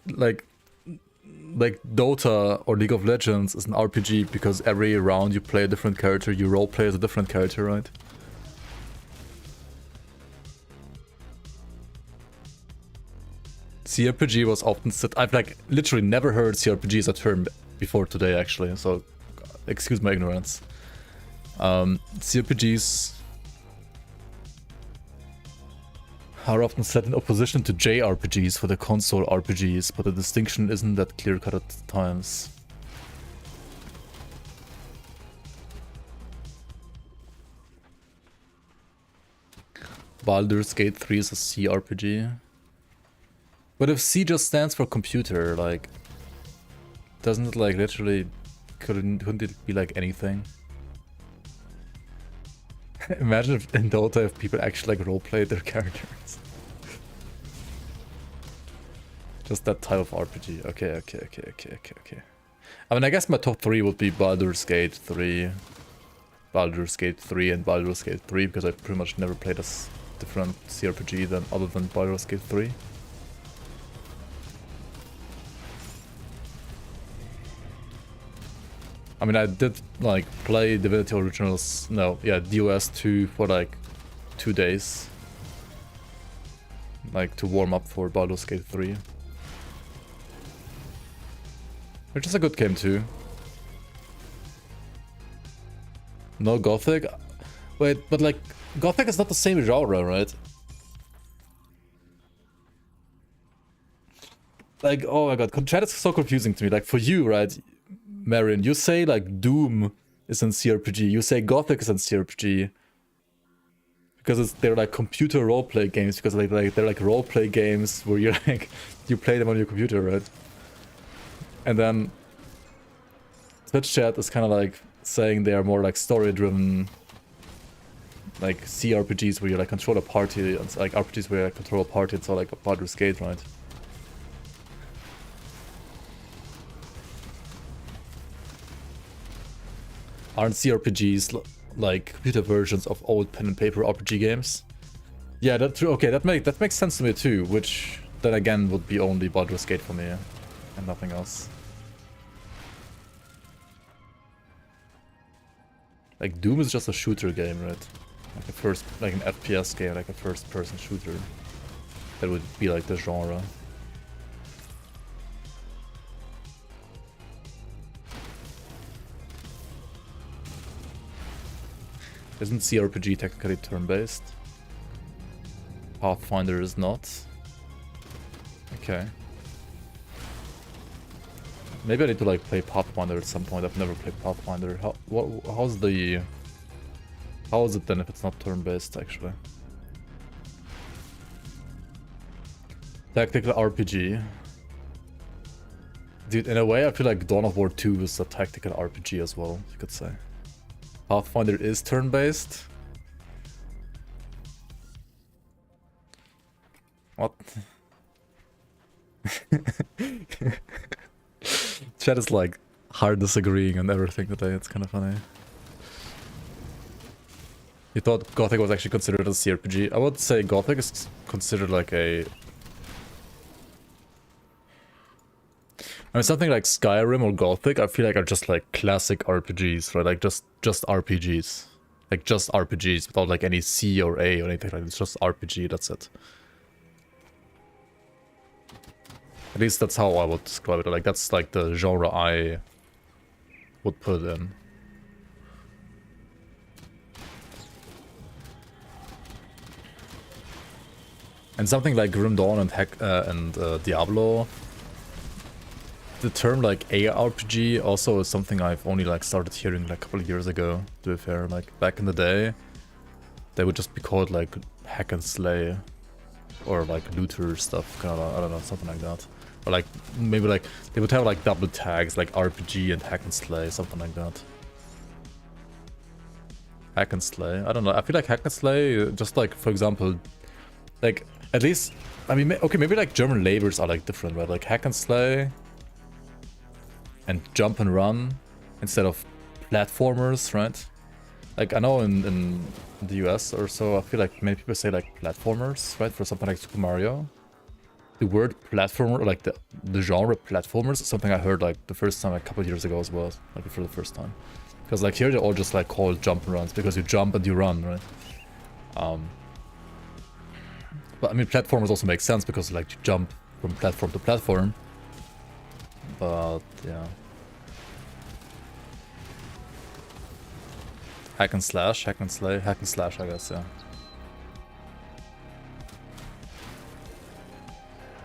Dota or League of Legends is an RPG because every round you play a different character, you roleplay as a different character, right? CRPG was often said. I've like literally never heard CRPG as a term before today, actually. So, excuse my ignorance. CRPGs are often set in opposition to JRPGs for the console RPGs, but the distinction isn't that clear-cut at times. Baldur's Gate 3 is a CRPG. But if C just stands for computer, like, doesn't it like literally, couldn't it be like anything? Imagine if in Dota if people actually like roleplay their characters. Just that type of RPG. Okay. I mean, I guess my top 3 would be Baldur's Gate 3, Baldur's Gate 3 and Baldur's Gate 3 because I pretty much never played a different CRPG other than Baldur's Gate 3. I mean, I did like play Divinity Originals, DOS 2 for like 2 days. Like to warm up for Baldur's Gate 3. Which is a good game too. No Gothic? Wait, but like, Gothic is not the same genre, right? Like, oh my god, chat is so confusing to me. Like for you, right? Marion, you say like Doom is in CRPG, you say Gothic is in CRPG because they're like computer roleplay games because they're like roleplay games where you like you play them on your computer, right? And then Twitch chat is kind of like saying they are more like story-driven, like CRPGs where you like control a party, and like RPGs where you like, control a party. It's all like a Baldur's Gate, right? Aren't CRPGs like computer versions of old pen and paper RPG games? Yeah, that's true. Okay, that makes sense to me too. Which then again would be only Baldur's Gate for me, and nothing else. Like Doom is just a shooter game, right? Like an FPS game, like a first-person shooter. That would be like the genre. Isn't CRPG technically turn-based? Pathfinder is not. Okay. Maybe I need to like play Pathfinder at some point. I've never played Pathfinder. How is it then if it's not turn-based actually? Tactical RPG. Dude, in a way I feel like Dawn of War 2 is a tactical RPG as well, you could say. Pathfinder is turn-based. What? Chat is like hard disagreeing on everything today, it's kind of funny. You thought Gothic was actually considered a CRPG? I would say Gothic is considered like a... I mean, something like Skyrim or Gothic, I feel like are just like classic RPGs, right? Like just RPGs. Like just RPGs without like any C or A or anything like that. It's just RPG, that's it. At least that's how I would describe it. Like that's like the genre I would put it in. And something like Grim Dawn and Diablo, the term like ARPG also is something I've only like started hearing like a couple of years ago, to be fair. Like back in the day, they would just be called like hack and slay or like looter stuff, kind of, I don't know, something like that. Or like maybe like they would have like double tags like RPG and hack and slay, something like that. Hack and slay. I don't know. I feel like hack and slay, just like, for example, like, at least, I mean, okay, maybe like German labors are like different, right? Like hack and slay and jump and run instead of platformers, right? Like, I know in the US or so, I feel like many people say like platformers, right? For something like Super Mario. The word platformer, like the genre platformers, is something I heard like the first time, like, a couple of years ago as well, like for the first time. Because like here they're all just like called jump and runs because you jump and you run, right? But I mean, platformers also make sense because like you jump from platform to platform. But yeah. Hack and slash, hack and slay, hack and slash, I guess, yeah.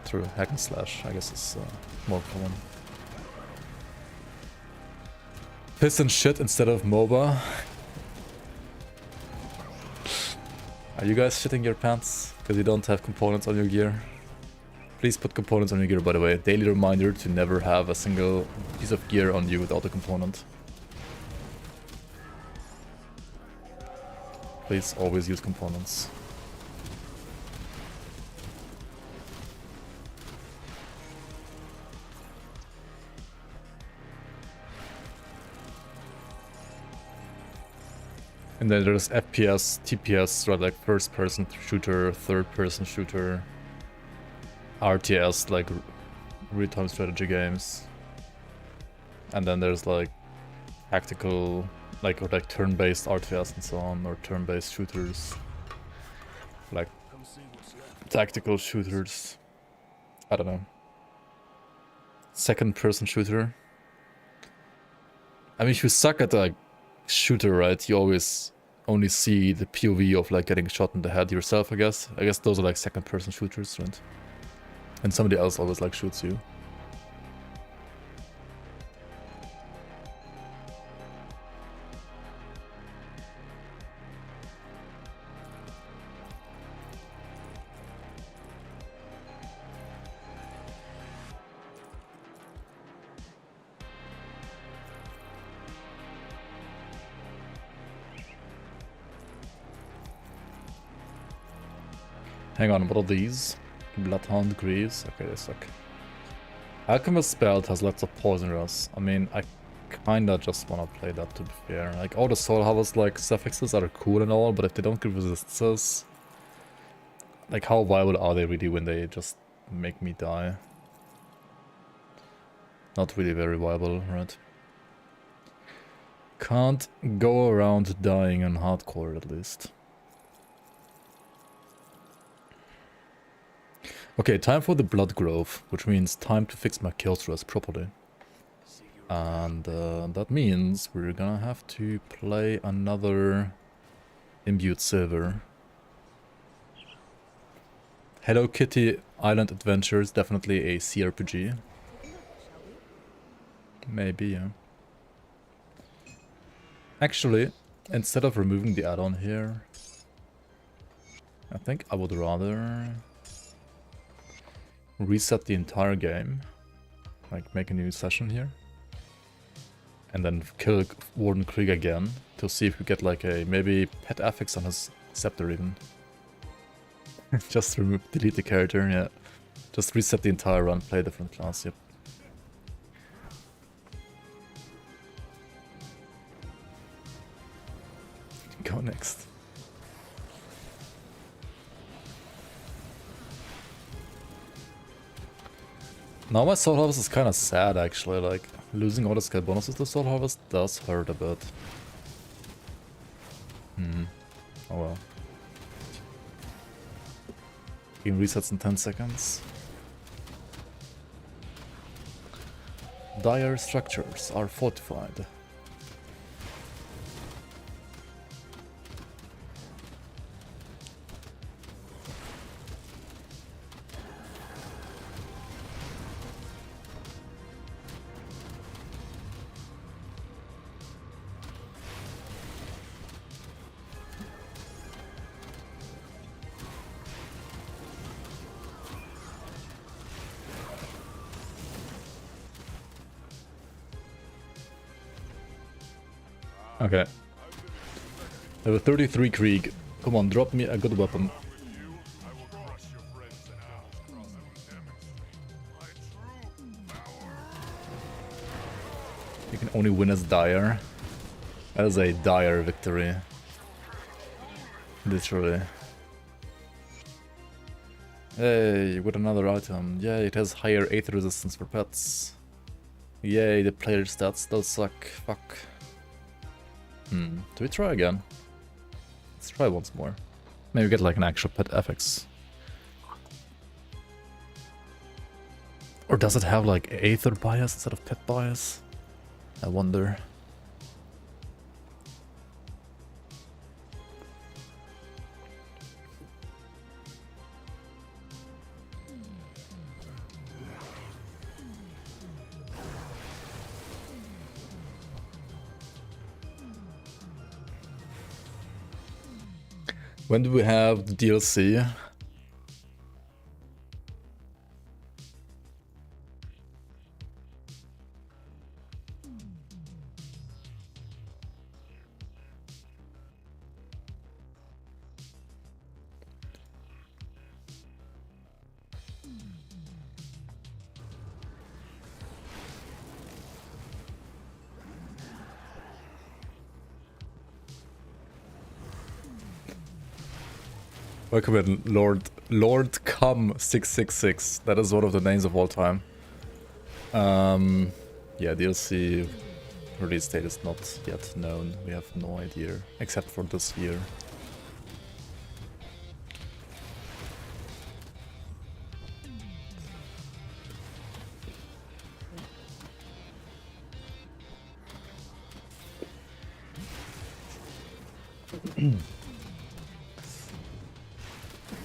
True, hack and slash, I guess is more common. Piss and shit instead of MOBA. Are you guys shitting your pants? Because you don't have components on your gear? Please put components on your gear, by the way. Daily reminder to never have a single piece of gear on you without a component. Please always use components. And then there's FPS, TPS, right, like first person shooter, third person shooter, RTS, like real-time strategy games. And then there's like tactical, like, or like turn-based RTS and so on, or turn-based shooters. Like tactical shooters. I don't know. Second person shooter. I mean, if you suck at like shooter, right, you always only see the POV of like getting shot in the head yourself, I guess. I guess those are like second person shooters, right? And somebody else always like shoots you. Hang on, what are these? Bloodhound Greaves? Okay, they suck. Alchemist Belt has lots of poison rust. I mean, I kinda just wanna play that, to be fair. Like, all the Soul Harvest like suffixes are cool and all, but if they don't give resistances, like, how viable are they really when they just make me die? Not really very viable, right? Can't go around dying on hardcore, at least. Okay, time for the blood growth, which means time to fix my kill stress properly. And that means we're gonna have to play another Imbued Silver. Hello Kitty Island Adventure is definitely a CRPG. Maybe, yeah. Actually, instead of removing the add-on here, I think I would rather reset the entire game, like make a new session here, and then kill Warden Krieg again to see if we get like a maybe pet affix on his scepter even. Just delete the character, yeah. Just reset the entire run, play a different class, yep. Go next. Now my Soul Harvest is kind of sad, actually, like, losing all the skill bonuses to Soul Harvest does hurt a bit. Oh well. Game resets in 10 seconds. Dire structures are fortified. Okay. I have a 33 Krieg. Come on, drop me a good weapon. You can only win as Dire. That is a dire victory. Literally. Hey, with another item. Yay, it has higher Aether resistance for pets. Yay, the player stats still suck. Fuck. Do we try again? Let's try once more. Maybe get like an actual pet FX. Or does it have like Aether bias instead of pet bias? I wonder. When do we have the DLC? Welcome in, Lord Come 666. That is one of the names of all time. Yeah, DLC release date is not yet known. We have no idea, except for this year.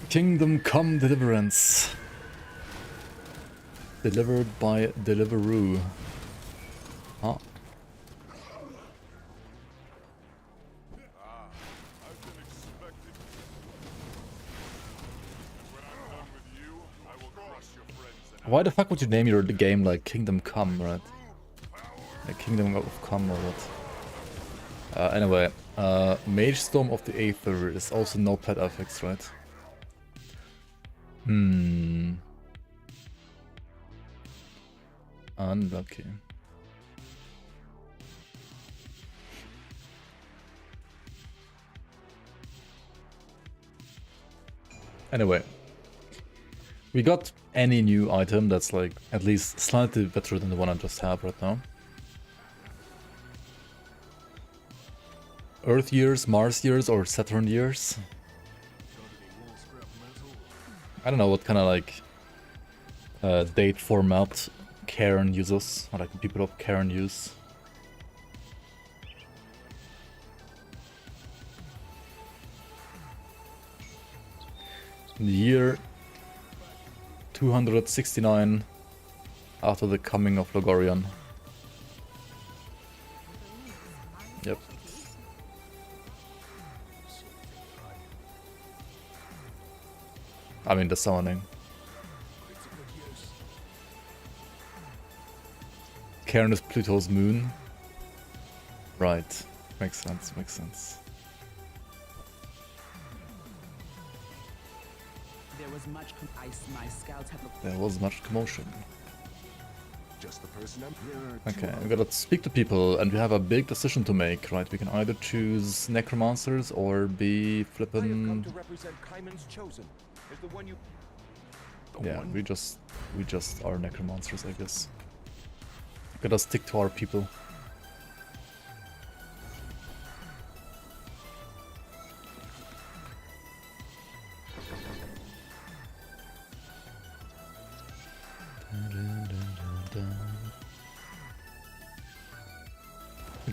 Kingdom Come Deliverance. Delivered by Deliveroo. Huh? Why the fuck would you name your game like Kingdom Come, right? Like Kingdom of Come or what? Anyway, Mage Storm of the Aether is also no pet affix, right? Unlucky. Anyway, we got any new item that's like at least slightly better than the one I just have right now. Earth years, Mars years, or Saturn years? I don't know what kind of like date format Karen uses, or like people of Karen use. In the year 269 after the coming of Logorian. Yep. I mean the summoning. Cairn is Pluto's moon. Right. Makes sense, makes sense. There was much commotion. Just the person Okay, we gotta speak to people and we have a big decision to make, right? We can either choose Necromancers or be flippin'... Yeah, we just are Necromancers, I guess. Gotta stick to our people.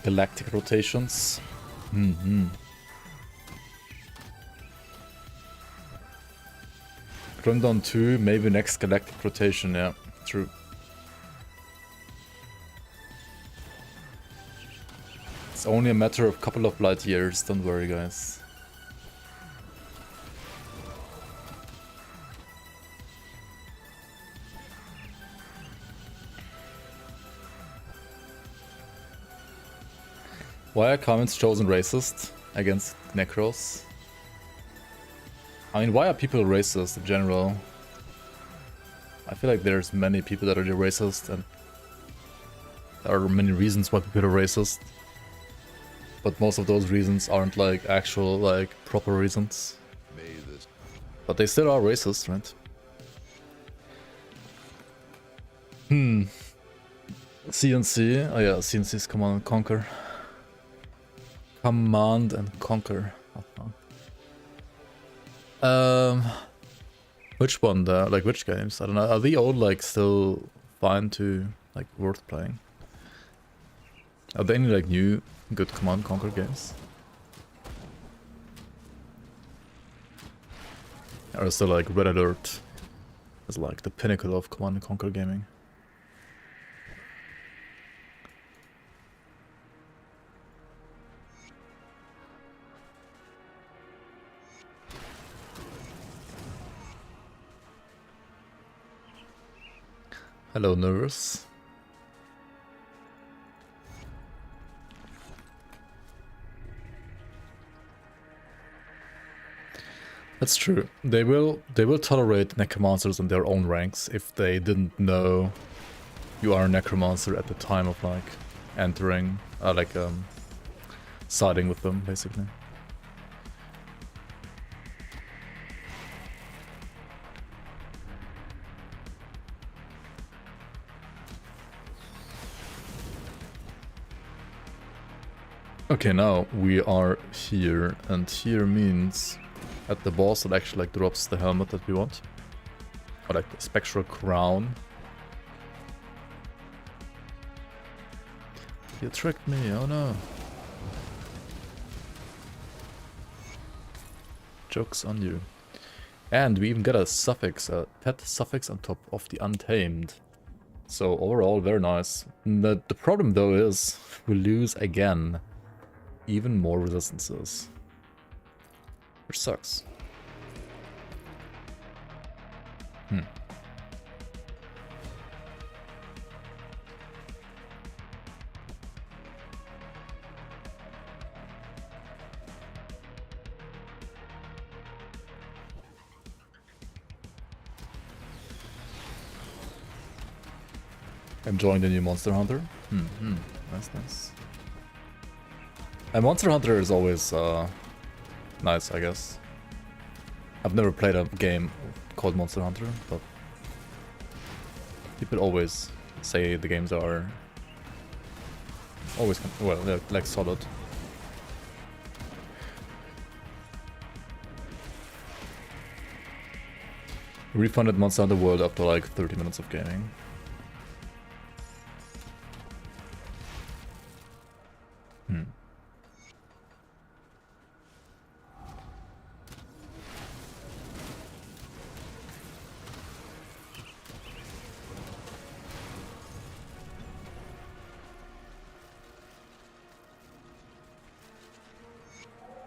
Galactic rotations. Grim Dawn 2, maybe next galactic rotation, yeah, true. It's only a matter of a couple of light years, don't worry guys. Why are comments chosen racist against Necros. I mean, why are people racist in general? I feel like there's many people that are racist, and there are many reasons why people are racist. But most of those reasons aren't like actual, like, proper reasons. But they still are racist, right? CNC. Oh yeah, CNC is Command and Conquer. Command and Conquer. Which one? Like which games? I don't know. Are they all like still fine to like worth playing? Are there any like new good Command and Conquer games? Or is still like Red Alert is like the pinnacle of Command and Conquer gaming? Hello, nurse. That's true. They will tolerate necromancers in their own ranks if they didn't know you are a necromancer at the time of like entering, siding with them, basically. Okay, now we are here, and here means at the boss it actually like drops the helmet that we want. Or like the spectral crown. You tricked me, oh no. Joke's on you. And we even get a suffix, a pet suffix on top of the untamed. So overall, very nice. The problem though is we lose again. Even more resistances. Which sucks. Enjoying the new Monster Hunter? Nice, nice. And Monster Hunter is always nice, I guess. I've never played a game called Monster Hunter, but people always say the games are always, well, they're like solid. Refunded Monster Hunter World after like 30 minutes of gaming.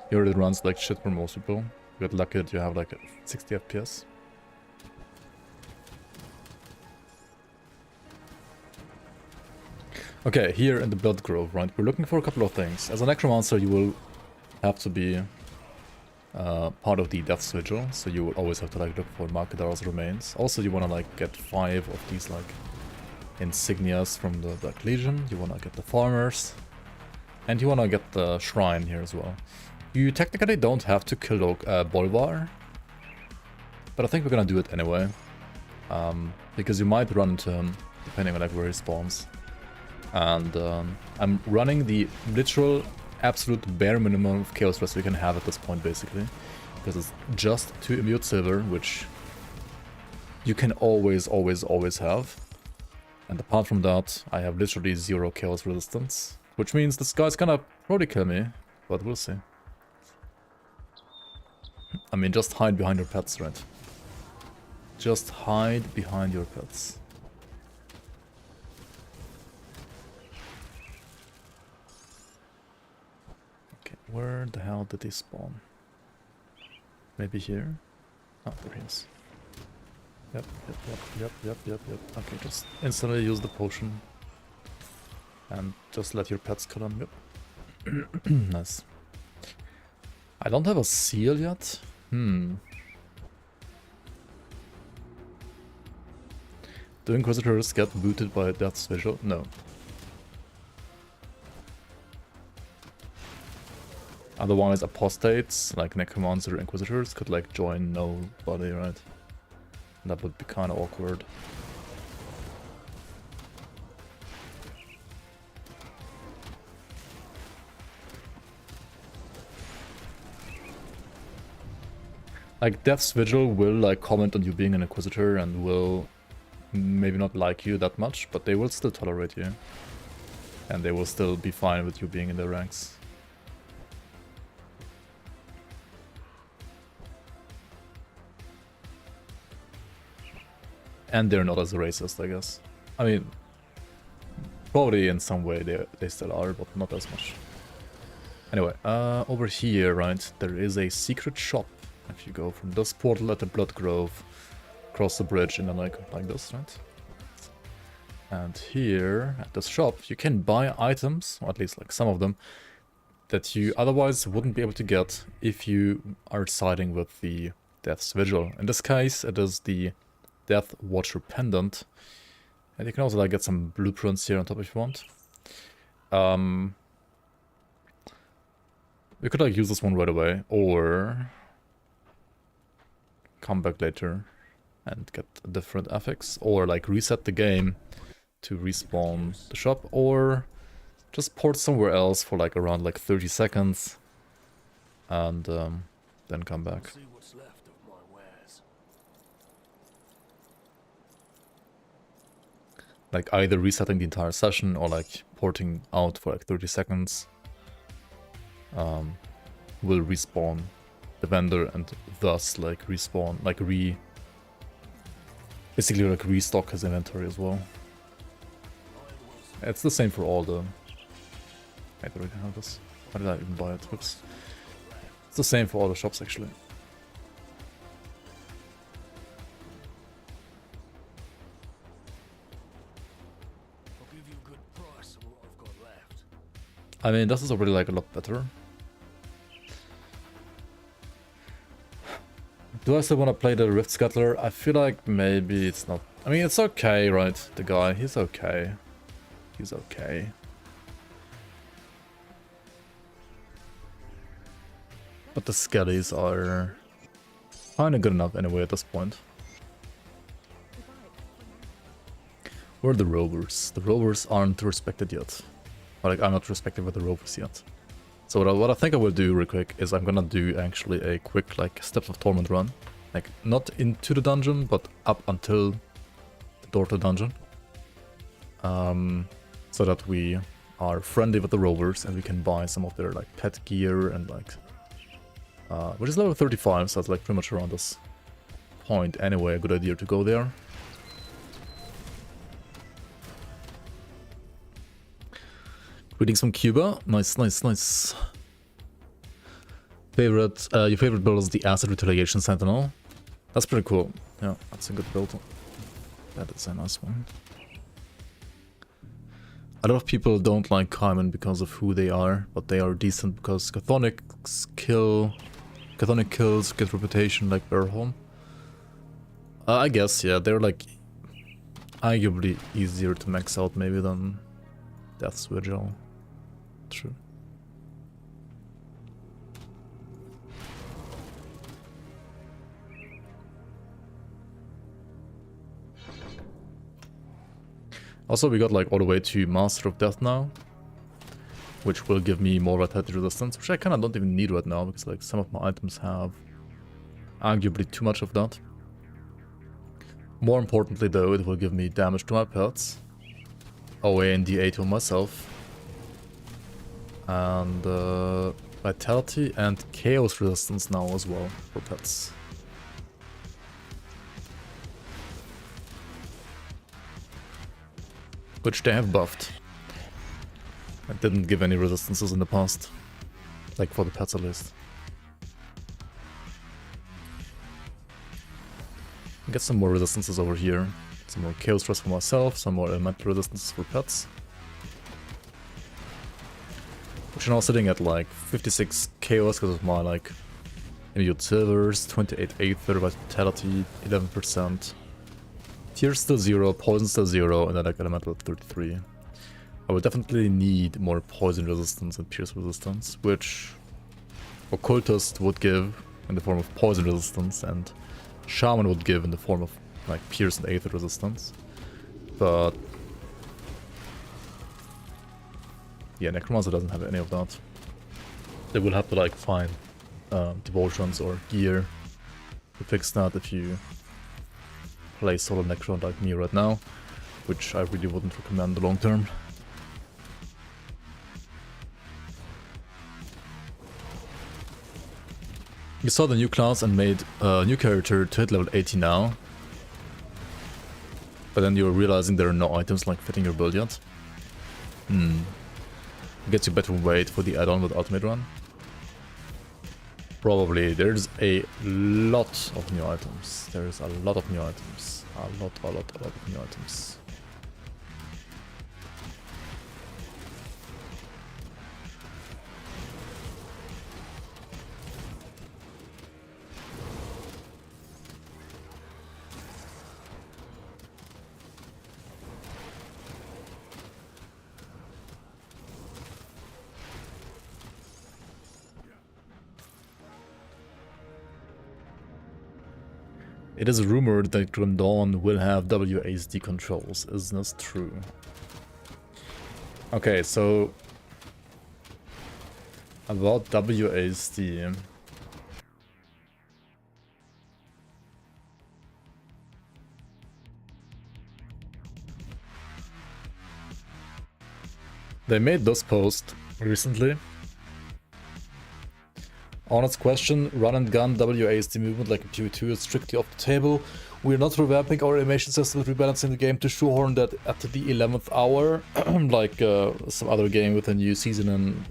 Here it runs like shit for most people. You get lucky that you have like 60 FPS. Okay, here in the Blood Grove, right, we're looking for a couple of things. As a Necromancer, you will have to be part of the Death's Vigil, so you will always have to like look for Markadar's remains. Also, you want to like get 5 of these like insignias from the Black Legion. You want to get the Farmers, and you want to get the Shrine here as well. You technically don't have to kill Bolvar, but I think we're gonna do it anyway, because you might run into him depending on like where he spawns. And I'm running the literal absolute bare minimum of Chaos Rest we can have at this point, basically, because it's just 2 Immute Silver, which you can always have. And apart from that, I have literally 0 Chaos Resistance, which means this guy's gonna probably kill me, but we'll see. I mean, just hide behind your pets, right? Just hide behind your pets. Okay, where the hell did he spawn? Maybe here? Oh, there he is. Yep. Okay, just instantly use the potion. And just let your pets kill him, yep. Nice. I don't have a seal yet. Do Inquisitors get booted by Death's Visual? No. Otherwise, apostates, like Necromancer Inquisitors, could like join nobody, right? That would be kind of awkward. Like, Death's Vigil will like comment on you being an Inquisitor and will maybe not like you that much, but they will still tolerate you. And they will still be fine with you being in their ranks. And they're not as racist, I guess. I mean, probably in some way they still are, but not as much. Anyway, over here, right, there is a secret shop. If you go from this portal at the Blood Grove, cross the bridge and then like this, right? And here, at this shop, you can buy items, or at least like some of them, that you otherwise wouldn't be able to get if you are siding with the Death's Vigil. In this case, it is the Death Watcher Pendant. And you can also like get some blueprints here on top if you want. You could like use this one right away, or come back later and get a different affix, or like reset the game to respawn the shop, or just port somewhere else for like around like 30 seconds and then come back. Like either resetting the entire session or like porting out for like 30 seconds will respawn the vendor and thus like respawn, like basically like restock his inventory as well. It's the same for all the... I already have this. Why did I even buy it? Whoops. It's the same for all the shops actually. I mean, this is already like a lot better. Do I still want to play the Rift Scuttler? I feel like maybe it's not... I mean, it's okay, right? The guy, he's okay. He's okay. But the skellies are kinda good enough anyway at this point. Where are the rovers? The rovers aren't respected yet. Or like, I'm not respected with the rovers yet. So what I think I will do real quick is I'm gonna do actually a quick like Steps of Torment run. Like not into the dungeon, but up until the door to the dungeon. So that we are friendly with the rovers and we can buy some of their like pet gear and like... which is level 35, so it's like pretty much around this point anyway, a good idea to go there. Greetings from Cuba. Nice, nice, nice. Your favorite build is the Acid Retaliation Sentinel. That's pretty cool. Yeah, that's a good build. That is a nice one. A lot of people don't like Kaiman because of who they are, but they are decent because Chthonic kills get reputation like Bearholm. I guess, yeah, they're like arguably easier to max out maybe than Death's Vigil. True. Also, we got like all the way to Master of Death now, which will give me more vitality resistance, which I kind of don't even need right now because like some of my items have arguably too much of that. More importantly though, it will give me damage to my pets, OA and DA to myself, and vitality and chaos resistance now as well for pets. Which they have buffed. It didn't give any resistances in the past. Like for the pets at least. Get some more resistances over here. Some more chaos stress for myself, some more elemental resistances for pets. now sitting at like 56 chaos because of my like immediate silvers, 28 aether, vitality, 11%. Tear still 0, poison still 0, and then like elemental 33. I would definitely need more poison resistance and pierce resistance, which occultist would give in the form of poison resistance, and shaman would give in the form of like pierce and aether resistance. But yeah, Necromancer doesn't have any of that. They will have to like find devotions or gear to fix that if you play solo Necro like me right now, which I really wouldn't recommend the long term. You saw the new class and made a new character to hit level 80 now, but then you're realizing there are no items like fitting your build yet. Gets you better weight for the add-on with Ultimate Run. Probably. There's a lot of new items. There's a lot of new items. A lot of new items. It is rumored that Grim Dawn will have WASD controls. Is this true? Okay, so about WASD. They made this post recently. Honest question, run and gun WASD movement like a PvE2 is strictly off the table. We're not revamping our animation system, rebalancing the game to shoehorn that at the 11th hour, like some other game with a new season in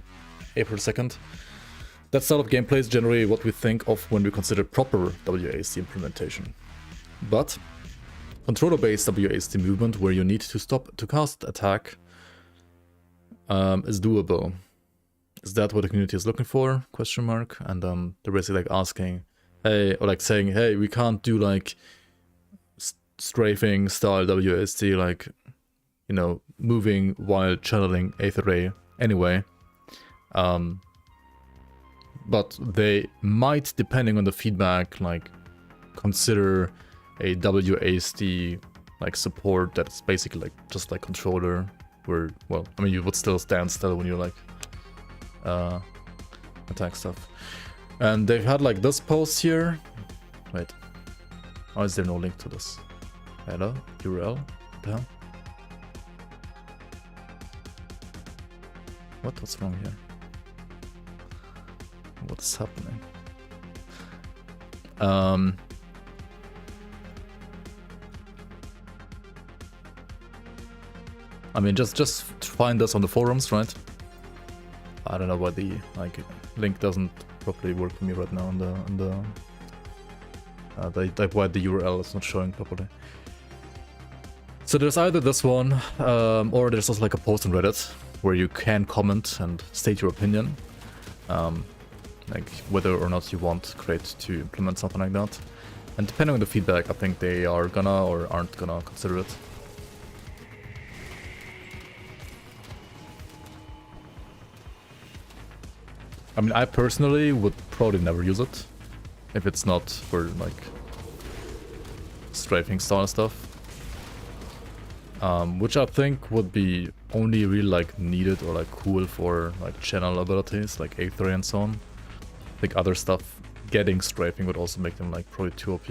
April 2nd. That style of gameplay is generally what we think of when we consider proper WASD implementation. But controller-based WASD movement where you need to stop to cast attack is doable. Is that what the community is looking for? Question mark. And they're basically like asking, hey, or like saying, hey, we can't do like strafing style WASD, like, you know, moving while channeling Aether Ray anyway. But they might, depending on the feedback, like consider a WASD like support that's basically like just like controller, where, well, I mean, you would still stand still when you're like attack stuff. And they've had like this post here. Wait, why is there no link to this? Hello, URL? What the hell? What's wrong here? What's happening? I mean, just find us on the forums, right? I don't know why the like link doesn't properly work for me right now on the like why the URL is not showing properly. So there's either this one, or there's also like a post on Reddit where you can comment and state your opinion, like whether or not you want Crate to implement something like that. And depending on the feedback, I think they are gonna or aren't gonna consider it. I mean, I personally would probably never use it if it's not for like strafing style stuff, which I think would be only really like needed or like cool for like channel abilities like Aether and so on. I think other stuff getting strafing would also make them like probably too OP.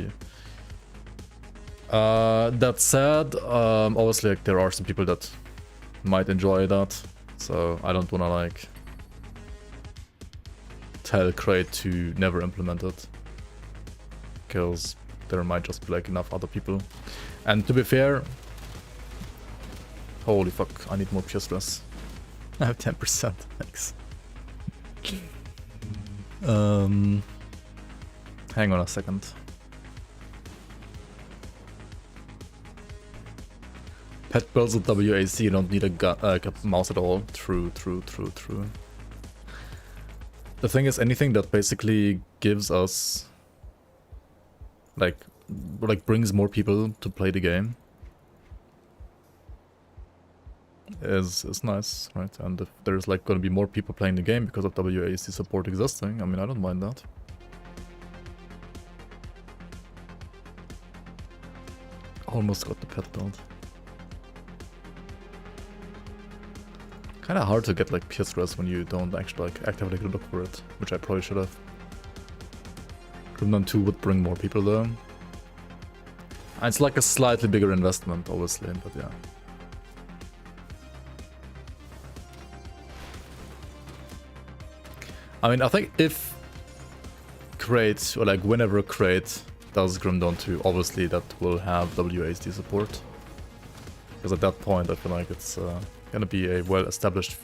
That said, obviously like there are some people that might enjoy that, so I don't wanna like tell Crate to never implement it, because there might just be like enough other people. And to be fair, holy fuck, I need more pure stress. I have 10%, thanks. Hang on a second. Pet builds with WAC, you don't need a mouse at all. True. The thing is, anything that basically gives us like brings more people to play the game is nice, right? And if there's like gonna be more people playing the game because of WASD support existing, I mean, I don't mind that. Almost got the pet build. Kinda hard to get like pierce dress when you don't actually like actively look for it, which I probably should have. Grimnon 2 would bring more people though. And it's like a slightly bigger investment, obviously, but yeah. I mean, I think if Crate, or like whenever Crate does Grim Dawn 2, obviously that will have WASD support. Because at that point I feel like it's gonna be a well-established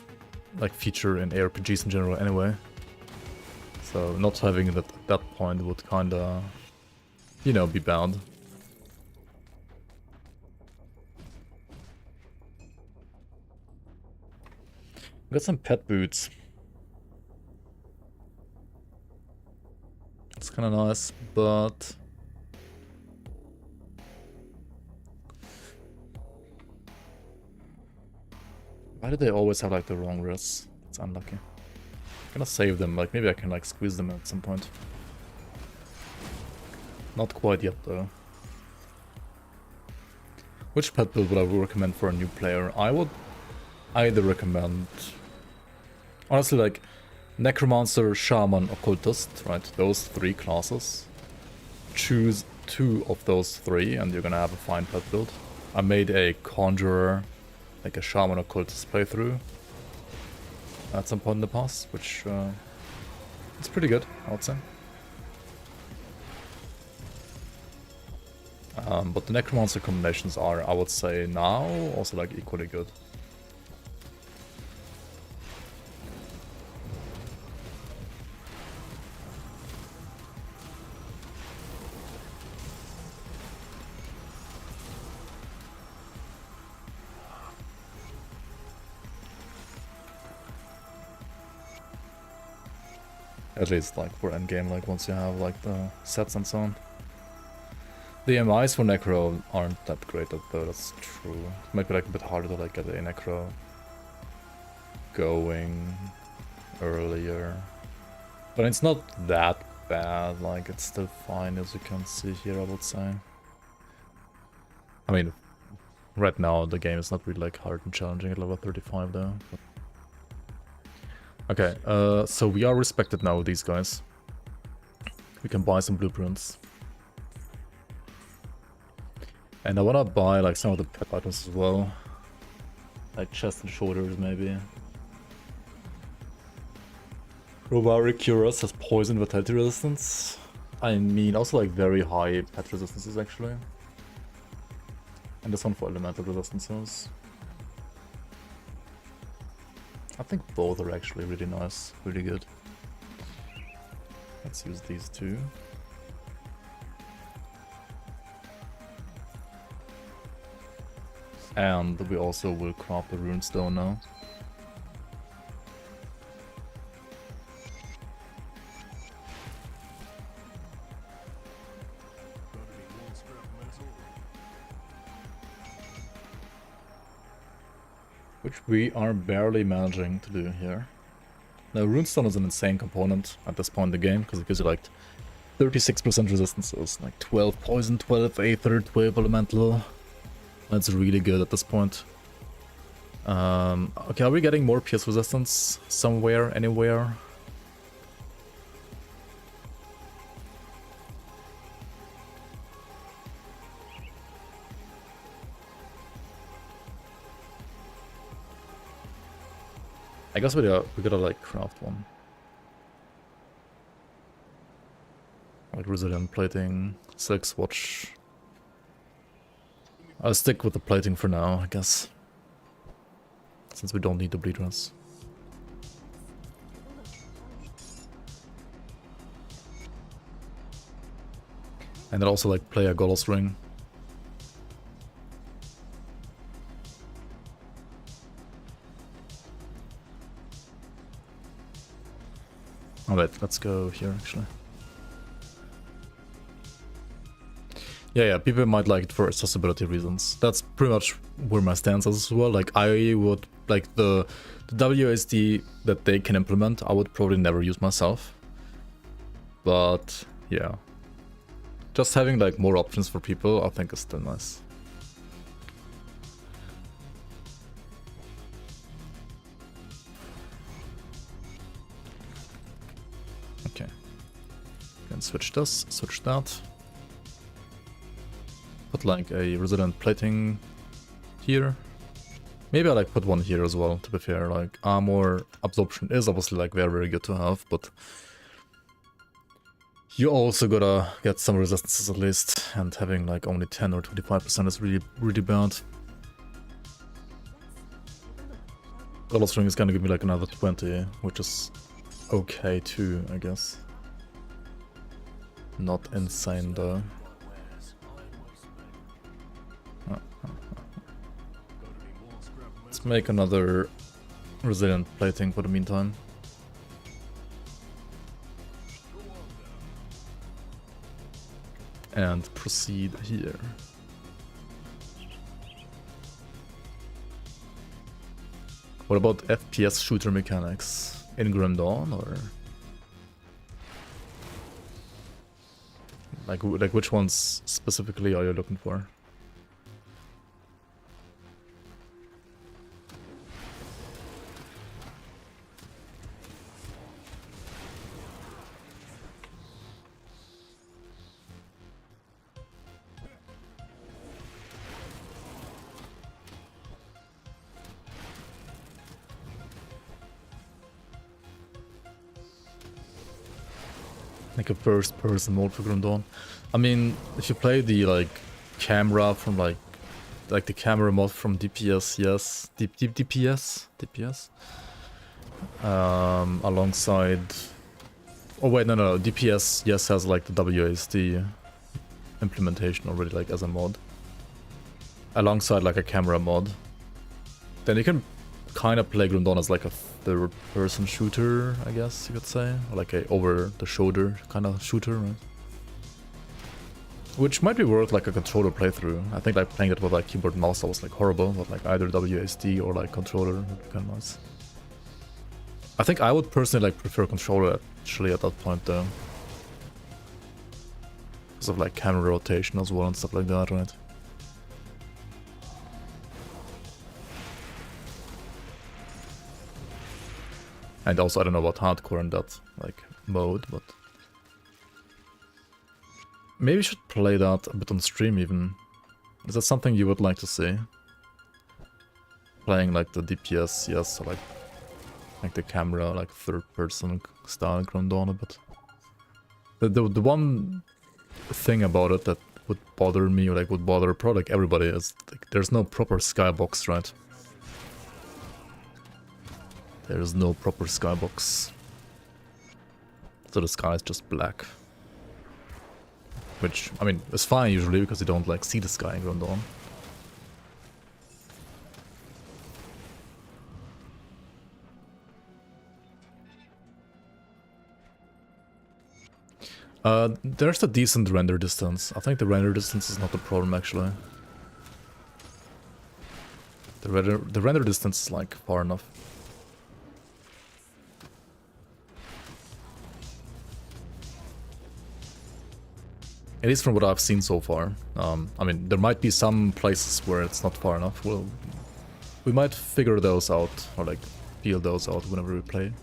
like feature in ARPGs in general anyway. So not having it at that point would kinda, you know, be bad. Got some pet boots. It's kinda nice, but why do they always have like the wrong wrists? It's unlucky. I'm gonna save them, like maybe I can like squeeze them at some point. Not quite yet though. Which pet build would I recommend for a new player? I would either recommend, honestly, like Necromancer, Shaman, Occultist, right? Those three classes. Choose 2 of those 3 and you're gonna have a fine pet build. I made a Conjurer, like a Shaman Occultist playthrough at some point in the past, which it's pretty good, I would say. But the Necromancer combinations are, I would say now, also like equally good. At least like for endgame, like once you have like the sets and so on. The MIs for Necro aren't that great though, that's true. It might be like a bit harder to like get a Necro going earlier. But it's not that bad, like it's still fine as you can see here, I would say. I mean, right now the game is not really like hard and challenging at level 35 though. But... Okay, so we are respected now with these guys. We can buy some blueprints. And I wanna buy like some of the pet items as well. Like chest and shoulders maybe. Rovari Cuirass has poison vitality resistance. I mean also like very high pet resistances actually. And this one for elemental resistances. I think both are actually really nice, really good. Let's use these 2. And we also will craft the runestone now. Which we are barely managing to do here. Now runestone is an insane component at this point in the game, because it gives you like 36% resistances, like 12 poison, 12 aether, 12 elemental. That's really good at this point. Okay, are we getting more pierce resistance somewhere, anywhere? I guess we gotta like craft one. Like resilient plating, 6 watch. I'll stick with the plating for now, I guess. Since we don't need the bleed runs. And then also like play a Golos ring. Alright, let's go here actually. Yeah, people might like it for accessibility reasons. That's pretty much where my stance is as well. Like, I would, like, the WASD that they can implement, I would probably never use myself. But, yeah. Just having, like, more options for people, I think is still nice. Okay. Can switch this, switch that. Put like a resilient plating here. Maybe I like put one here as well, to be fair. Like armor absorption is obviously like very good to have, but you also gotta get some resistances at least, and having like only 10 or 25% is really bad. Livestream is gonna give me like another 20, which is okay too, I guess. Not insane though. Let's make another resilient plating for the meantime. And proceed here. What about FPS shooter mechanics? In Grim Dawn or? Like which ones specifically are you looking for? Like a first-person mode for Grim Dawn. I mean, if you play the like camera from like the camera mod from DPS, yes, DPS, alongside. Oh wait, no, DPS yes has like the WASD implementation already like as a mod, alongside like a camera mod. Then you can kind of play Grim Dawn as like a third-person shooter, I guess you could say, or like a over-the-shoulder kind of shooter, right? Which might be worth like a controller playthrough. I think like playing it with like keyboard and mouse was like horrible, but like either WASD or like controller would be kind of nice. I think I would personally like prefer controller actually at that point though, because of like camera rotation as well and stuff like that, right? And also, I don't know about hardcore in that like mode, but maybe you should play that a bit on stream even. Is that something you would like to see? Playing like the DPS, yes, or like the camera, like third-person style Grim Dawn a bit. The one thing about it that would bother me, or like would bother probably like everybody, is like there's no proper skybox, right? There's no proper skybox. So the sky is just black. Which, I mean, is fine usually because you don't like see the sky in Grim Dawn. There's a decent render distance. I think the render distance is not the problem actually. The render distance is like far enough. At least from what I've seen so far. I mean, there might be some places where it's not far enough. We might figure those out, or like feel those out whenever we play.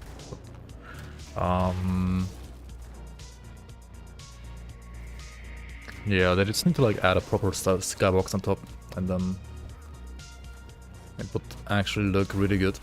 Yeah, they just need to like add a proper skybox on top, and then it would actually look really good.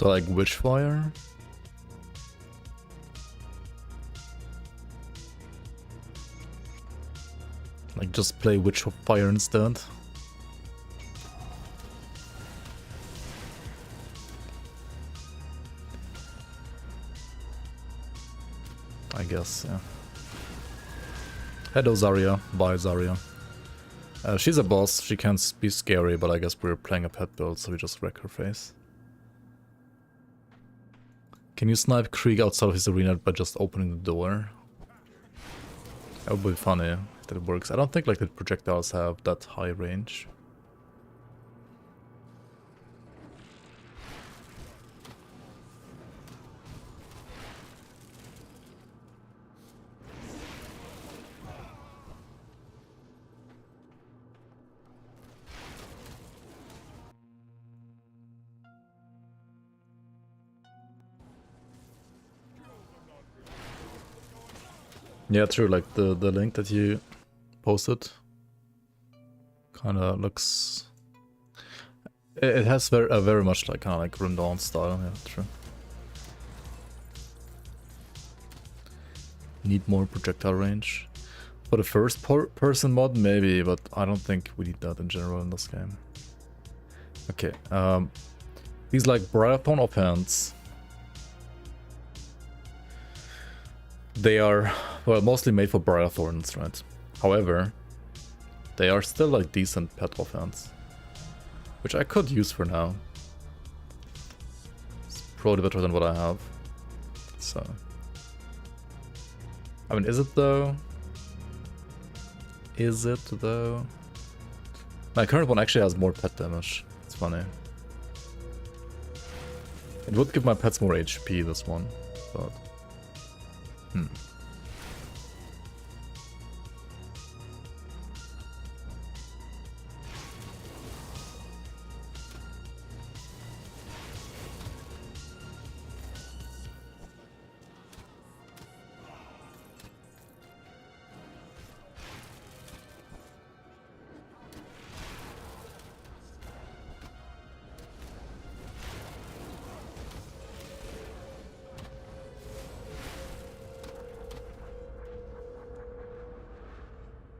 So like Witchfire? Like just play Witchfire instead? I guess, yeah. Hello Zarya, bye Zarya. She's a boss, she can be scary, but I guess we're playing a pet build, so we just wreck her face. Can you snipe Krieg outside of his arena by just opening the door? That would be funny if that works. I don't think like the projectiles have that high range. Yeah, true, like the link that you posted kinda looks... It has very much like kinda like Grim Dawn style, yeah, true. Need more projectile range. For the first person mod, maybe, but I don't think we need that in general in this game. Okay, these like Briarthorn offhand. They are, well, mostly made for Briarthorns, right? However, they are still like decent pet offense, which I could use for now. It's probably better than what I have. So, I mean, is it though? Is it though? My current one actually has more pet damage. It's funny. It would give my pets more HP, this one, but...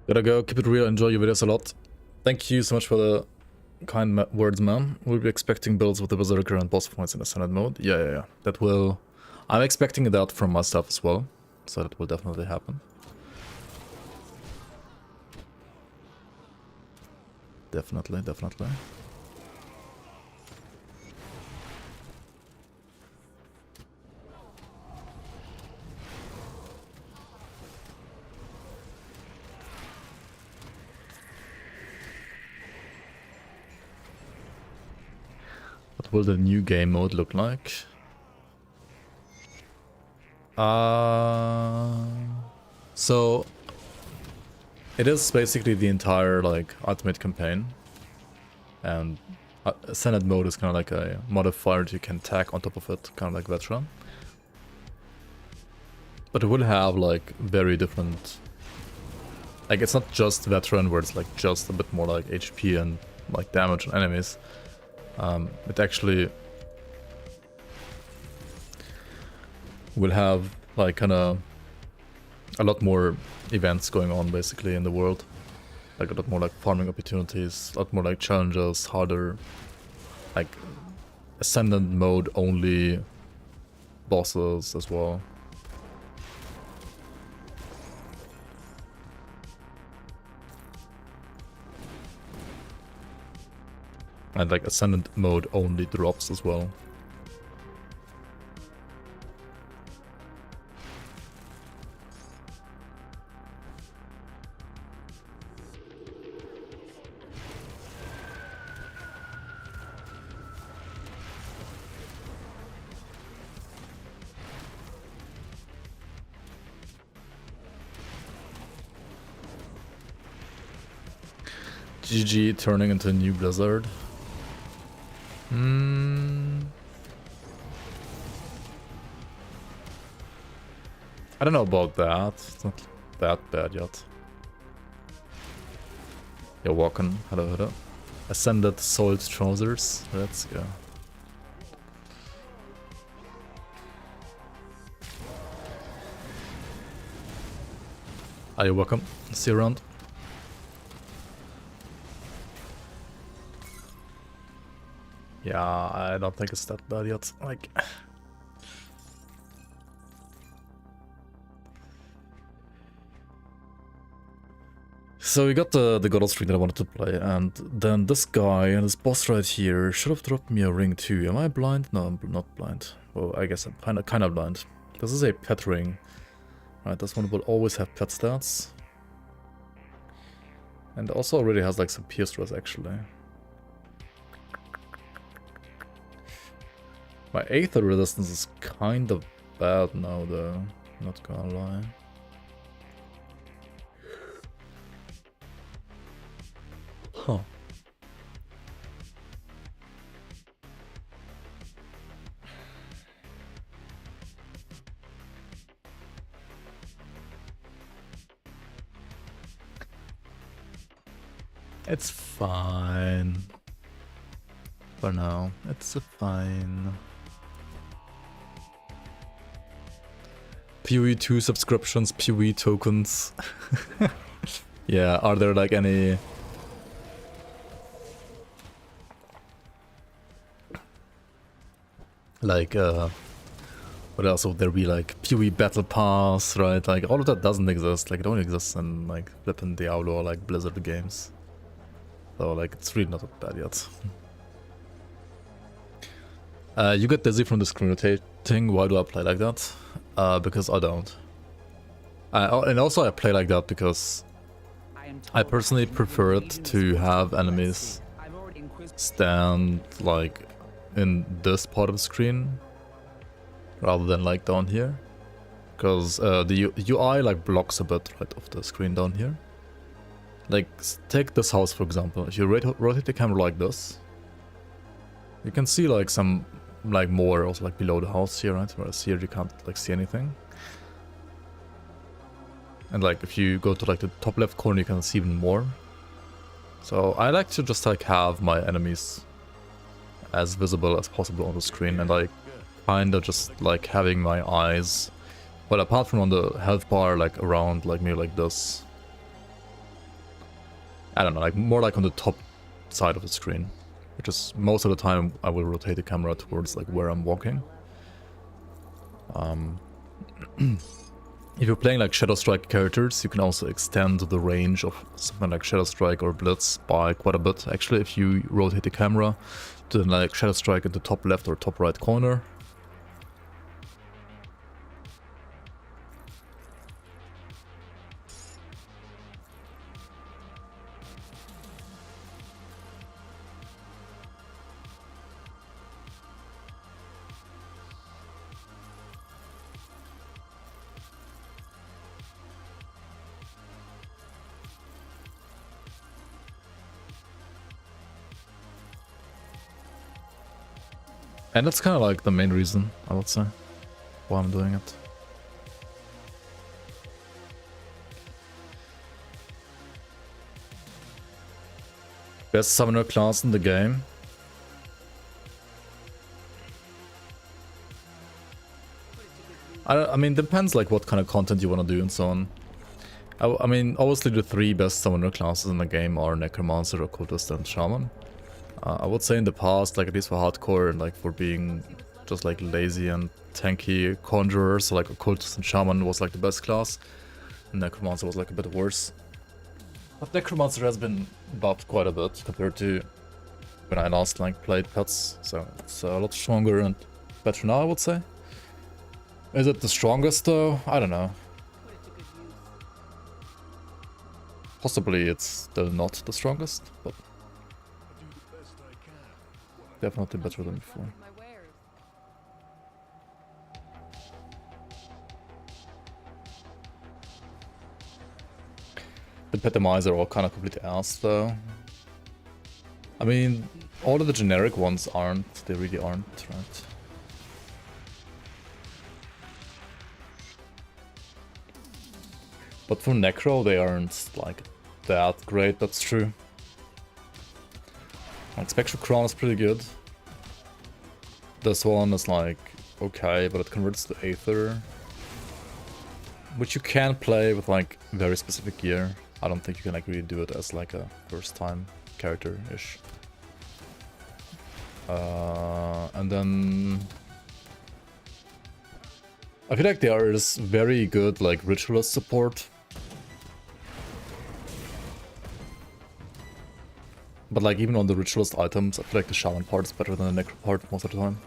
Gotta go, keep it real, enjoy your videos a lot. Thank you so much for the kind words, man. We'll be expecting builds with the Berserker and boss points in the Senate mode. Yeah. That will... I'm expecting that from myself as well. So that will definitely happen. Definitely. What will the new game mode look like? So it is basically the entire like ultimate campaign, and Senate mode is kind of like a modifier that you can tack on top of it, kind of like Veteran. But it will have like very different, like it's not just Veteran where it's like just a bit more like HP and like damage on enemies. It actually will have like kind of a lot more events going on basically in the world, like a lot more like farming opportunities, a lot more like challenges, harder like ascendant mode only bosses as well. And like ascendant mode only drops as well. GG turning into a new Blizzard. I don't know about that. It's not that bad yet. You're walking. Hello. Ascended soiled trousers. Let's go. You're welcome. See you around. Yeah, I don't think it's that bad yet. Like, so we got the God of String that I wanted to play, and then this guy and this boss right here should have dropped me a ring too. Am I blind? No, I'm not blind. Well, I guess I'm kind of blind. This is a pet ring. Right, this one will always have pet stats. And also already has like some pierce stress actually. My Aether resistance is kind of bad now though, not gonna lie. Huh. It's fine. For now, it's fine. PoE 2 subscriptions, PoE tokens. Yeah, are there like any... Like, what else would there be? Like, PoE Battle Pass, right? Like, all of that doesn't exist. Like, it only exists in, like, flippin' Diablo or, like, Blizzard games. So, like, it's really not that bad yet. You get dizzy from the screen rotating. Why do I play like that? Because I don't. And also I play like that because I personally prefer it to have enemies stand, like, in this part of the screen rather than, like, down here. Because the UI, like, blocks a bit, right, of the screen down here. Like, take this house, for example. If you rotate the camera like this, you can see, like, some, like, more also, like, below the house here, right? Whereas here you can't, like, see anything. And, like, if you go to, like, the top left corner, you can see even more. So I like to just, like, have my enemies as visible as possible on the screen, and, like, kind of just, like, having my eyes, well, apart from on the health bar, like, around, like, maybe like this. I don't know, like, more like on the top side of the screen. Which is, most of the time, I will rotate the camera towards, like, where I'm walking. If you're playing, like, Shadow Strike characters, you can also extend the range of something like Shadow Strike or Blitz by quite a bit. Actually, if you rotate the camera to, like, Shadow Strike in the top left or top right corner. And that's kind of like the main reason, I would say, why I'm doing it. Best summoner class in the game. I mean, depends like what kind of content you want to do and so on. I mean, obviously the three best summoner classes in the game are Necromancer, Occultist, and Shaman. I would say in the past, like at least for hardcore and like for being just like lazy and tanky conjurers, so like Occultist and Shaman was like the best class. And Necromancer was like a bit worse. But Necromancer has been buffed quite a bit compared to when I last like played pets, so it's a lot stronger and better now, I would say. Is it the strongest though? I don't know. Possibly it's still not the strongest, but definitely better than before. The Petamizer are all kind of complete ass though. I mean, all of the generic ones aren't, they really aren't, right? But for Necro, they aren't like that great, that's true. Like, Spectral Crown is pretty good. This one is like okay, but it converts to Aether. which you can play with like very specific gear. I don't think you can like really do it as like a first time character-ish. And then I feel like there is very good like ritualist support. But like even on the ritualist items, I feel like the shaman part is better than the necro part most of the time.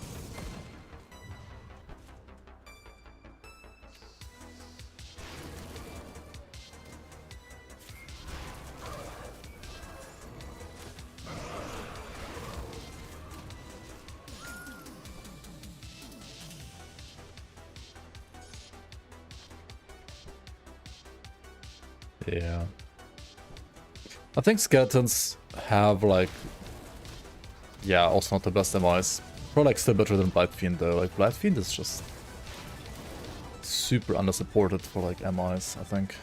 Yeah. I think skeletons have like, yeah, also not the best MIs. Probably like still better than Blight Fiend though. Like Blight Fiend is just super undersupported for like MIs, I think.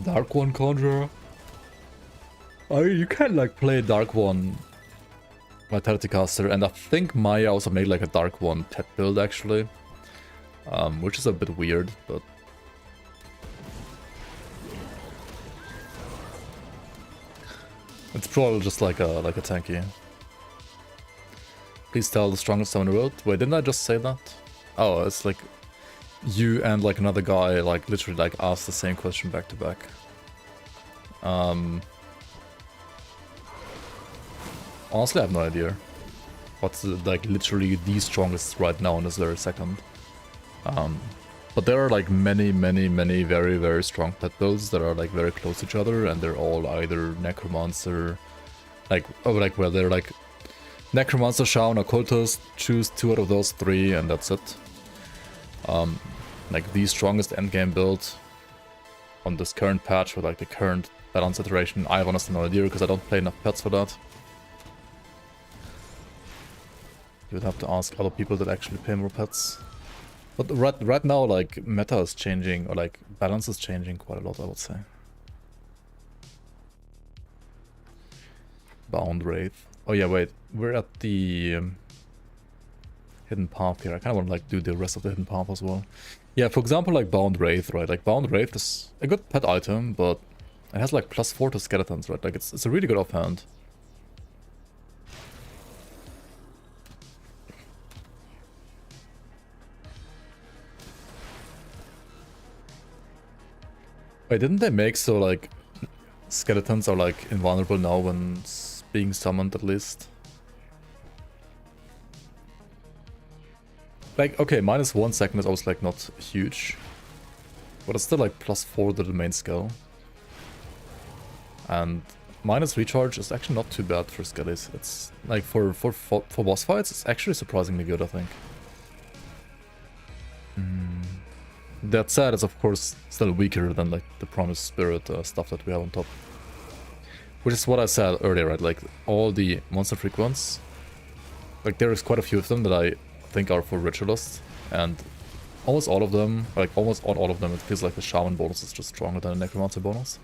Dark One Conjurer. Oh, you can like play Dark One Vitality Caster, and I think Maya also made like a Dark One pet build actually, which is a bit weird, but it's probably just like a tanky. Please tell the strongest summon in the world. Wait, didn't I just say that? Oh, it's like you and like another guy like literally like asked the same question back to back. Honestly, I have no idea what's like literally the strongest right now in this very second. But there are like many very, very strong pet builds that are like very close to each other, and they're all either Necromancer, like, oh, like where they're like Necromancer, Shaman, Occultist, choose 2 out of those 3 and that's it. Like the strongest endgame build on this current patch with like the current balance iteration, I have honestly no idea because I don't play enough pets for that. You would have to ask other people that actually play more pets. But right now, like, meta is changing, or like, balance is changing quite a lot, I would say. Bound Wraith. Oh yeah, wait, we're at the hidden path here. I kind of want to like do the rest of the hidden path as well. Yeah, for example, like Bound Wraith, right? Like Bound Wraith is a good pet item, but it has like +4 to skeletons, right? Like it's a really good offhand. Wait, didn't they make so like skeletons are like invulnerable now when being summoned at least? Like, okay, -1 second is always like not huge, but it's still like +4 to the main skill. And minus recharge is actually not too bad for skellies. It's like for boss fights, it's actually surprisingly good, I think. That said, it's of course still weaker than like the Promised Spirit stuff that we have on top. Which is what I said earlier, right? Like all the monster freak ones, like there is quite a few of them that I think are for ritualists, and almost all of them, like almost all of them, it feels like the shaman bonus is just stronger than the necromancer bonus.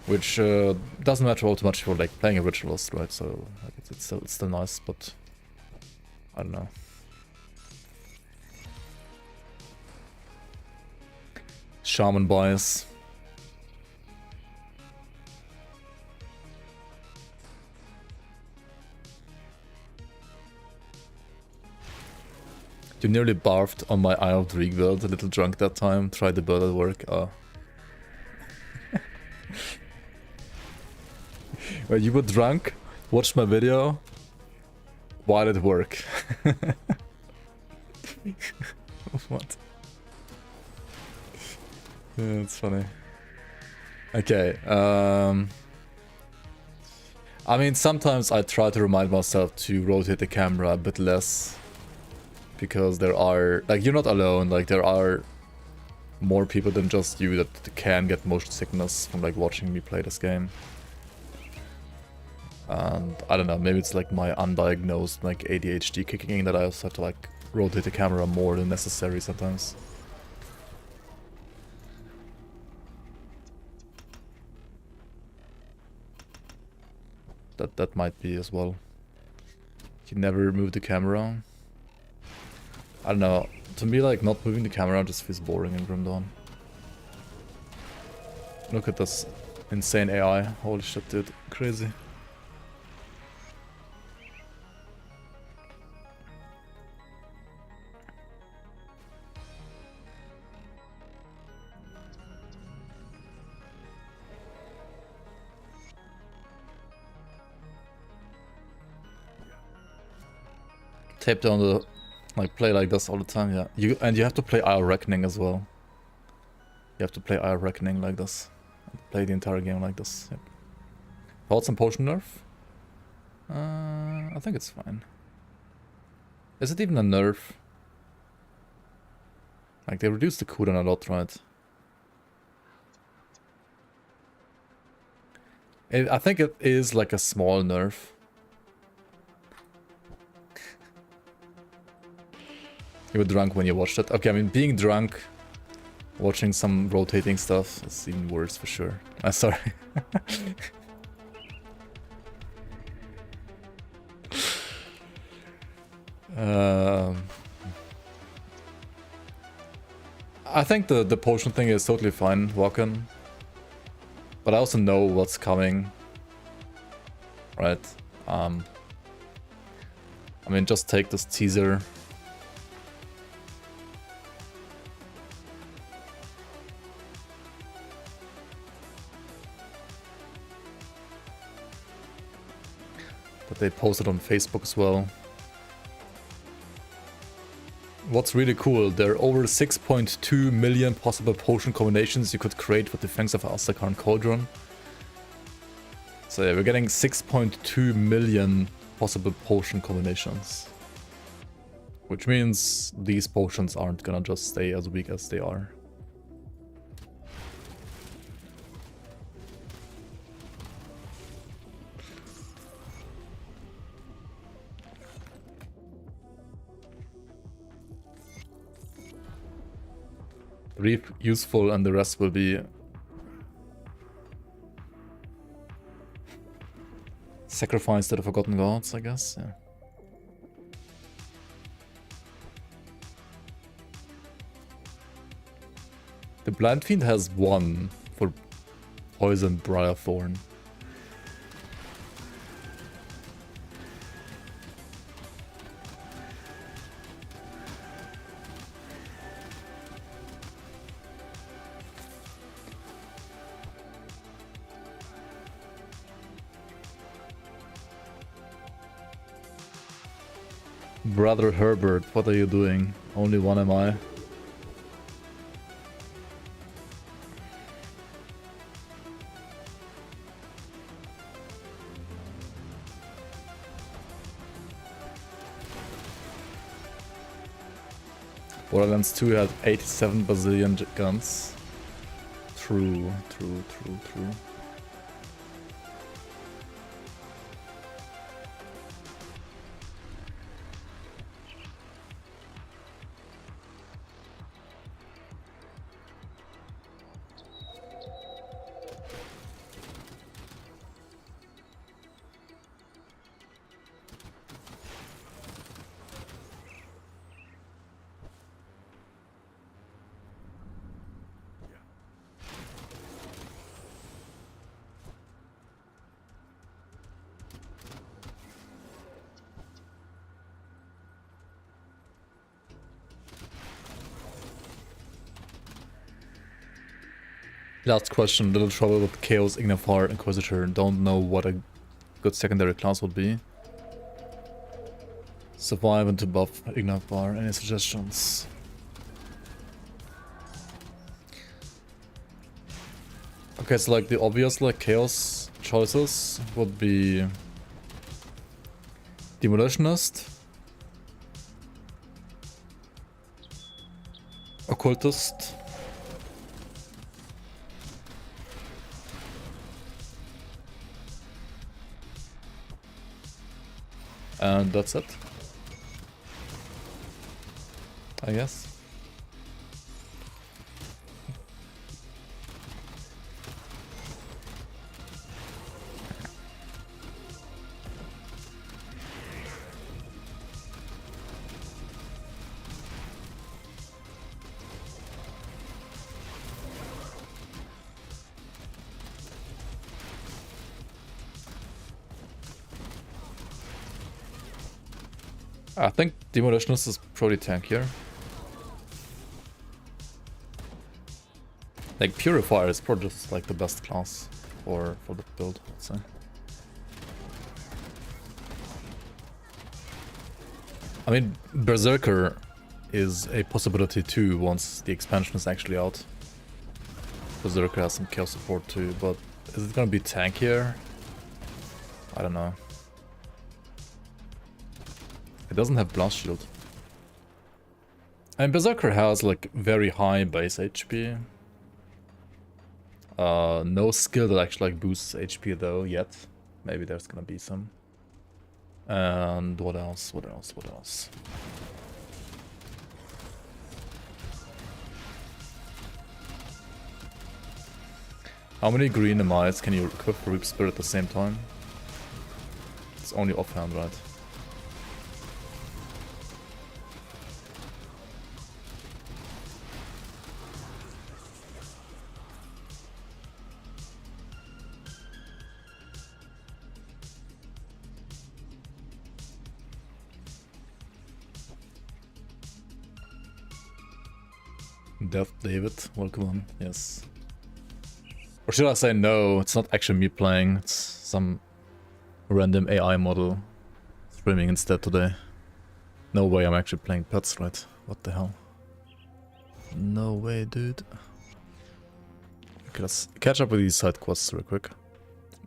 Which doesn't matter all too much for like playing a ritualist, right? So like, it's still nice, but I don't know. Shaman bias. You nearly barfed on my Isle of Dreeg build, a little drunk that time, tried the build at work. Well, you were drunk, watched my video while at work. What? Yeah, it's funny. Okay, I mean, sometimes I try to remind myself to rotate the camera a bit less. Because there are, like, you're not alone, like, there are more people than just you that can get motion sickness from, like, watching me play this game. And I don't know, maybe it's like my undiagnosed like ADHD kicking in that I also have to like rotate the camera more than necessary sometimes. That might be as well. You never move the camera. I don't know. To me, like, not moving the camera just feels boring in Grim Dawn. Look at this insane AI. Holy shit, dude. Crazy. Tape down the... like, play like this all the time, yeah. You have to play IR Reckoning as well. You have to play IR Reckoning like this. Play the entire game like this, yep. Thoughts on Potion Nerf? I think it's fine. Is it even a nerf? Like, they reduced the cooldown a lot, right? I think it is like a small nerf. You were drunk when you watched it. Okay, I mean, being drunk, watching some rotating stuff, is even worse for sure. I'm sorry. I think the potion thing is totally fine, walking. But I also know what's coming. Right? I mean, just take this teaser. That they posted on Facebook as well. What's really cool, there are over 6.2 million possible potion combinations you could create with the Fangs of Asterkarn Cauldron. So yeah, we're getting 6.2 million possible potion combinations. Which means these potions aren't gonna just stay as weak as they are. Three useful and the rest will be sacrificed to the Forgotten Gods, I guess, yeah. The Blind Fiend has one for Poison Briarthorn. Brother Herbert, what are you doing? Only one am I. Borderlands 2 had 87 bazillion guns. True. Last question, little trouble with Chaos, Ignifar, Inquisitor. Don't know what a good secondary class would be. Survive and to buff Ignifar. Any suggestions? Okay, so like the obvious like Chaos choices would be Demolitionist, Occultist, And that's it, I guess. I think Demolitionist is probably tankier. Like Purifier is probably just like the best class for the build, I'd say. I mean, Berserker is a possibility too once the expansion is actually out. Berserker has some chaos support too, but is it gonna be tankier? I don't know. It doesn't have blast shield. And Berserker has like very high base HP. No skill that actually like boosts HP though yet. Maybe there's gonna be some. And what else? What else? What else? How many green emites can you equip for Reap Spirit at the same time? It's only offhand, right? Death David, welcome on, yes. Or should I say no, it's not actually me playing, it's some random AI model streaming instead today. No way I'm actually playing pets, right? What the hell? No way, dude. Okay, let's catch up with these side quests real quick.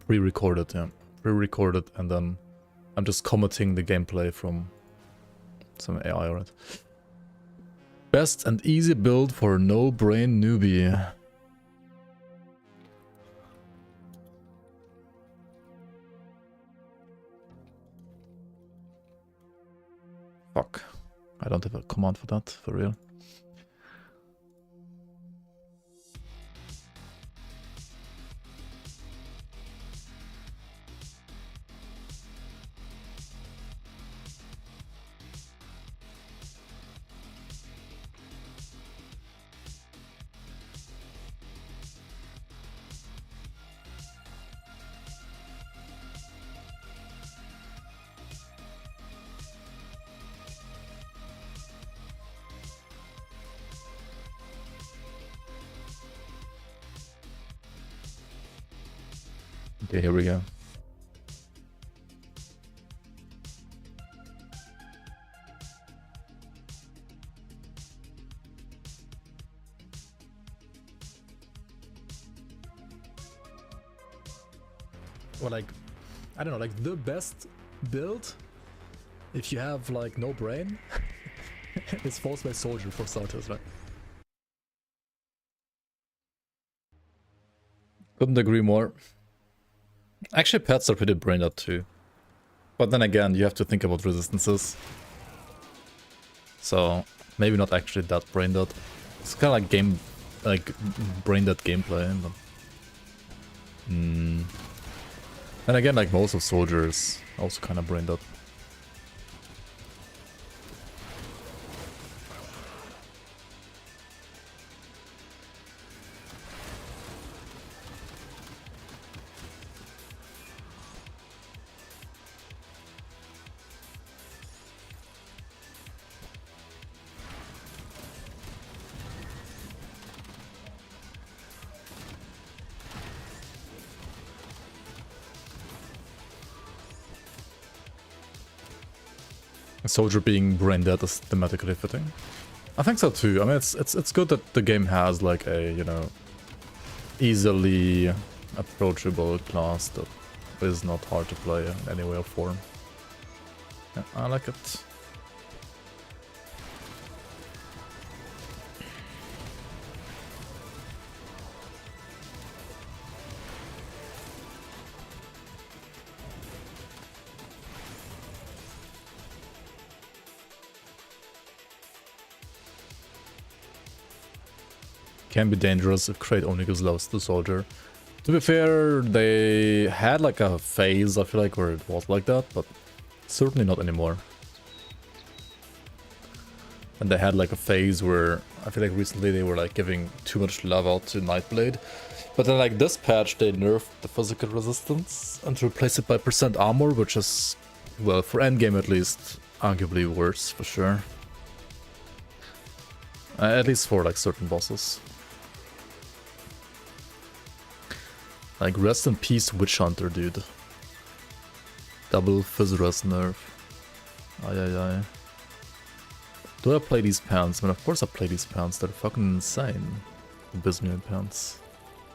Pre-recorded, yeah. Pre-recorded, and then I'm just commenting the gameplay from some AI, right? Best and easy build for no-brain newbie. Fuck. I don't have a command for that, for real. Okay, here we go. Or like, I don't know, like the best build, if you have like no brain, is Force by Soldier for starters, right? Couldn't agree more. Actually, pets are pretty brain dead too. But then again, you have to think about resistances. So, maybe not actually that brain dead. It's kind of like brain dead gameplay. But... And again, like most of soldiers, also kind of brain dead. Soldier being brain dead is thematically fitting. I think so too. I mean, it's good that the game has like a, you know, easily approachable class that is not hard to play in any way or form. Yeah, I like it. Can be dangerous if crate only gives levels to the soldier. To be fair, they had like a phase, I feel like, where it was like that, but certainly not anymore. And they had like a phase where I feel like recently they were like giving too much love out to Nightblade. But then like this patch they nerfed the physical resistance and replaced it by percent armor, which is, well, for endgame at least, arguably worse for sure. At least for like certain bosses. Like rest in peace Witch Hunter, dude. Double Fizz Res nerf. Ay. Do I play these pants? I mean, of course I play these pants. They're fucking insane. The Bismuth pants.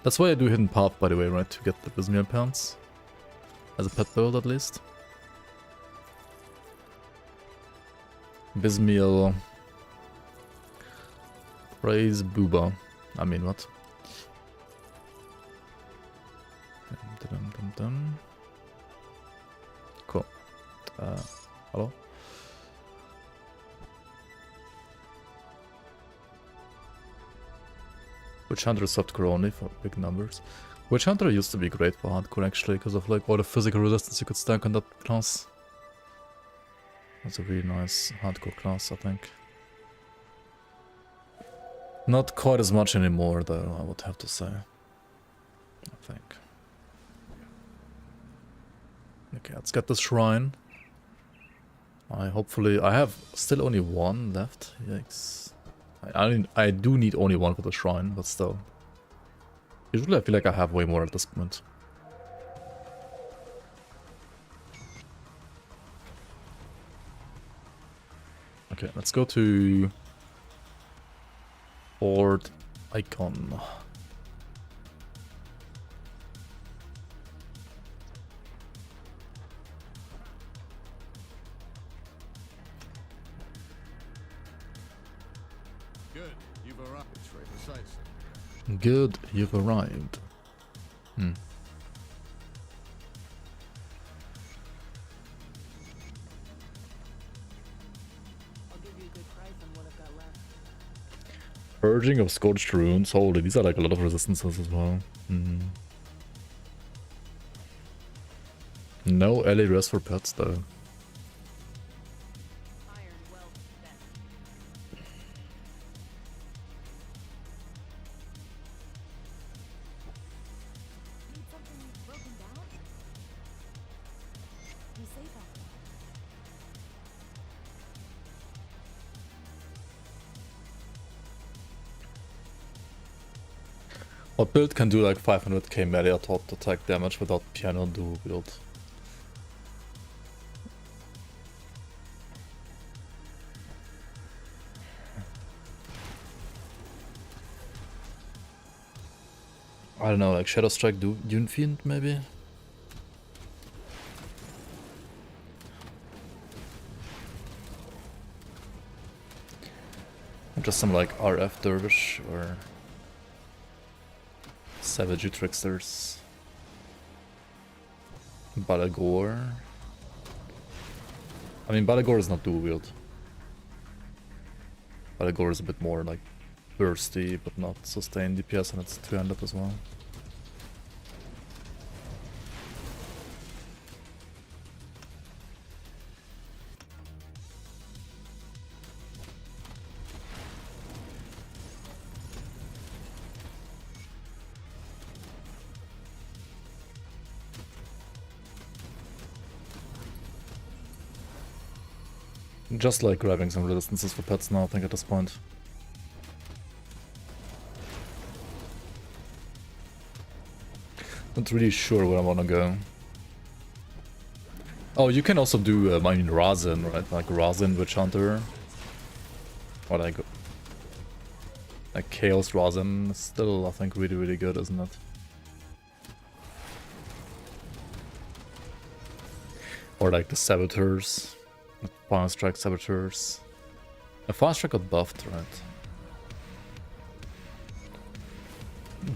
That's why I do Hidden Path, by the way, right? To get the Bismuth pants. As a pet build, at least. Bismuth. Praise Booba. I mean, what? Cool. Hello? Witch Hunter is softcore only for big numbers. Witch Hunter used to be great for hardcore actually, because of like all the physical resistance you could stack on that class. That's a really nice hardcore class, I think. Not quite as much anymore though, I would have to say. I think. Okay, let's get this shrine. I have still only one left. Yikes. I do need only one for the shrine, but still. Usually I feel like I have way more at this point. Okay, let's go to Fort Icon. Good. You've arrived. It's very precise. Good, you've arrived. Hmm. I'll give you a good price on what I've got left. Purging of Scorched Runes. Holy, these are like a lot of resistances as well. No LA rest for pets though. Iron well spent. Need something broken down? You say that. What build can do like 500k melee or top attack damage without piano duo build? I don't know, like Shadow Strike Dune Fiend maybe? Or just some like RF Dervish or Savage Tricksters. Balagor. I mean, Balagor is not dual wield. Balagor is a bit more like bursty, but not sustained DPS, and it's two-handed as well. Just like grabbing some resistances for pets now, I think, at this point. Not really sure where I want to go. Oh, you can also do, I mean, Razin, right? Like Razin Witch Hunter. Or like Chaos Razin is still, I think, really, really good, isn't it? Or like the Saboteurs. Fire Strike Saboteurs. A Fire Strike got buffed, right?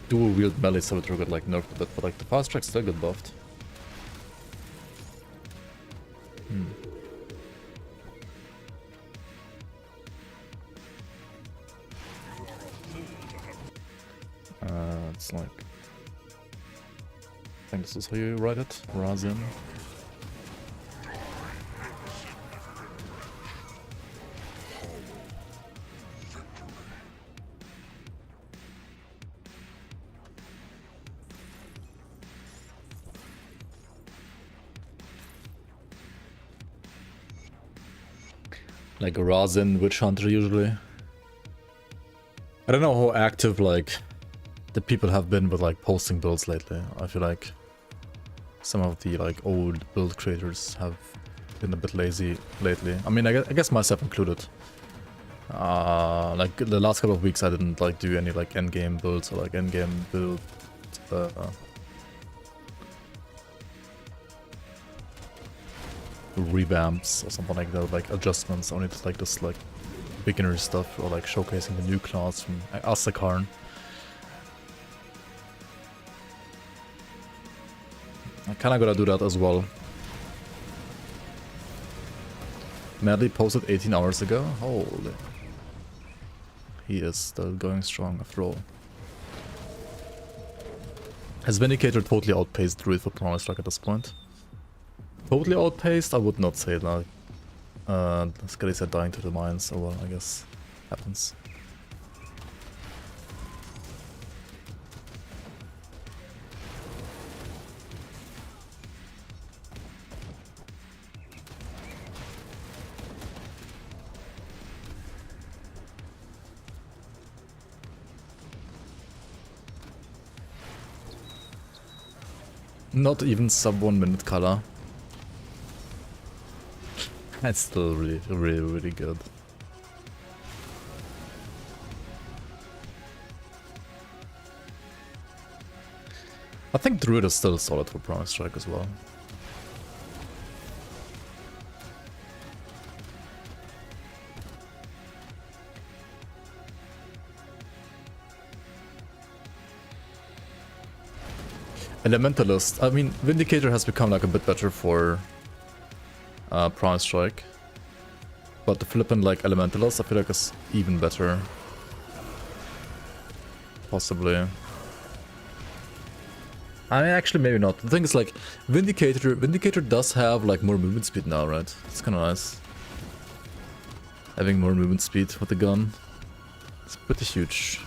Dual wield melee Saboteur got like nerfed a bit, but like the Fire Strike still got buffed. it's like... I think this is how you write it, Razin. Like Razin Witch Hunter usually. I don't know how active like the people have been with like posting builds lately. I feel like some of the like old build creators have been a bit lazy lately. I mean, I guess myself included. Like the last couple of weeks I didn't like do any like endgame builds or like endgame build revamps or something like that, like adjustments. Only like this like beginner stuff or like showcasing the new class from Asterkarn. I kinda gotta do that as well. Madly posted 18 hours ago. Holy. He is still going strong after all. Has Vindicator totally outpaced Druid for Promise Strike at this point? Totally outpaced? I would not say that. Skelly said dying to the mines, oh well, I guess happens. Not even sub 1 minute color. That's still really good. I think Druid is still solid for Promise Strike as well. Elementalist. I mean, Vindicator has become like a bit better for Promise Strike. But the flippin' like Elementalist I feel like is even better. Possibly. I mean, actually maybe not. The thing is like, Vindicator does have like more movement speed now, right? It's kinda nice. Having more movement speed with the gun. It's pretty huge.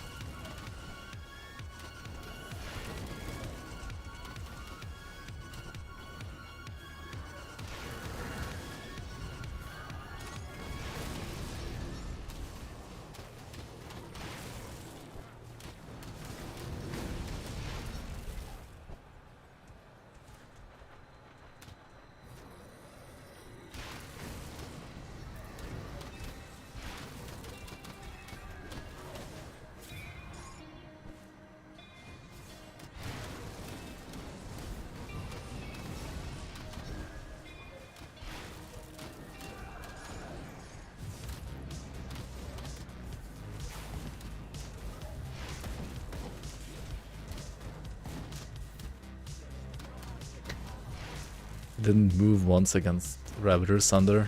Didn't move once against Ravageur Sunder.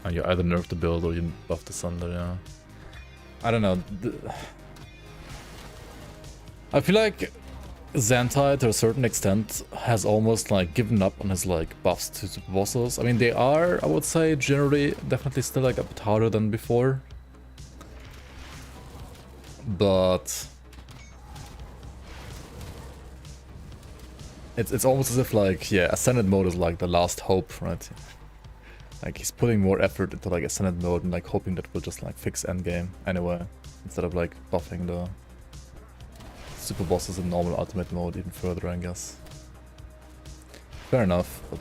And you either nerf the build or you buff the Sunder, yeah. I don't know. I feel like Xantai, to a certain extent, has almost like given up on his like buffs to super bosses. I mean, they are, I would say, generally definitely still like a bit harder than before. But it's almost as if like, yeah, Ascended mode is like the last hope, right? Like he's putting more effort into like Ascended mode and like hoping that will just like fix endgame anyway, instead of like buffing the super bosses in normal ultimate mode even further, I guess. Fair enough, but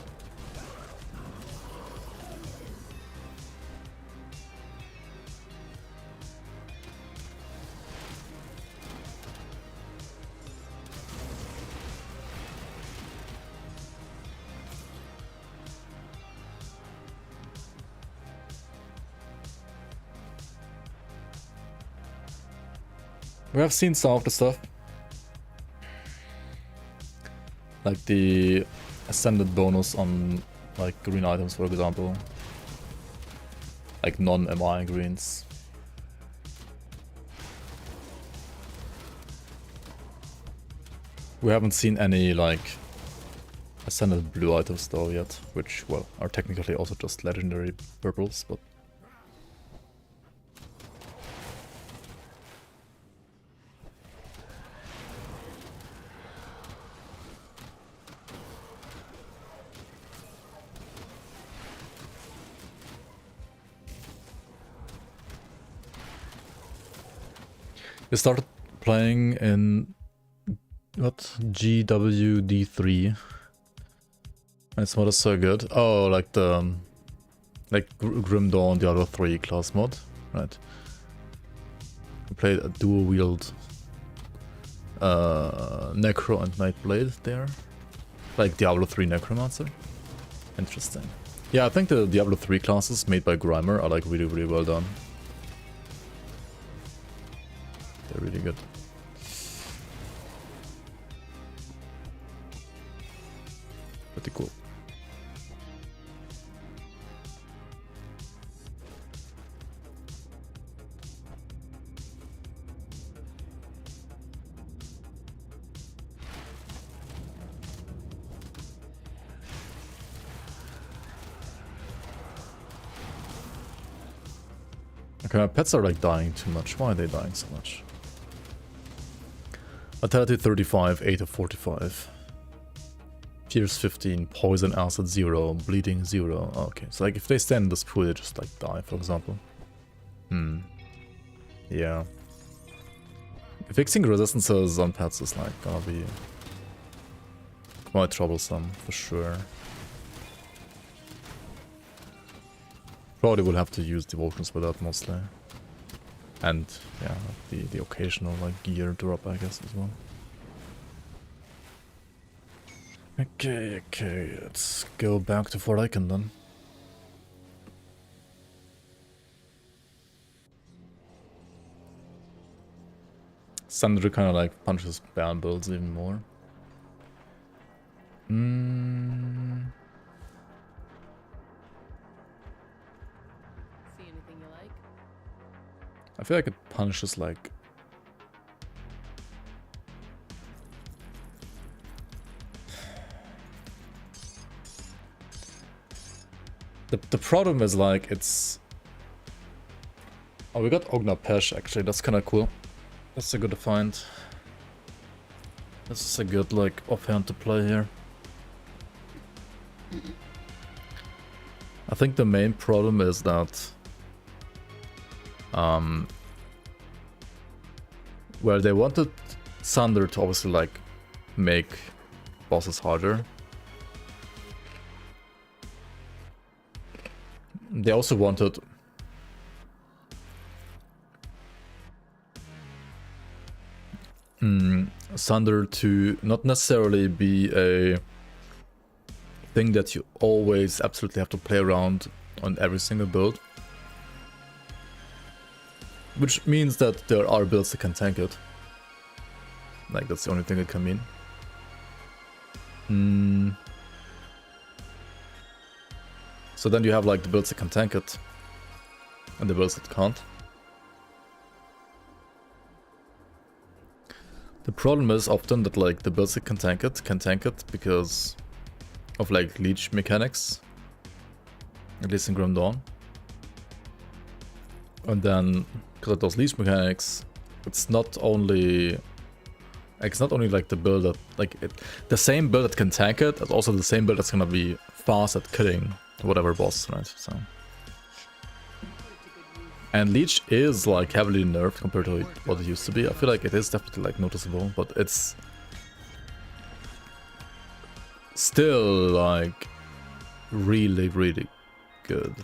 we have seen some of the stuff. Like the Ascended bonus on like green items, for example. Like non-MI greens. We haven't seen any, like, ascended blue items though yet, which, well, are technically also just legendary purples, but... We started playing in what? GWD3. It's not so good. Oh, like the Grim Dawn Diablo 3 class mod, right? We played a dual wield Necro and Nightblade there, like Diablo 3 Necromancer. Interesting. Yeah, I think the Diablo 3 classes made by Grimer are like really well done. They're really good. Pretty cool. Okay, my pets are like dying too much. Why are they dying so much? Vitality 35, 8 of 45. Fierce 15, poison acid 0, bleeding 0. Okay, so like if they stand in this pool, they just like die, for example. Yeah. Fixing resistances on pets is like gonna be quite troublesome for sure. Probably will have to use devotions for that mostly. And yeah, the occasional like gear drop, I guess, as well. Okay, let's go back to Fort Icon then. Sandra kind of like punches ban builds even more. See anything you like? I feel like it punishes like... The problem is like it's... Oh, we got Ogna Pesh actually, that's kind of cool. That's a good find. This is a good like offhand to play here. I think the main problem is that well, they wanted Sander to obviously like make bosses harder. They also wanted Sander to not necessarily be a thing that you always absolutely have to play around on every single build. Which means that there are builds that can tank it. Like, that's the only thing it can mean. So then you have like the builds that can tank it, and the builds that can't. The problem is often that like the builds that can tank it because of like leech mechanics. At least in Grim Dawn. And then, because of those leech mechanics, it's not only like the build that like the same build that can tank it, it's also the same build that's gonna be fast at killing whatever boss, right? So, and leech is like heavily nerfed compared to what it used to be. I feel like it is definitely like noticeable, but it's still like really good.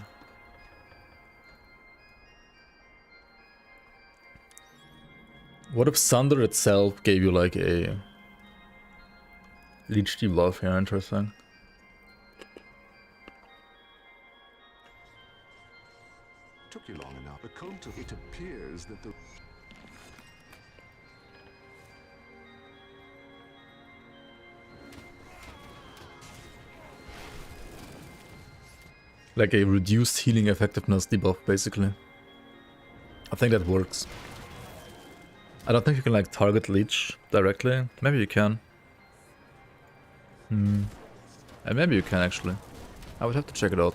What if Sunder itself gave you like a leech debuff? Yeah, interesting. Took you long enough. The cult of it appears that the like a reduced healing effectiveness debuff, basically. I think that works. I don't think you can like target leech directly. Maybe you can. And maybe you can actually. I would have to check it out.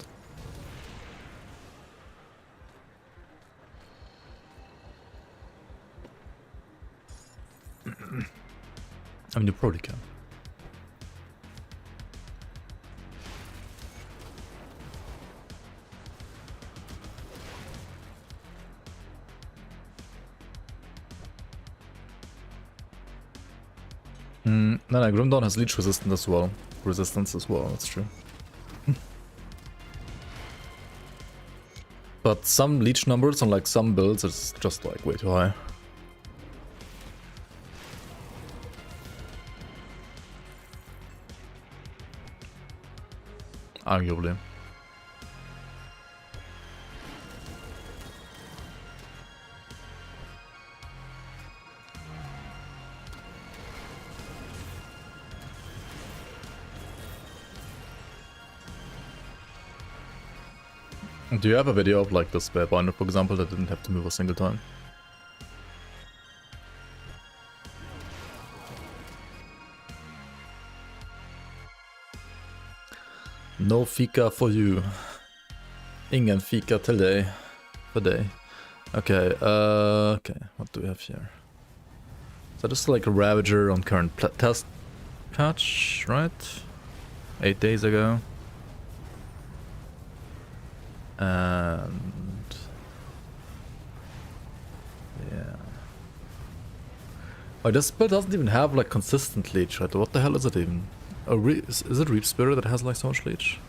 I mean, you probably can. No, Grim Dawn has leech resistance as well. That's true. But some leech numbers on like some builds is just like way too high. Arguably. Do you have a video of like the spare binder, for example, that didn't have to move a single time? No fika for you. Ingen fika till dig. For dig. Okay, okay, what do we have here? So just like a Ravager on current test patch, right? 8 days ago. And yeah. Oh, this build doesn't even have like consistent leech, right? What the hell is it even? Oh, is it Reap Spirit that has like so much leech?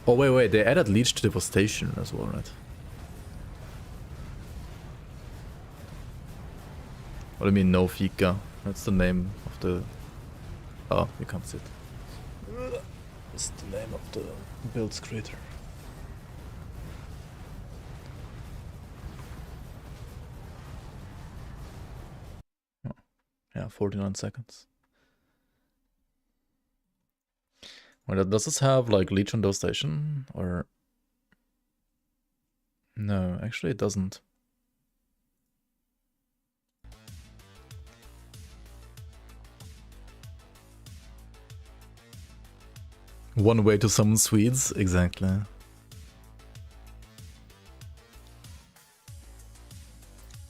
Oh wait, they added leech to Devastation as well, right? What do you mean no fika? That's the name of the... Oh, you can't see it. It's the name of the build's creator. Oh. Yeah, 49 seconds. Wait, does this have like leech on devastation or? No, actually it doesn't. One way to summon Swedes, exactly.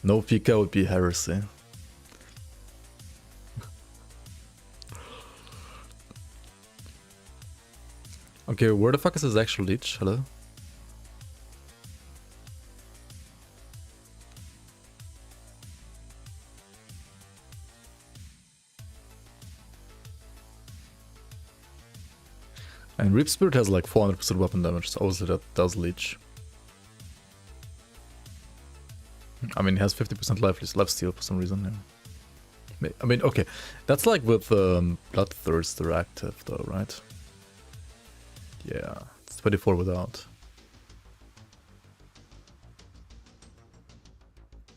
No fika would be heresy. Okay, where the fuck is his actual leech? Hello? And Reap Spirit has like 400% weapon damage, so obviously that does leech. I mean, he has 50% lifesteal for some reason, yeah. I mean, okay, that's like with Bloodthirster active though, right? Yeah, it's 24 without.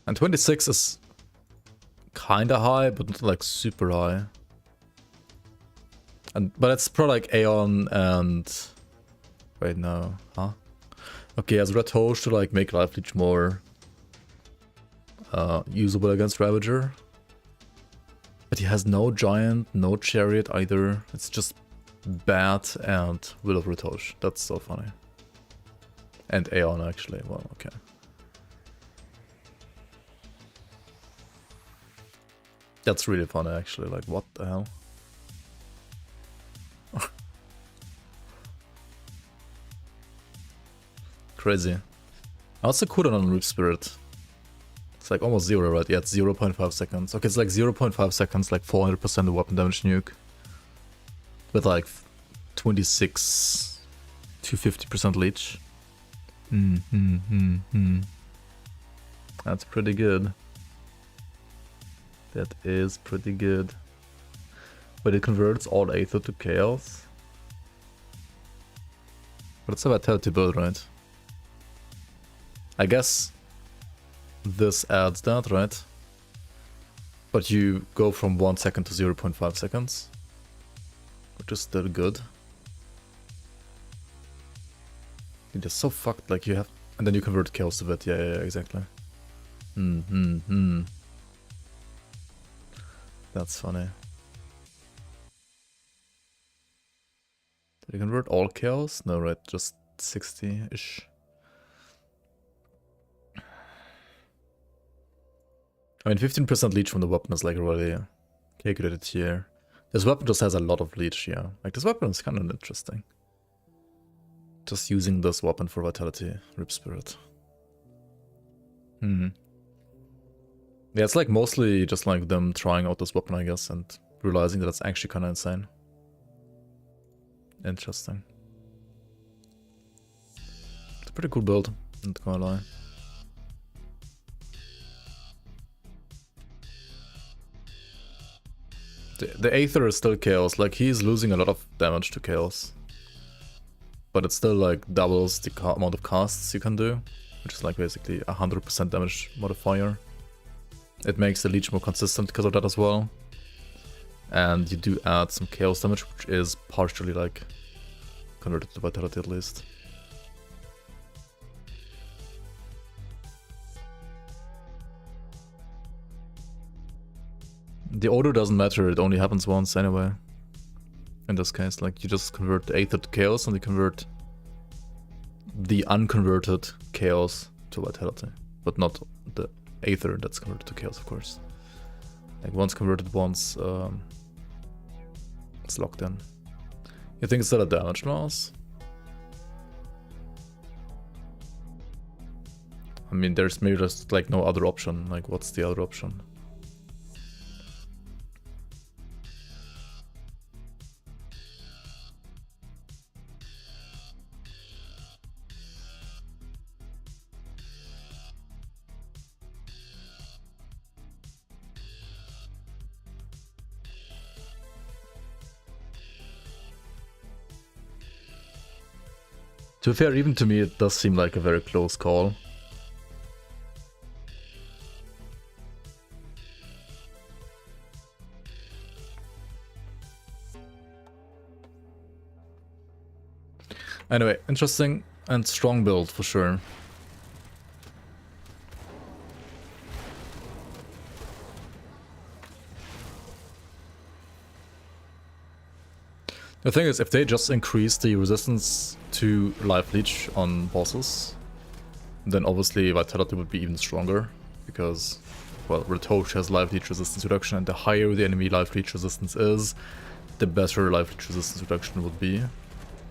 And 26 is kinda high, but not like super high. But it's probably like Aeon and... Wait, no. Huh? Okay, as Red Host to like make Life Leech more usable against Ravager. But he has no Giant, no Chariot either. It's just Bat and Will of Retosh. That's so funny. And Aeon actually. Well, okay. That's really funny actually. Like, what the hell? Crazy. What's the cooldown on Reap Spirit? It's like almost 0, right? Yeah, it's 0.5 seconds. Okay, it's like 0.5 seconds, like 400% of weapon damage nuke. With like 26 to 50% leech. That's pretty good. That is pretty good. But it converts all Aether to Chaos. But it's a Vitality build, right? I guess this adds that, right? But you go from 1 second to 0.5 seconds. Which is still good. You're just so fucked, like you have... And then you convert Chaos to it, yeah, That's funny. Did you convert all chaos? No, right, just 60-ish. I mean, 15% leech from the weapon is like really calculated here. This weapon just has a lot of leech, yeah. Like, this weapon is kind of interesting. Just using this weapon for vitality, Rip Spirit. Yeah, it's like mostly just like them trying out this weapon, I guess, and realizing that it's actually kind of insane. Interesting. It's a pretty cool build, not gonna lie. The Aether is still chaos, like he's losing a lot of damage to chaos. But it still like doubles the amount of casts you can do, which is like basically 100% damage modifier. It makes the leech more consistent because of that as well. And you do add some chaos damage, which is partially like converted to vitality at least. The order doesn't matter, it only happens once anyway. In this case, like you just convert the Aether to chaos and you convert the unconverted chaos to vitality. But not the Aether that's converted to chaos, of course. Like once converted once, it's locked in. You think it's still a damage loss? I mean, there's maybe just like no other option. Like, what's the other option? To be fair, even to me, it does seem like a very close call. Anyway, interesting and strong build for sure. The thing is, if they just increase the resistance to life leech on bosses, then obviously vitality would be even stronger, because, well, Retosh has life leech resistance reduction, and the higher the enemy life leech resistance is, the better life leech resistance reduction would be.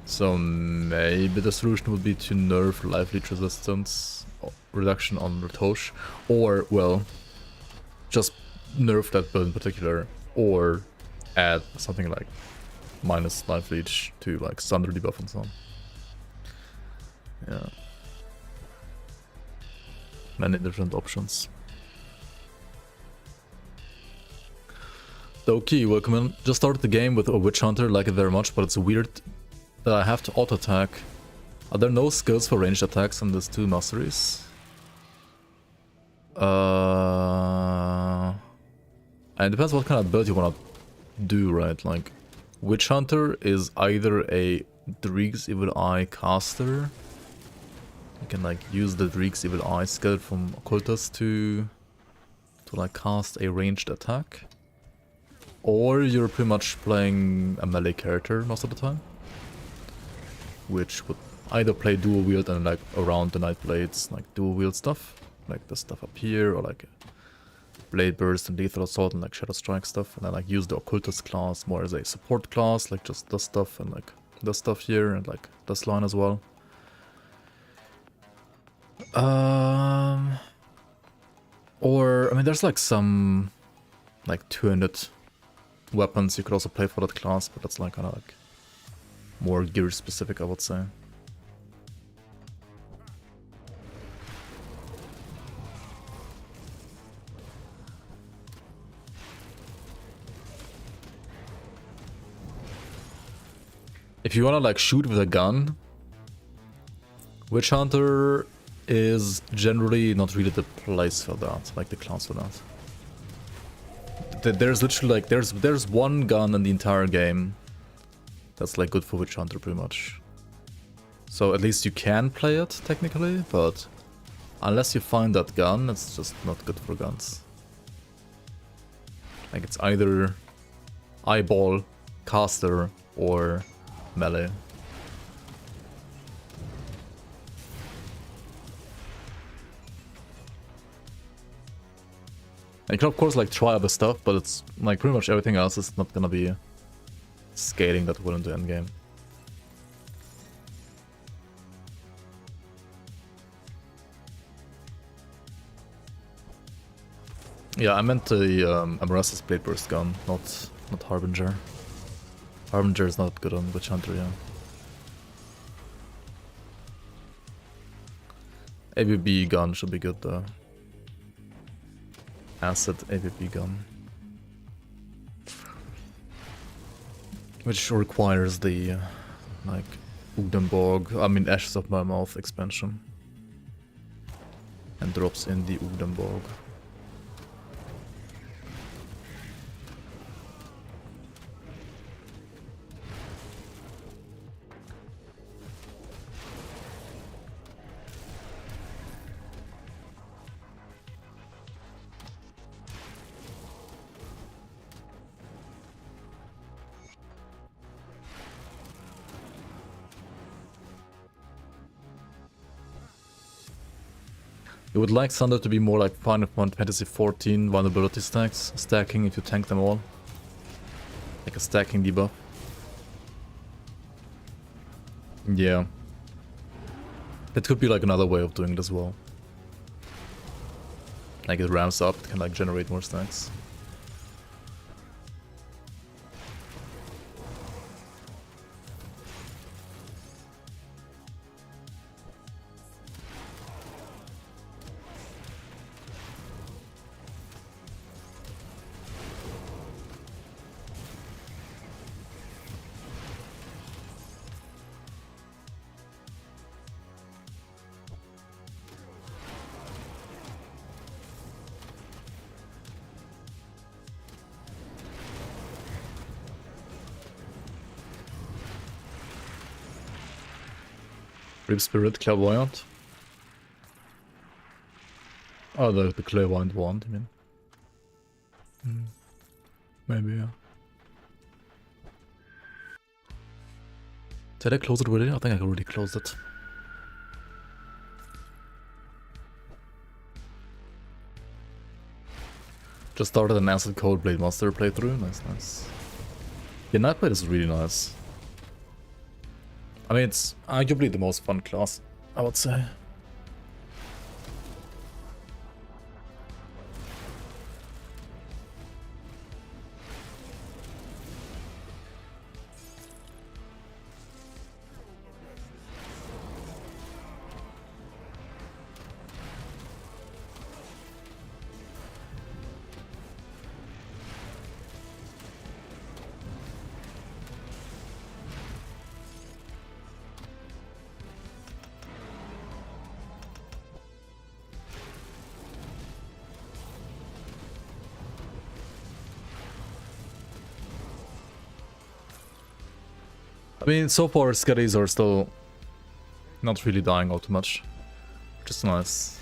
So maybe the solution would be to nerf life leech resistance reduction on Retosh, or, well, just nerf that build in particular, or add something like minus life leech to like Thunder debuff and so on. Yeah. Many different options. Doki, welcome in. Just started the game with a Witch Hunter, like it very much, but it's weird that I have to auto attack. Are there no skills for ranged attacks in these two masteries? And it depends what kind of build you wanna do, right? Like, Witch Hunter is either a Dreeg's Evil Eye caster. You can like use the Dreeg's Evil Eye skill from Occultus to like cast a ranged attack. Or you're pretty much playing a melee character most of the time, which would either play dual wield and like around the Night Blades, like dual wield stuff, like the stuff up here, or like Blade Burst and Lethal Assault and like Shadow Strike stuff, and then like use the Occultist class more as a support class, like just this stuff and like this stuff here and like this line as well. Or, I mean, there's like some like 200 weapons you could also play for that class, but that's like kind of like more gear specific, I would say. If you wanna like shoot with a gun, Witch Hunter is generally not really the place for that, like the class for that. There's literally like, there's one gun in the entire game that's like good for Witch Hunter pretty much. So at least you can play it technically, but unless you find that gun, it's just not good for guns. Like it's either eyeball, caster, or melee. And you can of course like try other stuff, but it's like pretty much everything else is not gonna be scaling that well into endgame. Yeah, I meant the Amaras's Blade Burst gun, not Harbinger. Harbinger is not good on Witch Hunter, yeah. ABB gun should be good though. Acid ABB gun. Which requires the, like, Ashes of My Mouth expansion. And drops in the Udenborg. You would like Thunder to be more like Final Fantasy 14 vulnerability stacks, stacking if you tank them all. Like a stacking debuff. Yeah. That could be like another way of doing it as well. Like it ramps up, it can like generate more stacks. Rib Spirit, Clairvoyant. Oh, the Clairvoyant wand, I mean. Maybe, yeah. Did I close it already? I think I already closed it. Just started an Acid Cold Blade Master playthrough. Nice, nice. Yeah, Nightblade is really nice. I mean, it's arguably the most fun class, I would say. I mean, so far Skaddies are still not really dying all too much, which is nice.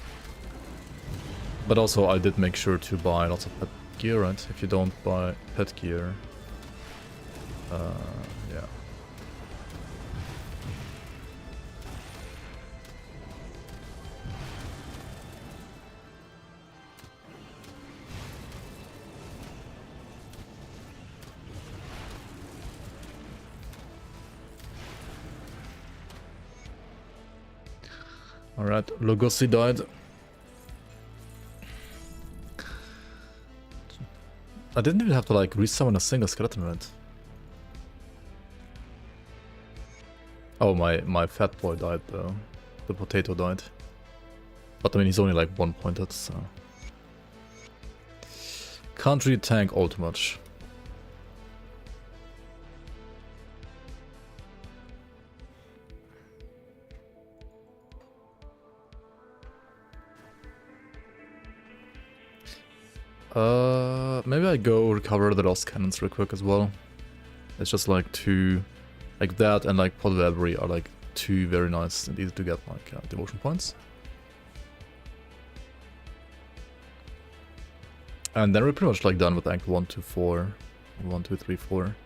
But also I did make sure to buy lots of pet gear, right? If you don't buy pet gear, yeah. Alright, Lugosi died. I didn't even have to like resummon a single skeleton, right? Oh, my fat boy died though. The potato died. But I mean, he's only like one pointed, so... Can't really tank all too much. Maybe I go recover the lost cannons real quick as well. It's just like two, like that and like Pot of Every are like two very nice and easy to get like devotion points. And then we're pretty much like done with Act 1 to 4. 1, 2, 3, 4.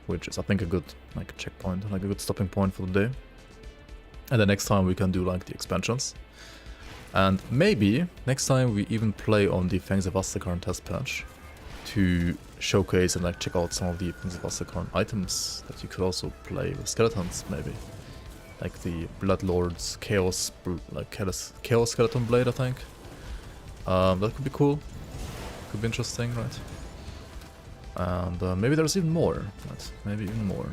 Which is I think a good like checkpoint, like a good stopping point for the day. And then next time we can do like the expansions. And maybe next time we even play on the Fangs of Asterkarn test patch to showcase and like check out some of the Fangs of Asterkarn items that you could also play with skeletons maybe. Like the Bloodlord's Chaos Skeleton Blade, I think. That could be cool. Could be interesting, right? And maybe there's even more. Right? Maybe even more.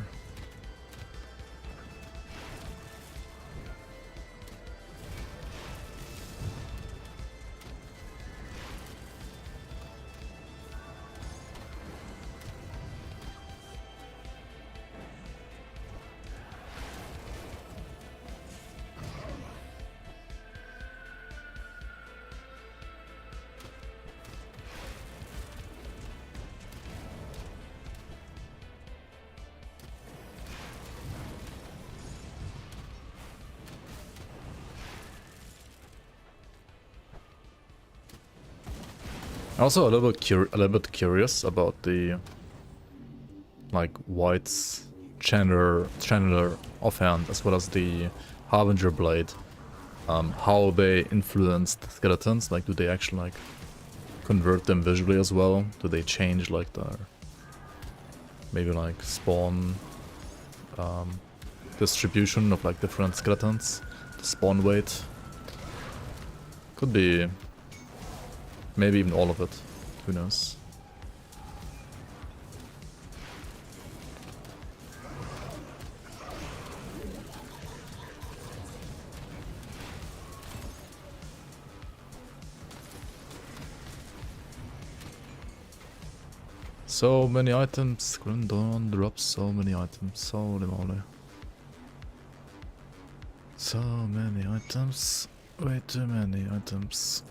Also a little bit curious about the like White's Channeler offhand as well as the Harbinger Blade. How they influenced skeletons, like do they actually like convert them visually as well? Do they change like their maybe like spawn distribution of like different skeletons? The spawn weight? Could be. Maybe even all of it. Who knows? So many items. Grim Dawn drops so many items. Holy moly. So many items. Way too many items.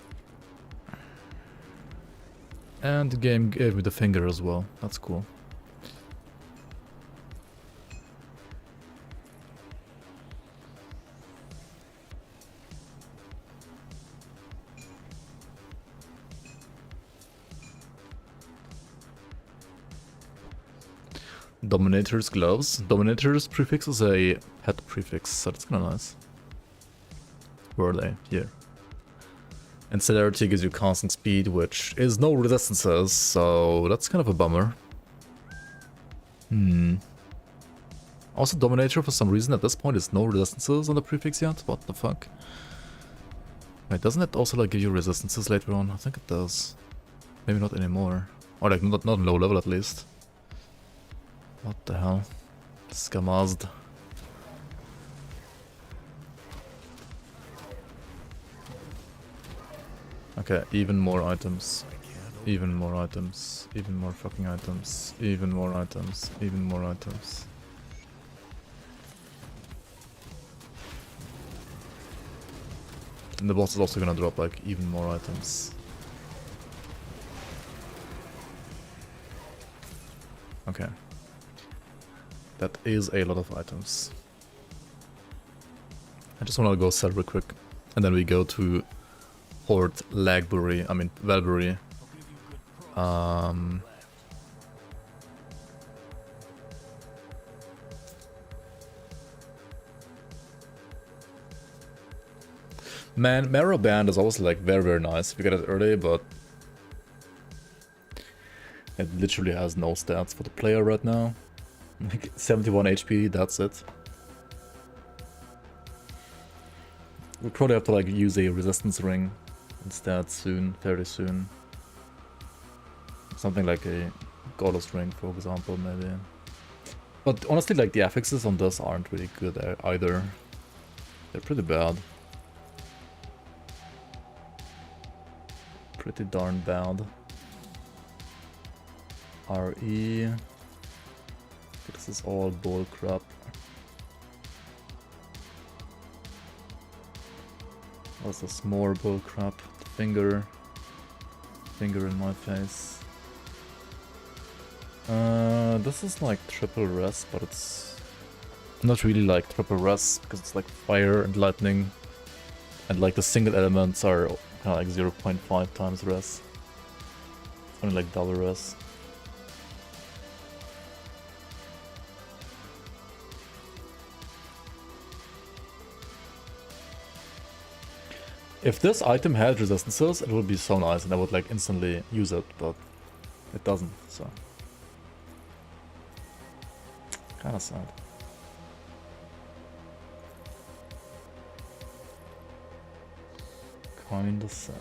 And the game gave me the finger as well. That's cool. Dominator's gloves. Dominator's prefix is a pet prefix, so that's kinda nice. Where are they? Here. And celerity gives you constant speed, which is no resistances, so that's kind of a bummer. Also, Dominator, for some reason, at this point, is no resistances on the prefix yet. What the fuck? Wait, doesn't it also like give you resistances later on? I think it does. Maybe not anymore. Or like not on low level at least. What the hell? Scamazed. Okay, even more items. Even more items. Even more fucking items. Even more items. Even more items. And the boss is also gonna drop like even more items. Okay. That is a lot of items. I just wanna go sell real quick. And then we go to Horde Lagbury, I mean Valbury. Man, Marrow Band is also like very nice if you get it early, but it literally has no stats for the player right now. Like 71 HP, that's it. We'll probably have to like use a resistance ring instead soon, very soon. Something like a Goddess ring, for example, maybe. But honestly, like the affixes on this aren't really good either. They're pretty bad. Pretty darn bad. RE. This is all bull crap. What's this more bull crap? Finger in my face. This is like triple res, but it's not really like triple res because it's like fire and lightning, and like the single elements are kind of like 0.5 times res. Only like double res. If this item had resistances, it would be so nice and I would like instantly use it, but it doesn't, so. Kinda sad. Kinda sad.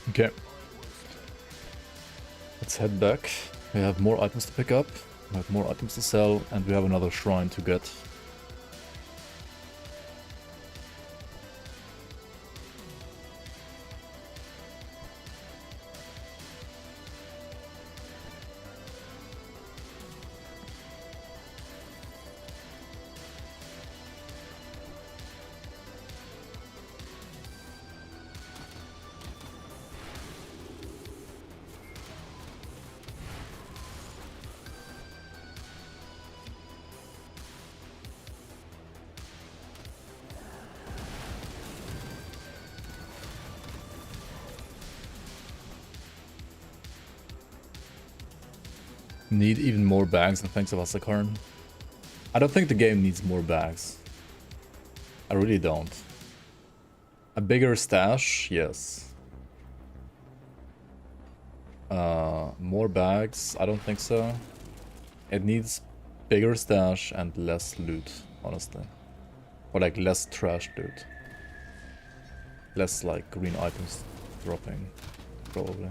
Okay. Let's head back. We have more items to pick up, we have more items to sell, and we have another shrine to get. Need even more bags than Fangs of Asterkarn. I don't think the game needs more bags. I really don't. A bigger stash, yes. More bags, I don't think so. It needs bigger stash and less loot, honestly. Or like less trash loot. Less like green items dropping, probably.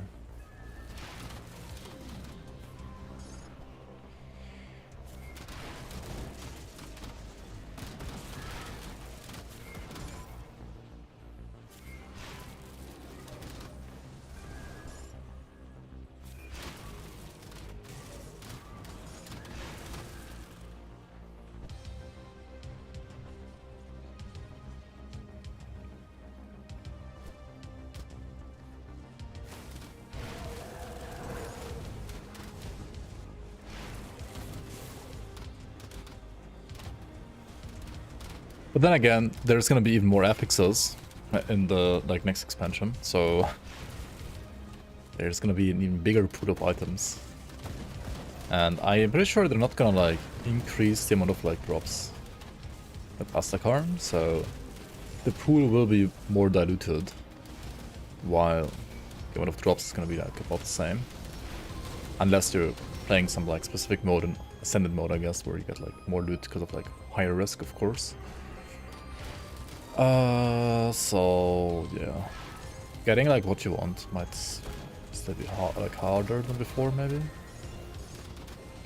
But then again, there's gonna be even more affixes in the like next expansion, so there's gonna be an even bigger pool of items. And I am pretty sure they're not gonna like increase the amount of like drops at Asterkarn, so the pool will be more diluted, while the amount of drops is gonna be like about the same. Unless you're playing some like specific mode and Ascended mode, I guess, where you get like more loot because of like higher risk, of course. So yeah, getting like what you want might still be like harder than before, maybe.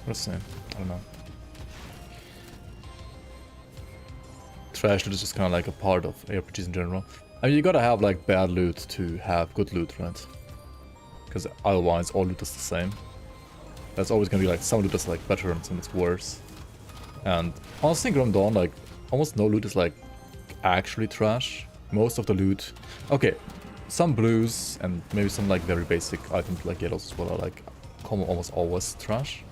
Let's see. I don't know. Trash loot is just kind of like a part of RPGs in general. I mean, you gotta have like bad loot to have good loot, right? Because otherwise, all loot is the same. There's always gonna be like some loot that's like better and some that's worse. And honestly, in Grim Dawn, like almost no loot is like actually trash. Most of the loot, okay, some blues and maybe some like very basic items like yellows as well are like almost always trash,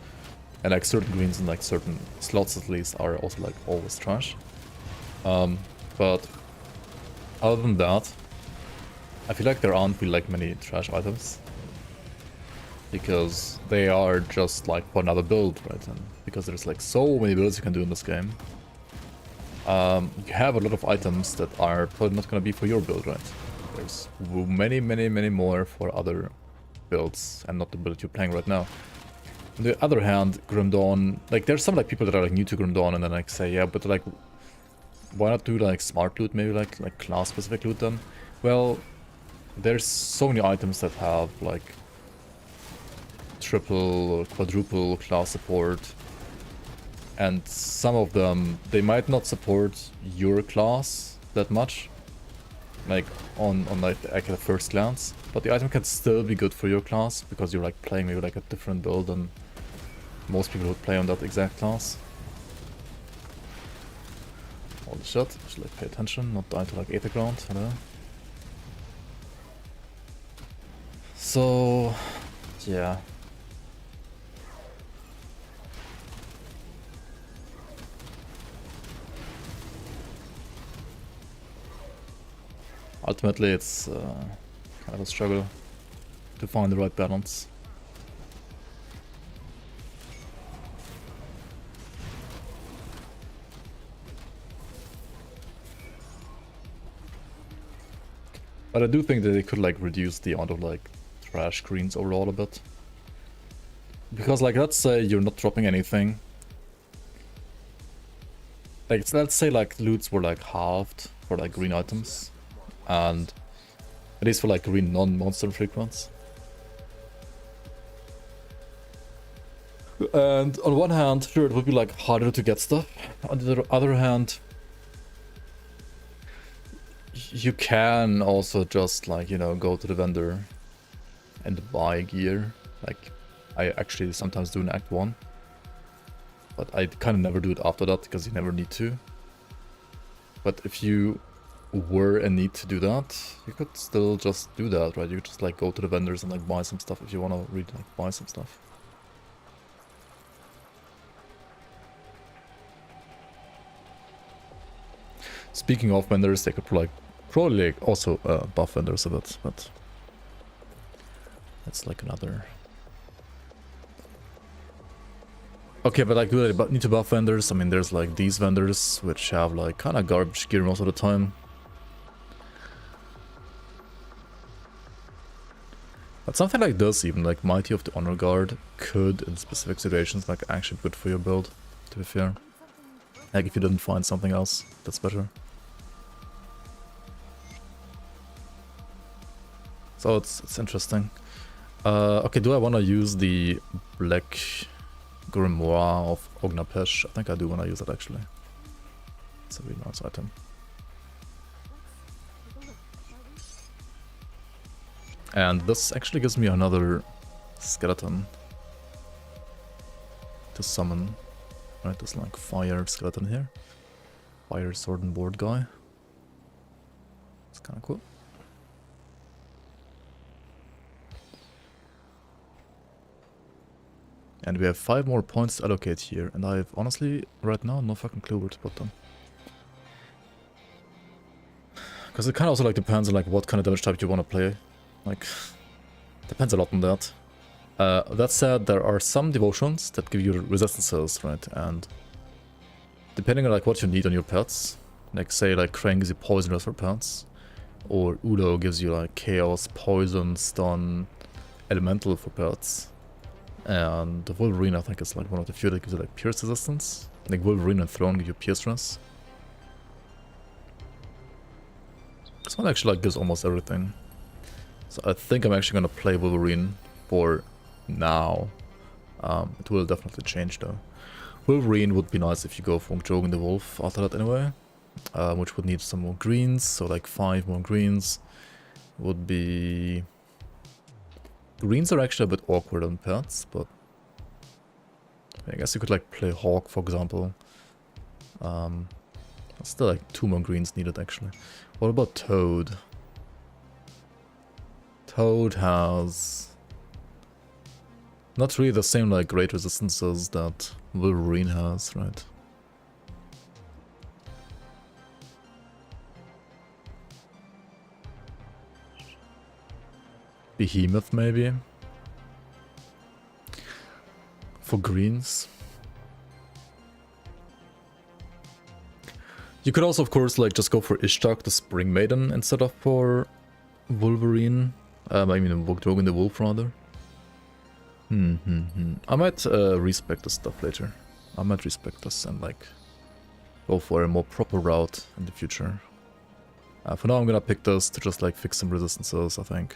and like certain greens and like certain slots at least are also like always trash. But other than that, I feel like there aren't really like many trash items, because they are just like for another build, right? And because there's like so many builds you can do in this game. You have a lot of items that are probably not going to be for your build, right? There's many more for other builds and not the build you're playing right now. On the other hand, Grim Dawn, like there's some like people that are like new to Grim Dawn and then like say, yeah, but like why not do like smart loot, maybe like class specific loot then? Well, there's so many items that have like triple or quadruple class support. And some of them, they might not support your class that much. like on like the first glance, but the item can still be good for your class because you're like playing maybe like a different build than most people would play on that exact class. Holy shit, should like pay attention, not die to like Aether Ground, hello. So yeah. Ultimately, it's kind of a struggle to find the right balance. But I do think that they could like reduce the amount of like trash greens overall a bit. Because like let's say you're not dropping anything. Like let's say like loots were like halved for like green items. And at least for like green non-monster frequents. And on one hand, sure, it would be like harder to get stuff. On the other hand, you can also just like, you know, go to the vendor and buy gear. Like I actually sometimes do in Act 1. But I kind of never do it after that because you never need to. But if you were in need to do that, you could still just do that, right? You could just like go to the vendors and like buy some stuff if you want to really like buy some stuff. Speaking of vendors, they could like probably like also buff vendors a bit, but that's like another. Okay, but like do they need to buff vendors? I mean, there's like these vendors which have like kind of garbage gear most of the time. But something like this, even like Mighty of the Honor Guard, could in specific situations like actually be good for your build, to be fair. Like if you didn't find something else that's better. So it's interesting. Okay, do I want to use the Black Grimoire of Ognapesh? I think I do want to use it actually. It's a really nice item. And this actually gives me another skeleton to summon. Right, this like fire skeleton here. Fire sword and board guy. It's kind of cool. And we have 5 more points to allocate here, and I have honestly, right now, no fucking clue where to put them. Because it kind of also like depends on like what kind of damage type you want to play. Like, depends a lot on that. That said, there are some devotions that give you resistances, right? And depending on like what you need on your pets, like say like Krang gives you poisonous for pets, or Udo gives you like chaos, poison, stun, elemental for pets. And the Wolverine, I think, is like one of the few that gives you like pierce resistance. Like Wolverine and Throne give you pierce stress. This one actually like gives almost everything. So I think I'm actually gonna play Wolverine for now. It will definitely change though. Wolverine would be nice if you go for Jogan the Wolf after that anyway. Which would need some more greens, so like 5 more greens. Would be... Greens are actually a bit awkward on pets, but I guess you could like play Hawk, for example. Still like 2 more greens needed actually. What about Toad? Toad has not really the same like great resistances that Wolverine has, right? Behemoth maybe? For greens? You could also of course like just go for Ishtar the Spring Maiden instead of for Wolverine. I mean Jogan the Wolf rather. I might respec this stuff later. I might respec this and like go for a more proper route in the future. For now I'm gonna pick this to just like fix some resistances, I think.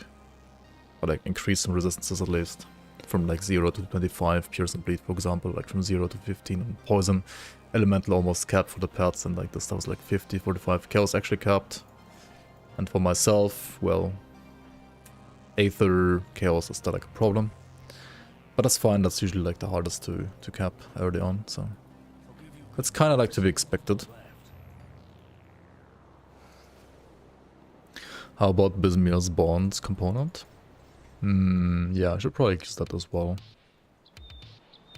Or like increase some resistances at least. From like 0 to 25, Pierce and Bleed for example, like from 0 to 15 on Poison. Elemental almost capped for the pets, and like this stuff was like 50, 45. Chaos actually capped. And for myself, well, Aether Chaos is still like a problem. But that's fine, that's usually like the hardest to cap early on, so it's kind of like to be expected. How about Bismir's Bonds component? Yeah, I should probably use that as well.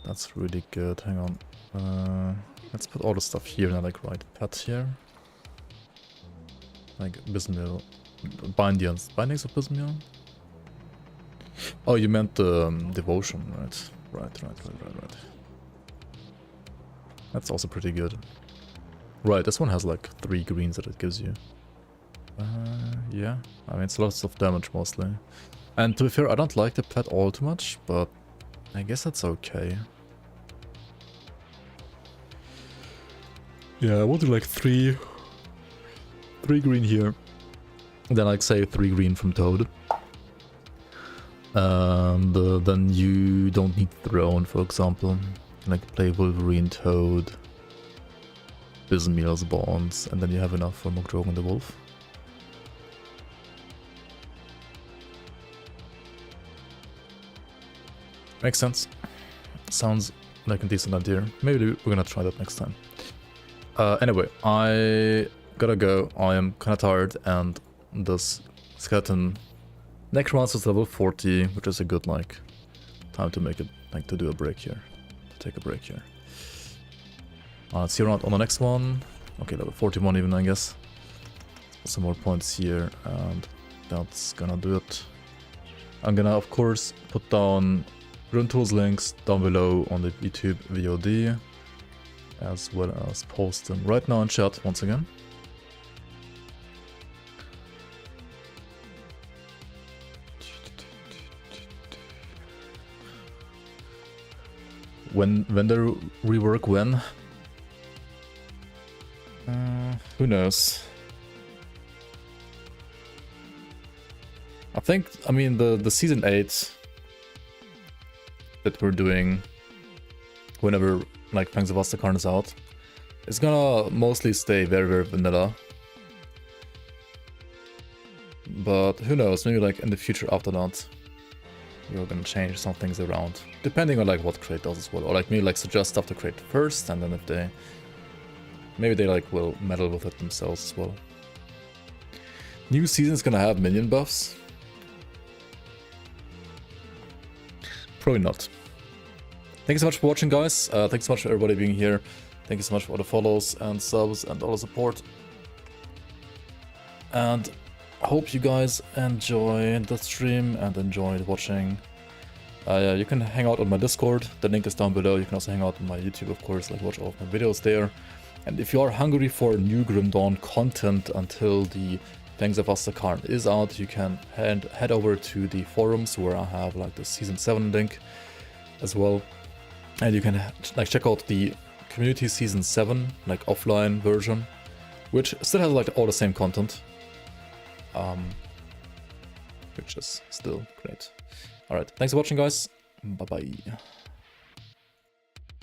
That's really good, hang on. Let's put all the stuff here and like write pet here. Like Bismir, bindings of Bismir? Oh, you meant the devotion, right? Right. That's also pretty good. Right, this one has like 3 greens that it gives you. Yeah, I mean it's lots of damage mostly. And to be fair, I don't like the pet all too much, but I guess that's okay. Yeah, I want to like 3 green here. Then like say 3 green from Toad. And then you don't need Throne, for example. Like play Wolverine, Toad, Bismir's Bonds, and then you have enough for Mokjogen the Wolf. Makes sense. Sounds like a decent idea. Maybe we're gonna try that next time. Anyway, I gotta go. I am kinda tired, and this skeleton Necromancer is level 40, which is a good like time to make it, like to do a break here. To take a break here. See you around on the next one. Okay, level 41 even, I guess. Let's put some more points here, and that's gonna do it. I'm gonna, of course, put down grimtools links down below on the YouTube VOD, as well as post them right now in chat once again. When they rework when? Who knows? I mean the season 8 that we're doing whenever like Fangs of Asterkarn is out, it's gonna mostly stay very vanilla. But who knows, maybe like in the future after that we're gonna change some things around, depending on like what Crate does as well, or like maybe like suggest stuff to Crate first, and then if they maybe they like will meddle with it themselves as well. New season's gonna have minion buffs? Probably not. Thank you so much for watching, guys. Thanks so much for everybody being here. Thank you so much for all the follows and subs and all the support. And I hope you guys enjoyed the stream and enjoyed watching. You can hang out on my Discord. The link is down below. You can also hang out on my YouTube, of course, like watch all of my videos there. And if you are hungry for new Grim Dawn content until the Fangs of Asterkarn is out, you can head over to the forums where I have like the season 7 link as well. And you can like check out the community season 7 like offline version, which still has like all the same content, which is still great. All right, thanks for watching, guys. Bye bye.